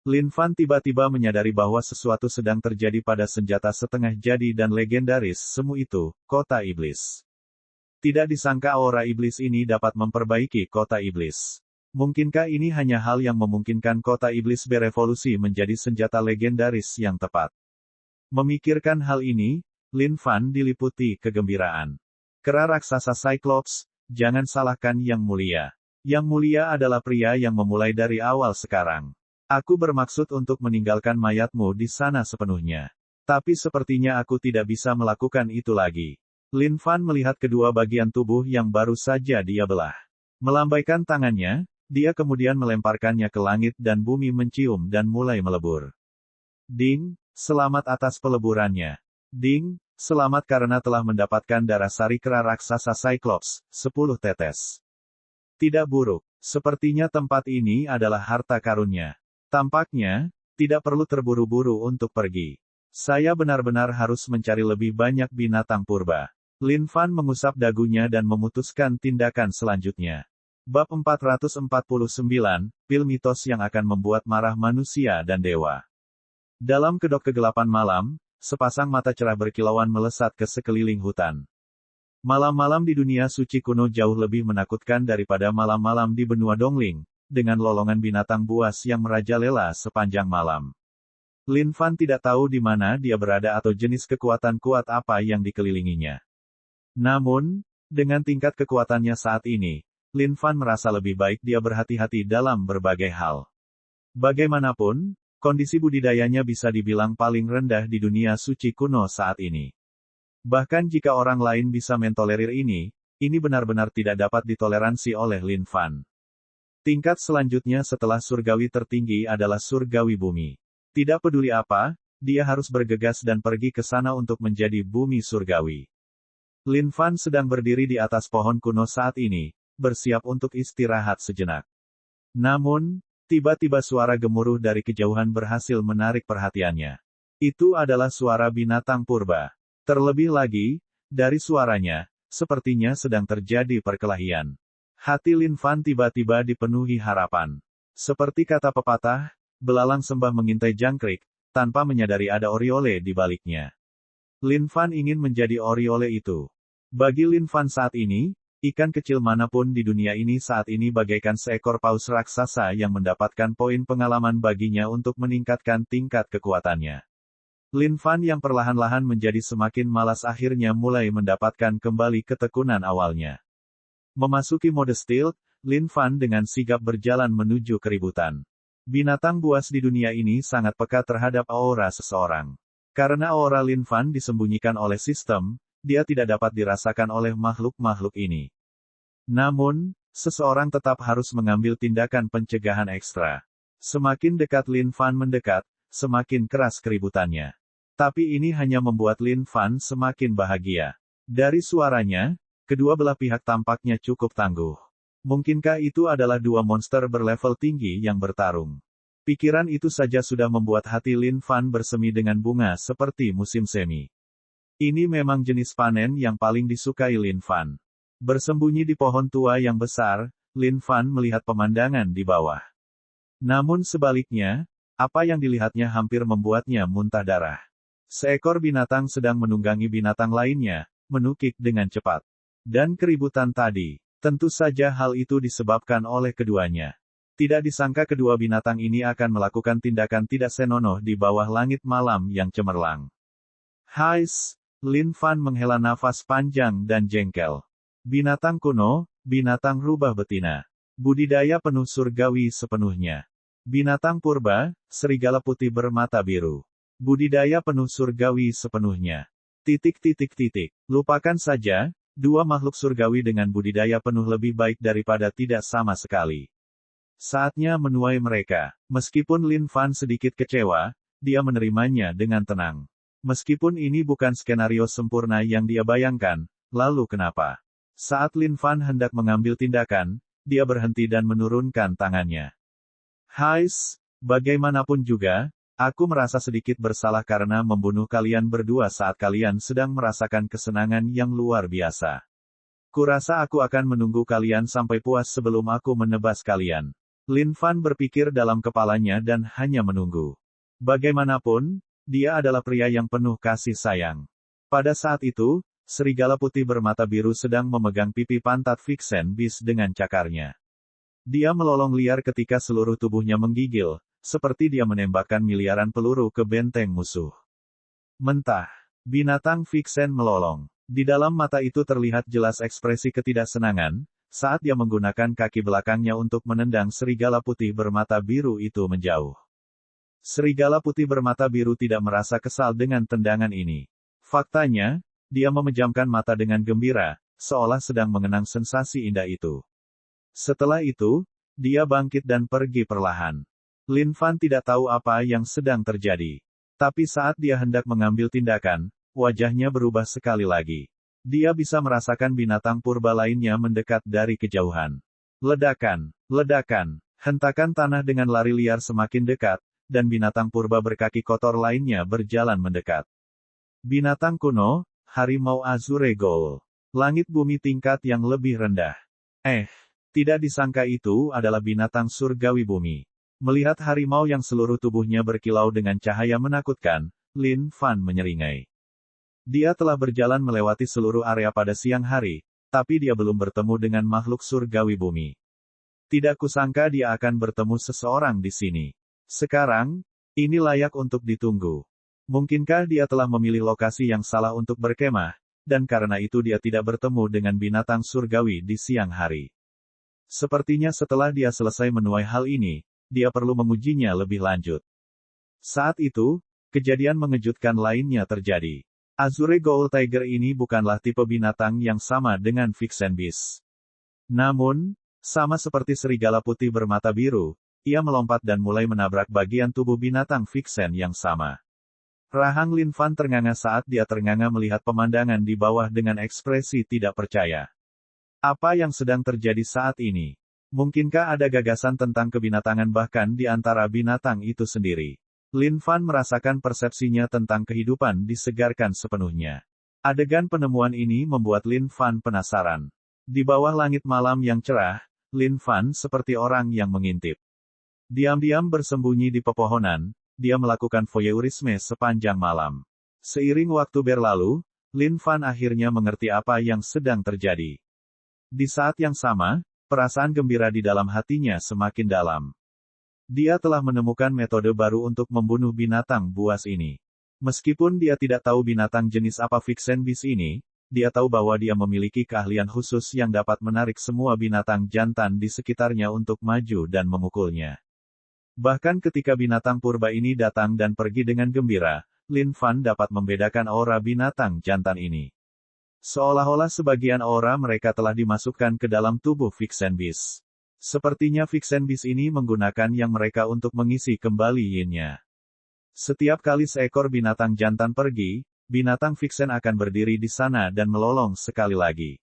Lin Fan tiba-tiba menyadari bahwa sesuatu sedang terjadi pada senjata setengah jadi dan legendaris semu itu, kota iblis. Tidak disangka aura iblis ini dapat memperbaiki kota iblis. Mungkinkah ini hanya hal yang memungkinkan kota iblis berevolusi menjadi senjata legendaris yang tepat? Memikirkan hal ini, Lin Fan diliputi kegembiraan. Kera raksasa Cyclops, jangan salahkan Yang Mulia. Yang Mulia adalah pria yang memulai dari awal sekarang. Aku bermaksud untuk meninggalkan mayatmu di sana sepenuhnya. Tapi sepertinya aku tidak bisa melakukan itu lagi. Lin Fan melihat kedua bagian tubuh yang baru saja dia belah. Melambaikan tangannya, dia kemudian melemparkannya ke langit dan bumi mencium dan mulai melebur. Ding, selamat atas peleburannya. Ding, selamat karena telah mendapatkan darah sari kera raksasa Cyclops, 10 tetes. Tidak buruk, sepertinya tempat ini adalah harta karunnya. Tampaknya, tidak perlu terburu-buru untuk pergi. Saya benar-benar harus mencari lebih banyak binatang purba. Lin Fan mengusap dagunya dan memutuskan tindakan selanjutnya. Bab 449, Pil Mitos yang akan membuat marah manusia dan dewa. Dalam kedok kegelapan malam, sepasang mata cerah berkilauan melesat ke sekeliling hutan. Malam-malam di dunia suci kuno jauh lebih menakutkan daripada malam-malam di benua Dongling, dengan lolongan binatang buas yang merajalela sepanjang malam. Lin Fan tidak tahu di mana dia berada atau jenis kekuatan kuat apa yang dikelilinginya. Namun, dengan tingkat kekuatannya saat ini, Lin Fan merasa lebih baik dia berhati-hati dalam berbagai hal. Bagaimanapun, kondisi budidayanya bisa dibilang paling rendah di dunia suci kuno saat ini. Bahkan jika orang lain bisa mentolerir ini benar-benar tidak dapat ditoleransi oleh Lin Fan. Tingkat selanjutnya setelah surgawi tertinggi adalah surgawi bumi. Tidak peduli apa, dia harus bergegas dan pergi ke sana untuk menjadi bumi surgawi. Lin Fan sedang berdiri di atas pohon kuno saat ini, bersiap untuk istirahat sejenak. Namun, tiba-tiba suara gemuruh dari kejauhan berhasil menarik perhatiannya. Itu adalah suara binatang purba. Terlebih lagi, dari suaranya, sepertinya sedang terjadi perkelahian. Hati Lin Fan tiba-tiba dipenuhi harapan. Seperti kata pepatah, belalang sembah mengintai jangkrik, tanpa menyadari ada Oriole di baliknya. Lin Fan ingin menjadi Oriole itu. Bagi Lin Fan saat ini, ikan kecil manapun di dunia ini saat ini bagaikan seekor paus raksasa yang mendapatkan poin pengalaman baginya untuk meningkatkan tingkat kekuatannya. Lin Fan yang perlahan-lahan menjadi semakin malas akhirnya mulai mendapatkan kembali ketekunan awalnya. Memasuki mode stealth, Lin Fan dengan sigap berjalan menuju keributan. Binatang buas di dunia ini sangat peka terhadap aura seseorang. Karena aura Lin Fan disembunyikan oleh sistem, dia tidak dapat dirasakan oleh makhluk-makhluk ini. Namun, seseorang tetap harus mengambil tindakan pencegahan ekstra. Semakin dekat Lin Fan mendekat, semakin keras keributannya. Tapi ini hanya membuat Lin Fan semakin bahagia. Dari suaranya, kedua belah pihak tampaknya cukup tangguh. Mungkinkah itu adalah dua monster berlevel tinggi yang bertarung? Pikiran itu saja sudah membuat hati Lin Fan bersemi dengan bunga seperti musim semi. Ini memang jenis panen yang paling disukai Lin Fan. Bersembunyi di pohon tua yang besar, Lin Fan melihat pemandangan di bawah. Namun sebaliknya, apa yang dilihatnya hampir membuatnya muntah darah. Seekor binatang sedang menunggangi binatang lainnya, menukik dengan cepat. Dan keributan tadi, tentu saja hal itu disebabkan oleh keduanya. Tidak disangka kedua binatang ini akan melakukan tindakan tidak senonoh di bawah langit malam yang cemerlang. Hais, Lin Fan menghela nafas panjang dan jengkel. Binatang kuno, binatang rubah betina. Budidaya penuh surgawi sepenuhnya. Binatang purba, serigala putih bermata biru. Budidaya penuh surgawi sepenuhnya. Lupakan saja, dua makhluk surgawi dengan budidaya penuh lebih baik daripada tidak sama sekali. Saatnya menuai mereka. Meskipun Lin Fan sedikit kecewa, dia menerimanya dengan tenang. Meskipun ini bukan skenario sempurna yang dia bayangkan, lalu kenapa? Saat Lin Fan hendak mengambil tindakan, dia berhenti dan menurunkan tangannya. Hais, bagaimanapun juga, aku merasa sedikit bersalah karena membunuh kalian berdua saat kalian sedang merasakan kesenangan yang luar biasa. Kurasa aku akan menunggu kalian sampai puas sebelum aku menebas kalian. Lin Fan berpikir dalam kepalanya dan hanya menunggu. Bagaimanapun, dia adalah pria yang penuh kasih sayang. Pada saat itu, serigala putih bermata biru sedang memegang pipi pantat Vixen Beast dengan cakarnya. Dia melolong liar ketika seluruh tubuhnya menggigil, seperti dia menembakkan miliaran peluru ke benteng musuh. Mentah. Binatang Vixen melolong. Di dalam mata itu terlihat jelas ekspresi ketidaksenangan, saat dia menggunakan kaki belakangnya untuk menendang serigala putih bermata biru itu menjauh. Serigala putih bermata biru tidak merasa kesal dengan tendangan ini. Faktanya, dia memejamkan mata dengan gembira, seolah sedang mengenang sensasi indah itu. Setelah itu, dia bangkit dan pergi perlahan. Lin Fan tidak tahu apa yang sedang terjadi. Tapi saat dia hendak mengambil tindakan, wajahnya berubah sekali lagi. Dia bisa merasakan binatang purba lainnya mendekat dari kejauhan. Ledakan, ledakan, hentakan tanah dengan lari liar semakin dekat, dan binatang purba berkaki kotor lainnya berjalan mendekat. Binatang kuno, harimau Azure Ghoul. Langit bumi tingkat yang lebih rendah. Tidak disangka itu adalah binatang surgawi bumi. Melihat harimau yang seluruh tubuhnya berkilau dengan cahaya menakutkan, Lin Fan menyeringai. Dia telah berjalan melewati seluruh area pada siang hari, tapi dia belum bertemu dengan makhluk surgawi bumi. Tidak kusangka dia akan bertemu seseorang di sini. Sekarang, ini layak untuk ditunggu. Mungkinkah dia telah memilih lokasi yang salah untuk berkemah, dan karena itu dia tidak bertemu dengan binatang surgawi di siang hari. Sepertinya setelah dia selesai menuai hal ini, dia perlu mengujinya lebih lanjut. Saat itu, kejadian mengejutkan lainnya terjadi. Azure Ghoul Tiger ini bukanlah tipe binatang yang sama dengan Vixen Beast. Namun, sama seperti serigala putih bermata biru, ia melompat dan mulai menabrak bagian tubuh binatang Vixen yang sama. Rahang Lin Fan ternganga saat dia ternganga melihat pemandangan di bawah dengan ekspresi tidak percaya. Apa yang sedang terjadi saat ini? Mungkinkah ada gagasan tentang kebinatangan bahkan di antara binatang itu sendiri? Lin Fan merasakan persepsinya tentang kehidupan disegarkan sepenuhnya. Adegan penemuan ini membuat Lin Fan penasaran. Di bawah langit malam yang cerah, Lin Fan seperti orang yang mengintip. Diam-diam bersembunyi di pepohonan, dia melakukan voyeurisme sepanjang malam. Seiring waktu berlalu, Lin Fan akhirnya mengerti apa yang sedang terjadi. Di saat yang sama, perasaan gembira di dalam hatinya semakin dalam. Dia telah menemukan metode baru untuk membunuh binatang buas ini. Meskipun dia tidak tahu binatang jenis apa Vixen Beast ini, dia tahu bahwa dia memiliki keahlian khusus yang dapat menarik semua binatang jantan di sekitarnya untuk maju dan memukulnya. Bahkan ketika binatang purba ini datang dan pergi dengan gembira, Lin Fan dapat membedakan aura binatang jantan ini. Seolah-olah sebagian aura mereka telah dimasukkan ke dalam tubuh Vixen Beast. Sepertinya Vixen Beast ini menggunakan yang mereka untuk mengisi kembali yin-nya. Setiap kali seekor binatang jantan pergi, binatang Vixen akan berdiri di sana dan melolong sekali lagi.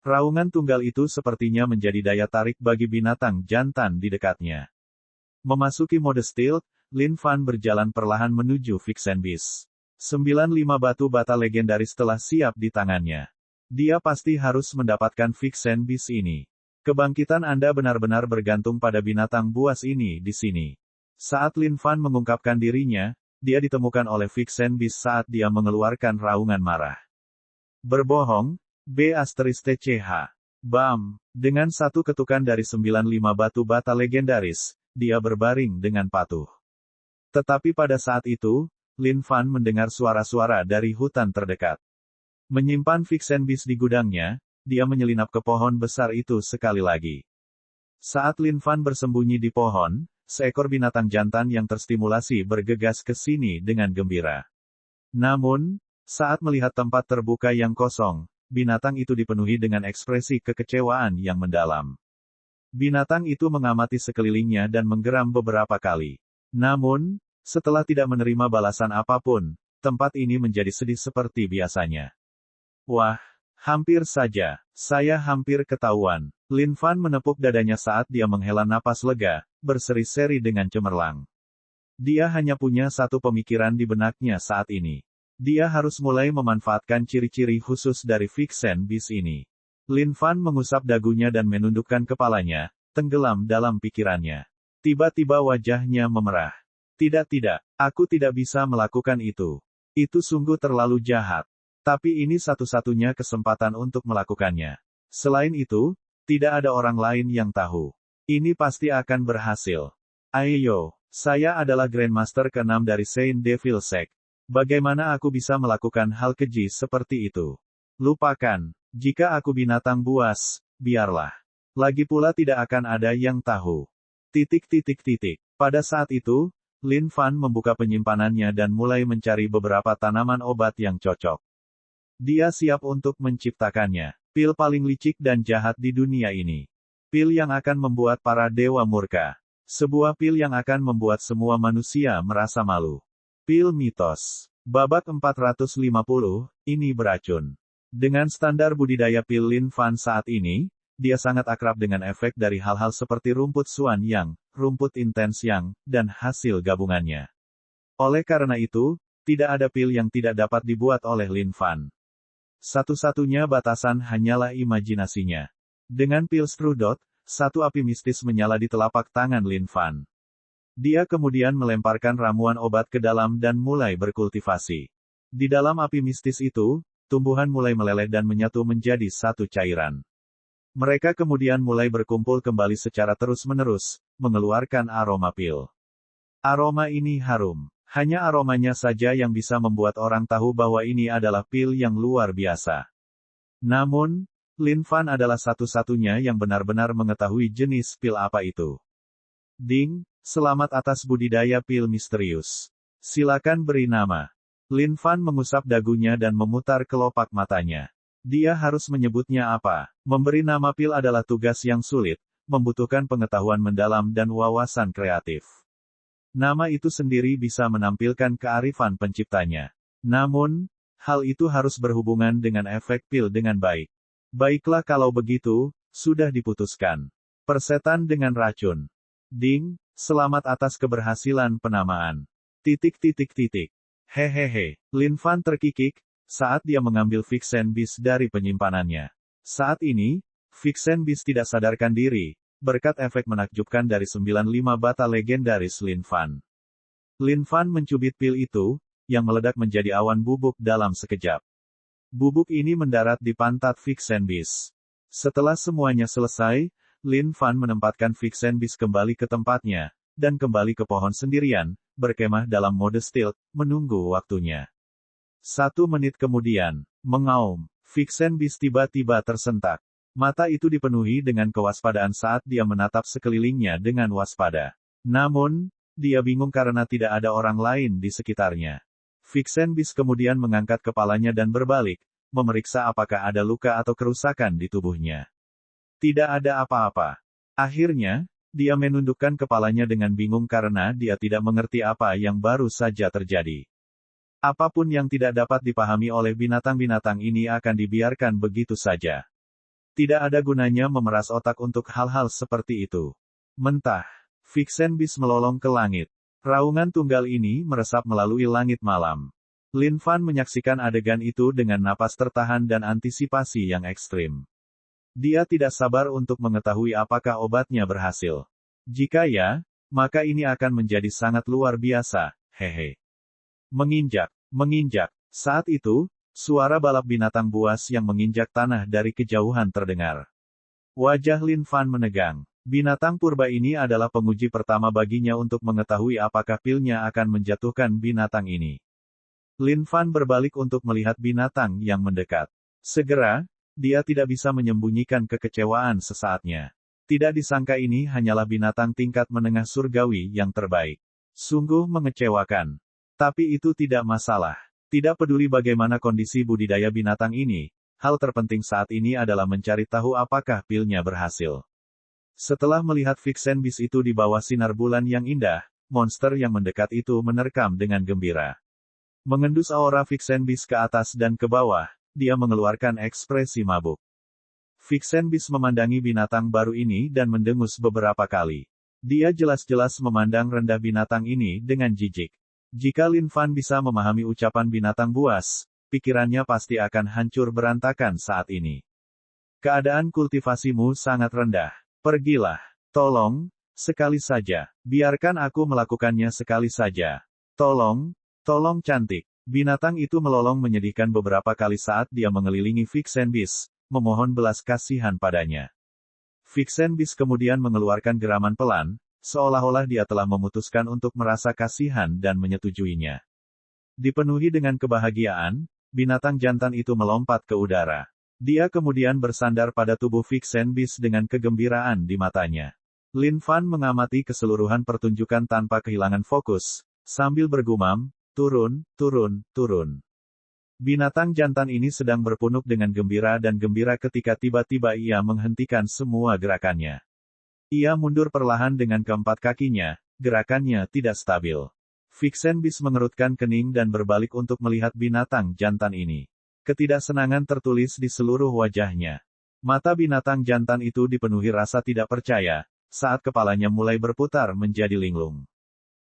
Raungan tunggal itu sepertinya menjadi daya tarik bagi binatang jantan di dekatnya. Memasuki mode stealth, Lin Fan berjalan perlahan menuju Vixen Beast. 95 batu bata legendaris telah siap di tangannya. Dia pasti harus mendapatkan Vixen Beast ini. Kebangkitan Anda benar-benar bergantung pada binatang buas ini di sini. Saat Lin Fan mengungkapkan dirinya, dia ditemukan oleh Vixen Beast saat dia mengeluarkan raungan marah. Berbohong, B*TCH. Bam! Dengan satu ketukan dari 95 batu bata legendaris, dia berbaring dengan patuh. Tetapi pada saat itu, Lin Fan mendengar suara-suara dari hutan terdekat. Menyimpan Vixen Beast di gudangnya, dia menyelinap ke pohon besar itu sekali lagi. Saat Lin Fan bersembunyi di pohon, seekor binatang jantan yang terstimulasi bergegas ke sini dengan gembira. Namun, saat melihat tempat terbuka yang kosong, binatang itu dipenuhi dengan ekspresi kekecewaan yang mendalam. Binatang itu mengamati sekelilingnya dan menggeram beberapa kali. Namun, setelah tidak menerima balasan apapun, tempat ini menjadi sedih seperti biasanya. Wah, hampir saja, saya hampir ketahuan. Lin Fan menepuk dadanya saat dia menghela napas lega, berseri-seri dengan cemerlang. Dia hanya punya satu pemikiran di benaknya saat ini. Dia harus mulai memanfaatkan ciri-ciri khusus dari Vixen Beast ini. Lin Fan mengusap dagunya dan menundukkan kepalanya, tenggelam dalam pikirannya. Tiba-tiba wajahnya memerah. Tidak, aku tidak bisa melakukan itu. Itu sungguh terlalu jahat. Tapi ini satu-satunya kesempatan untuk melakukannya. Selain itu, tidak ada orang lain yang tahu. Ini pasti akan berhasil. Ayo, saya adalah Grandmaster ke-6 dari Saint Devil Sect. Bagaimana aku bisa melakukan hal keji seperti itu? Lupakan, jika aku binatang buas, biarlah. Lagi pula tidak akan ada yang tahu. Pada saat itu, Lin Fan membuka penyimpanannya dan mulai mencari beberapa tanaman obat yang cocok. Dia siap untuk menciptakannya. Pil paling licik dan jahat di dunia ini. Pil yang akan membuat para dewa murka. Sebuah pil yang akan membuat semua manusia merasa malu. Pil mitos. Babak 450, ini beracun. Dengan standar budidaya pil Lin Fan saat ini, dia sangat akrab dengan efek dari hal-hal seperti rumput Xuan Yang, rumput intens Yang, dan hasil gabungannya. Oleh karena itu, tidak ada pil yang tidak dapat dibuat oleh Lin Fan. Satu-satunya batasan hanyalah imajinasinya. Dengan pil Strudot, satu api mistis menyala di telapak tangan Lin Fan. Dia kemudian melemparkan ramuan obat ke dalam dan mulai berkultivasi. Di dalam api mistis itu, tumbuhan mulai meleleh dan menyatu menjadi satu cairan. Mereka kemudian mulai berkumpul kembali secara terus-menerus, mengeluarkan aroma pil. Aroma ini harum. Hanya aromanya saja yang bisa membuat orang tahu bahwa ini adalah pil yang luar biasa. Namun, Lin Fan adalah satu-satunya yang benar-benar mengetahui jenis pil apa itu. Ding, selamat atas budidaya pil misterius. Silakan beri nama. Lin Fan mengusap dagunya dan memutar kelopak matanya. Dia harus menyebutnya apa. Memberi nama pil adalah tugas yang sulit, membutuhkan pengetahuan mendalam dan wawasan kreatif. Nama itu sendiri bisa menampilkan kearifan penciptanya. Namun, hal itu harus berhubungan dengan efek pil dengan baik. Baiklah kalau begitu, sudah diputuskan. Persetan dengan racun. Ding, selamat atas keberhasilan penamaan. Hehehe, Lin Fan terkikik, saat dia mengambil Vixen Beast dari penyimpanannya. Saat ini, Vixen Beast tidak sadarkan diri, berkat efek menakjubkan dari 95 bata legendaris Lin Fan. Lin Fan mencubit pil itu, yang meledak menjadi awan bubuk dalam sekejap. Bubuk ini mendarat di pantat Vixen Beast. Setelah semuanya selesai, Lin Fan menempatkan Vixen Beast kembali ke tempatnya, dan kembali ke pohon sendirian, berkemah dalam mode stealth, menunggu waktunya. 1 menit kemudian, mengaum, Vixen Beast tiba-tiba tersentak. Mata itu dipenuhi dengan kewaspadaan saat dia menatap sekelilingnya dengan waspada. Namun, dia bingung karena tidak ada orang lain di sekitarnya. Vixen Beast kemudian mengangkat kepalanya dan berbalik, memeriksa apakah ada luka atau kerusakan di tubuhnya. Tidak ada apa-apa. Akhirnya, dia menundukkan kepalanya dengan bingung karena dia tidak mengerti apa yang baru saja terjadi. Apapun yang tidak dapat dipahami oleh binatang-binatang ini akan dibiarkan begitu saja. Tidak ada gunanya memeras otak untuk hal-hal seperti itu. Mentah, Vixen Beast melolong ke langit. Raungan tunggal ini meresap melalui langit malam. Lin Fan menyaksikan adegan itu dengan napas tertahan dan antisipasi yang ekstrim. Dia tidak sabar untuk mengetahui apakah obatnya berhasil. Jika ya, maka ini akan menjadi sangat luar biasa, hehe. Menginjak. Saat itu, suara balap binatang buas yang menginjak tanah dari kejauhan terdengar. Wajah Lin Fan menegang. Binatang purba ini adalah penguji pertama baginya untuk mengetahui apakah pilnya akan menjatuhkan binatang ini. Lin Fan berbalik untuk melihat binatang yang mendekat. Segera, dia tidak bisa menyembunyikan kekecewaan sesaatnya. Tidak disangka ini hanyalah binatang tingkat menengah surgawi yang terbaik. Sungguh mengecewakan. Tapi itu tidak masalah. Tidak peduli bagaimana kondisi budidaya binatang ini, hal terpenting saat ini adalah mencari tahu apakah pilnya berhasil. Setelah melihat Vixen Beast itu di bawah sinar bulan yang indah, monster yang mendekat itu menerkam dengan gembira. Mengendus aura Vixen Beast ke atas dan ke bawah, dia mengeluarkan ekspresi mabuk. Vixen Beast memandangi binatang baru ini dan mendengus beberapa kali. Dia jelas-jelas memandang rendah binatang ini dengan jijik. Jika Lin Fan bisa memahami ucapan binatang buas, pikirannya pasti akan hancur berantakan saat ini. Keadaan kultivasimu sangat rendah. Pergilah. Tolong, sekali saja. Biarkan aku melakukannya sekali saja. Tolong cantik. Binatang itu melolong menyedihkan beberapa kali saat dia mengelilingi Vixen Beast, memohon belas kasihan padanya. Vixen Beast kemudian mengeluarkan geraman pelan, seolah-olah dia telah memutuskan untuk merasa kasihan dan menyetujuinya. Dipenuhi dengan kebahagiaan, binatang jantan itu melompat ke udara. Dia kemudian bersandar pada tubuh Vixen Beast dengan kegembiraan di matanya. Lin Fan mengamati keseluruhan pertunjukan tanpa kehilangan fokus, sambil bergumam, turun. Binatang jantan ini sedang berpunuk dengan gembira dan gembira ketika tiba-tiba ia menghentikan semua gerakannya. Ia mundur perlahan dengan keempat kakinya, gerakannya tidak stabil. Vixen Beast mengerutkan kening dan berbalik untuk melihat binatang jantan ini. Ketidaksenangan tertulis di seluruh wajahnya. Mata binatang jantan itu dipenuhi rasa tidak percaya, saat kepalanya mulai berputar menjadi linglung.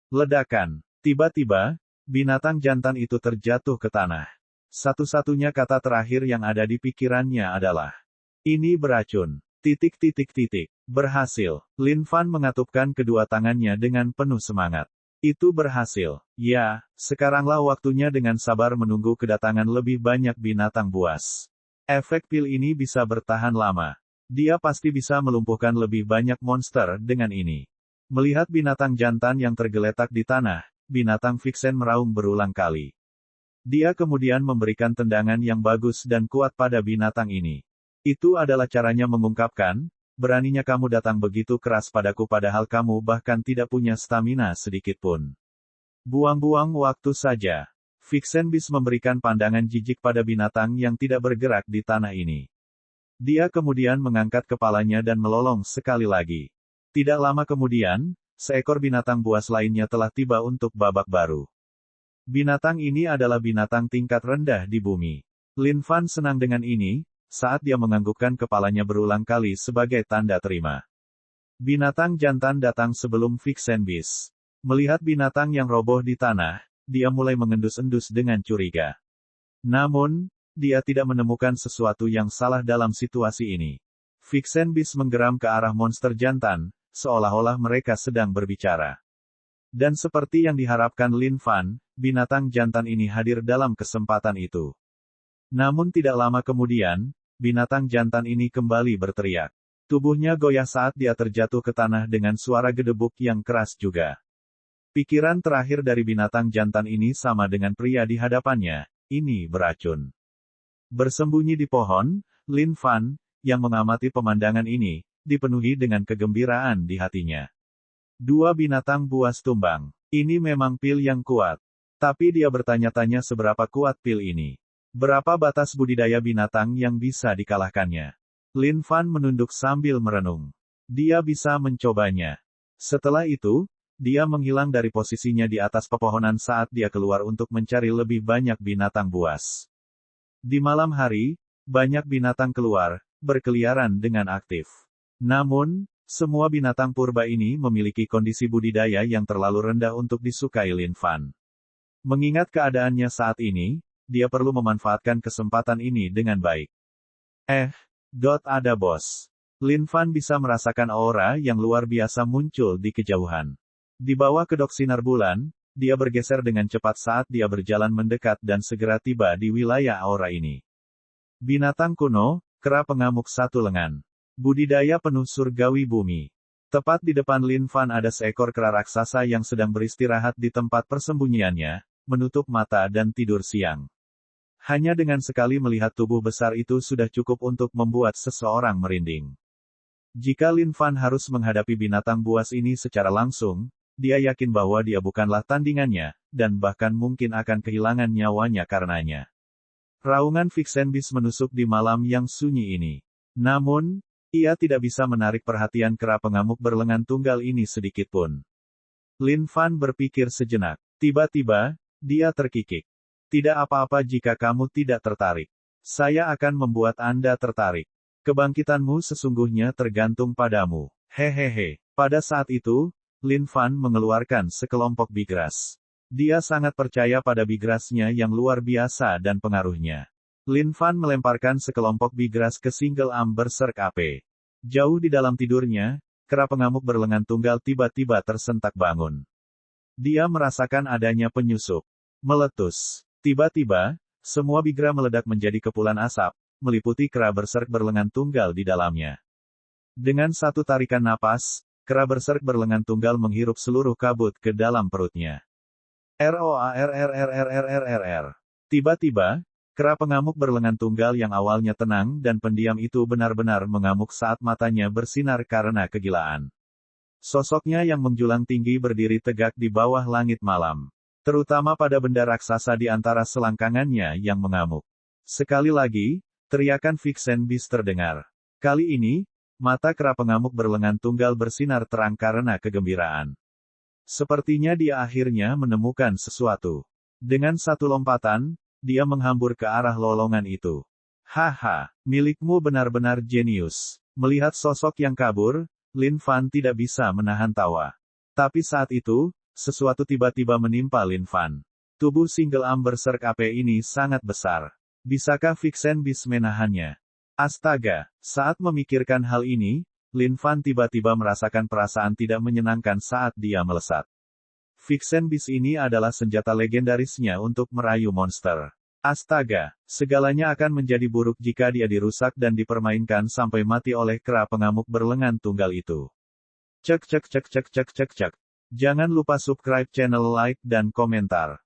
Ledakan. Tiba-tiba, binatang jantan itu terjatuh ke tanah. Satu-satunya kata terakhir yang ada di pikirannya adalah, ini beracun. Berhasil. Lin Fan mengatupkan kedua tangannya dengan penuh semangat. Itu berhasil. Ya, sekaranglah waktunya dengan sabar menunggu kedatangan lebih banyak binatang buas. Efek pil ini bisa bertahan lama. Dia pasti bisa melumpuhkan lebih banyak monster dengan ini. Melihat binatang jantan yang tergeletak di tanah, binatang Vixen meraung berulang kali. Dia kemudian memberikan tendangan yang bagus dan kuat pada binatang ini. Itu adalah caranya mengungkapkan, beraninya kamu datang begitu keras padaku padahal kamu bahkan tidak punya stamina sedikit pun. Buang-buang waktu saja. Vixen Beast memberikan pandangan jijik pada binatang yang tidak bergerak di tanah ini. Dia kemudian mengangkat kepalanya dan melolong sekali lagi. Tidak lama kemudian, seekor binatang buas lainnya telah tiba untuk babak baru. Binatang ini adalah binatang tingkat rendah di bumi. Lin Fan senang dengan ini, saat dia menganggukkan kepalanya berulang kali sebagai tanda terima. Binatang jantan datang sebelum Vixen Beast. Melihat binatang yang roboh di tanah, dia mulai mengendus-endus dengan curiga. Namun, dia tidak menemukan sesuatu yang salah dalam situasi ini. Vixen Beast menggeram ke arah monster jantan, seolah-olah mereka sedang berbicara. Dan seperti yang diharapkan Lin Fan, binatang jantan ini hadir dalam kesempatan itu. Namun tidak lama kemudian, binatang jantan ini kembali berteriak. Tubuhnya goyah saat dia terjatuh ke tanah dengan suara gedebuk yang keras juga. Pikiran terakhir dari binatang jantan ini sama dengan pria di hadapannya, ini beracun. Bersembunyi di pohon, Lin Fan, yang mengamati pemandangan ini, dipenuhi dengan kegembiraan di hatinya. Dua binatang buas tumbang. Ini memang pil yang kuat. Tapi dia bertanya-tanya seberapa kuat pil ini. Berapa batas budidaya binatang yang bisa dikalahkannya? Lin Fan menunduk sambil merenung. Dia bisa mencobanya. Setelah itu, dia menghilang dari posisinya di atas pepohonan saat dia keluar untuk mencari lebih banyak binatang buas. Di malam hari, banyak binatang keluar, berkeliaran dengan aktif. Namun, semua binatang purba ini memiliki kondisi budidaya yang terlalu rendah untuk disukai Lin Fan. Mengingat keadaannya saat ini, dia perlu memanfaatkan kesempatan ini dengan baik. Ada bos. Lin Fan bisa merasakan aura yang luar biasa muncul di kejauhan. Di bawah kedok sinar bulan, dia bergeser dengan cepat saat dia berjalan mendekat dan segera tiba di wilayah aura ini. Binatang kuno, kera pengamuk satu lengan. Budidaya penuh surgawi bumi. Tepat di depan Lin Fan ada seekor kera raksasa yang sedang beristirahat di tempat persembunyiannya, menutup mata dan tidur siang. Hanya dengan sekali melihat tubuh besar itu sudah cukup untuk membuat seseorang merinding. Jika Lin Fan harus menghadapi binatang buas ini secara langsung, dia yakin bahwa dia bukanlah tandingannya, dan bahkan mungkin akan kehilangan nyawanya karenanya. Raungan Vixenbeast menusuk di malam yang sunyi ini. Namun, ia tidak bisa menarik perhatian kera pengamuk berlengan tunggal ini sedikitpun. Lin Fan berpikir sejenak. Tiba-tiba, dia terkikik. Tidak apa-apa jika kamu tidak tertarik. Saya akan membuat Anda tertarik. Kebangkitanmu sesungguhnya tergantung padamu. Hehehe. Pada saat itu, Lin Fan mengeluarkan sekelompok bigras. Dia sangat percaya pada bigrasnya yang luar biasa dan pengaruhnya. Lin Fan melemparkan sekelompok bigras ke single arm berserk AP. Jauh di dalam tidurnya, kera pengamuk berlengan tunggal tiba-tiba tersentak bangun. Dia merasakan adanya penyusup. Meletus. Tiba-tiba, semua bigra meledak menjadi kepulan asap, meliputi kera berserk berlengan tunggal di dalamnya. Dengan satu tarikan napas, kera berserk berlengan tunggal menghirup seluruh kabut ke dalam perutnya. ROARRRRRRRR. Tiba-tiba, kera pengamuk berlengan tunggal yang awalnya tenang dan pendiam itu benar-benar mengamuk saat matanya bersinar karena kegilaan. Sosoknya yang menjulang tinggi berdiri tegak di bawah langit malam. Terutama pada benda raksasa di antara selangkangannya yang mengamuk. Sekali lagi, teriakan Vixenbeast terdengar. Kali ini, mata kera pengamuk berlengan tunggal bersinar terang karena kegembiraan. Sepertinya dia akhirnya menemukan sesuatu. Dengan satu lompatan, dia menghambur ke arah lolongan itu. Haha, milikmu benar-benar jenius. Melihat sosok yang kabur, Lin Fan tidak bisa menahan tawa. Tapi saat itu, sesuatu tiba-tiba menimpa Lin Fan. Tubuh single arm berserk AP ini sangat besar. Bisakah Vixenbeast menahannya? Astaga, saat memikirkan hal ini, Lin Fan tiba-tiba merasakan perasaan tidak menyenangkan saat dia melesat. Vixenbeast ini adalah senjata legendarisnya untuk merayu monster. Astaga, segalanya akan menjadi buruk jika dia dirusak dan dipermainkan sampai mati oleh kera pengamuk berlengan tunggal itu. Cek. Jangan lupa subscribe channel, like dan komentar.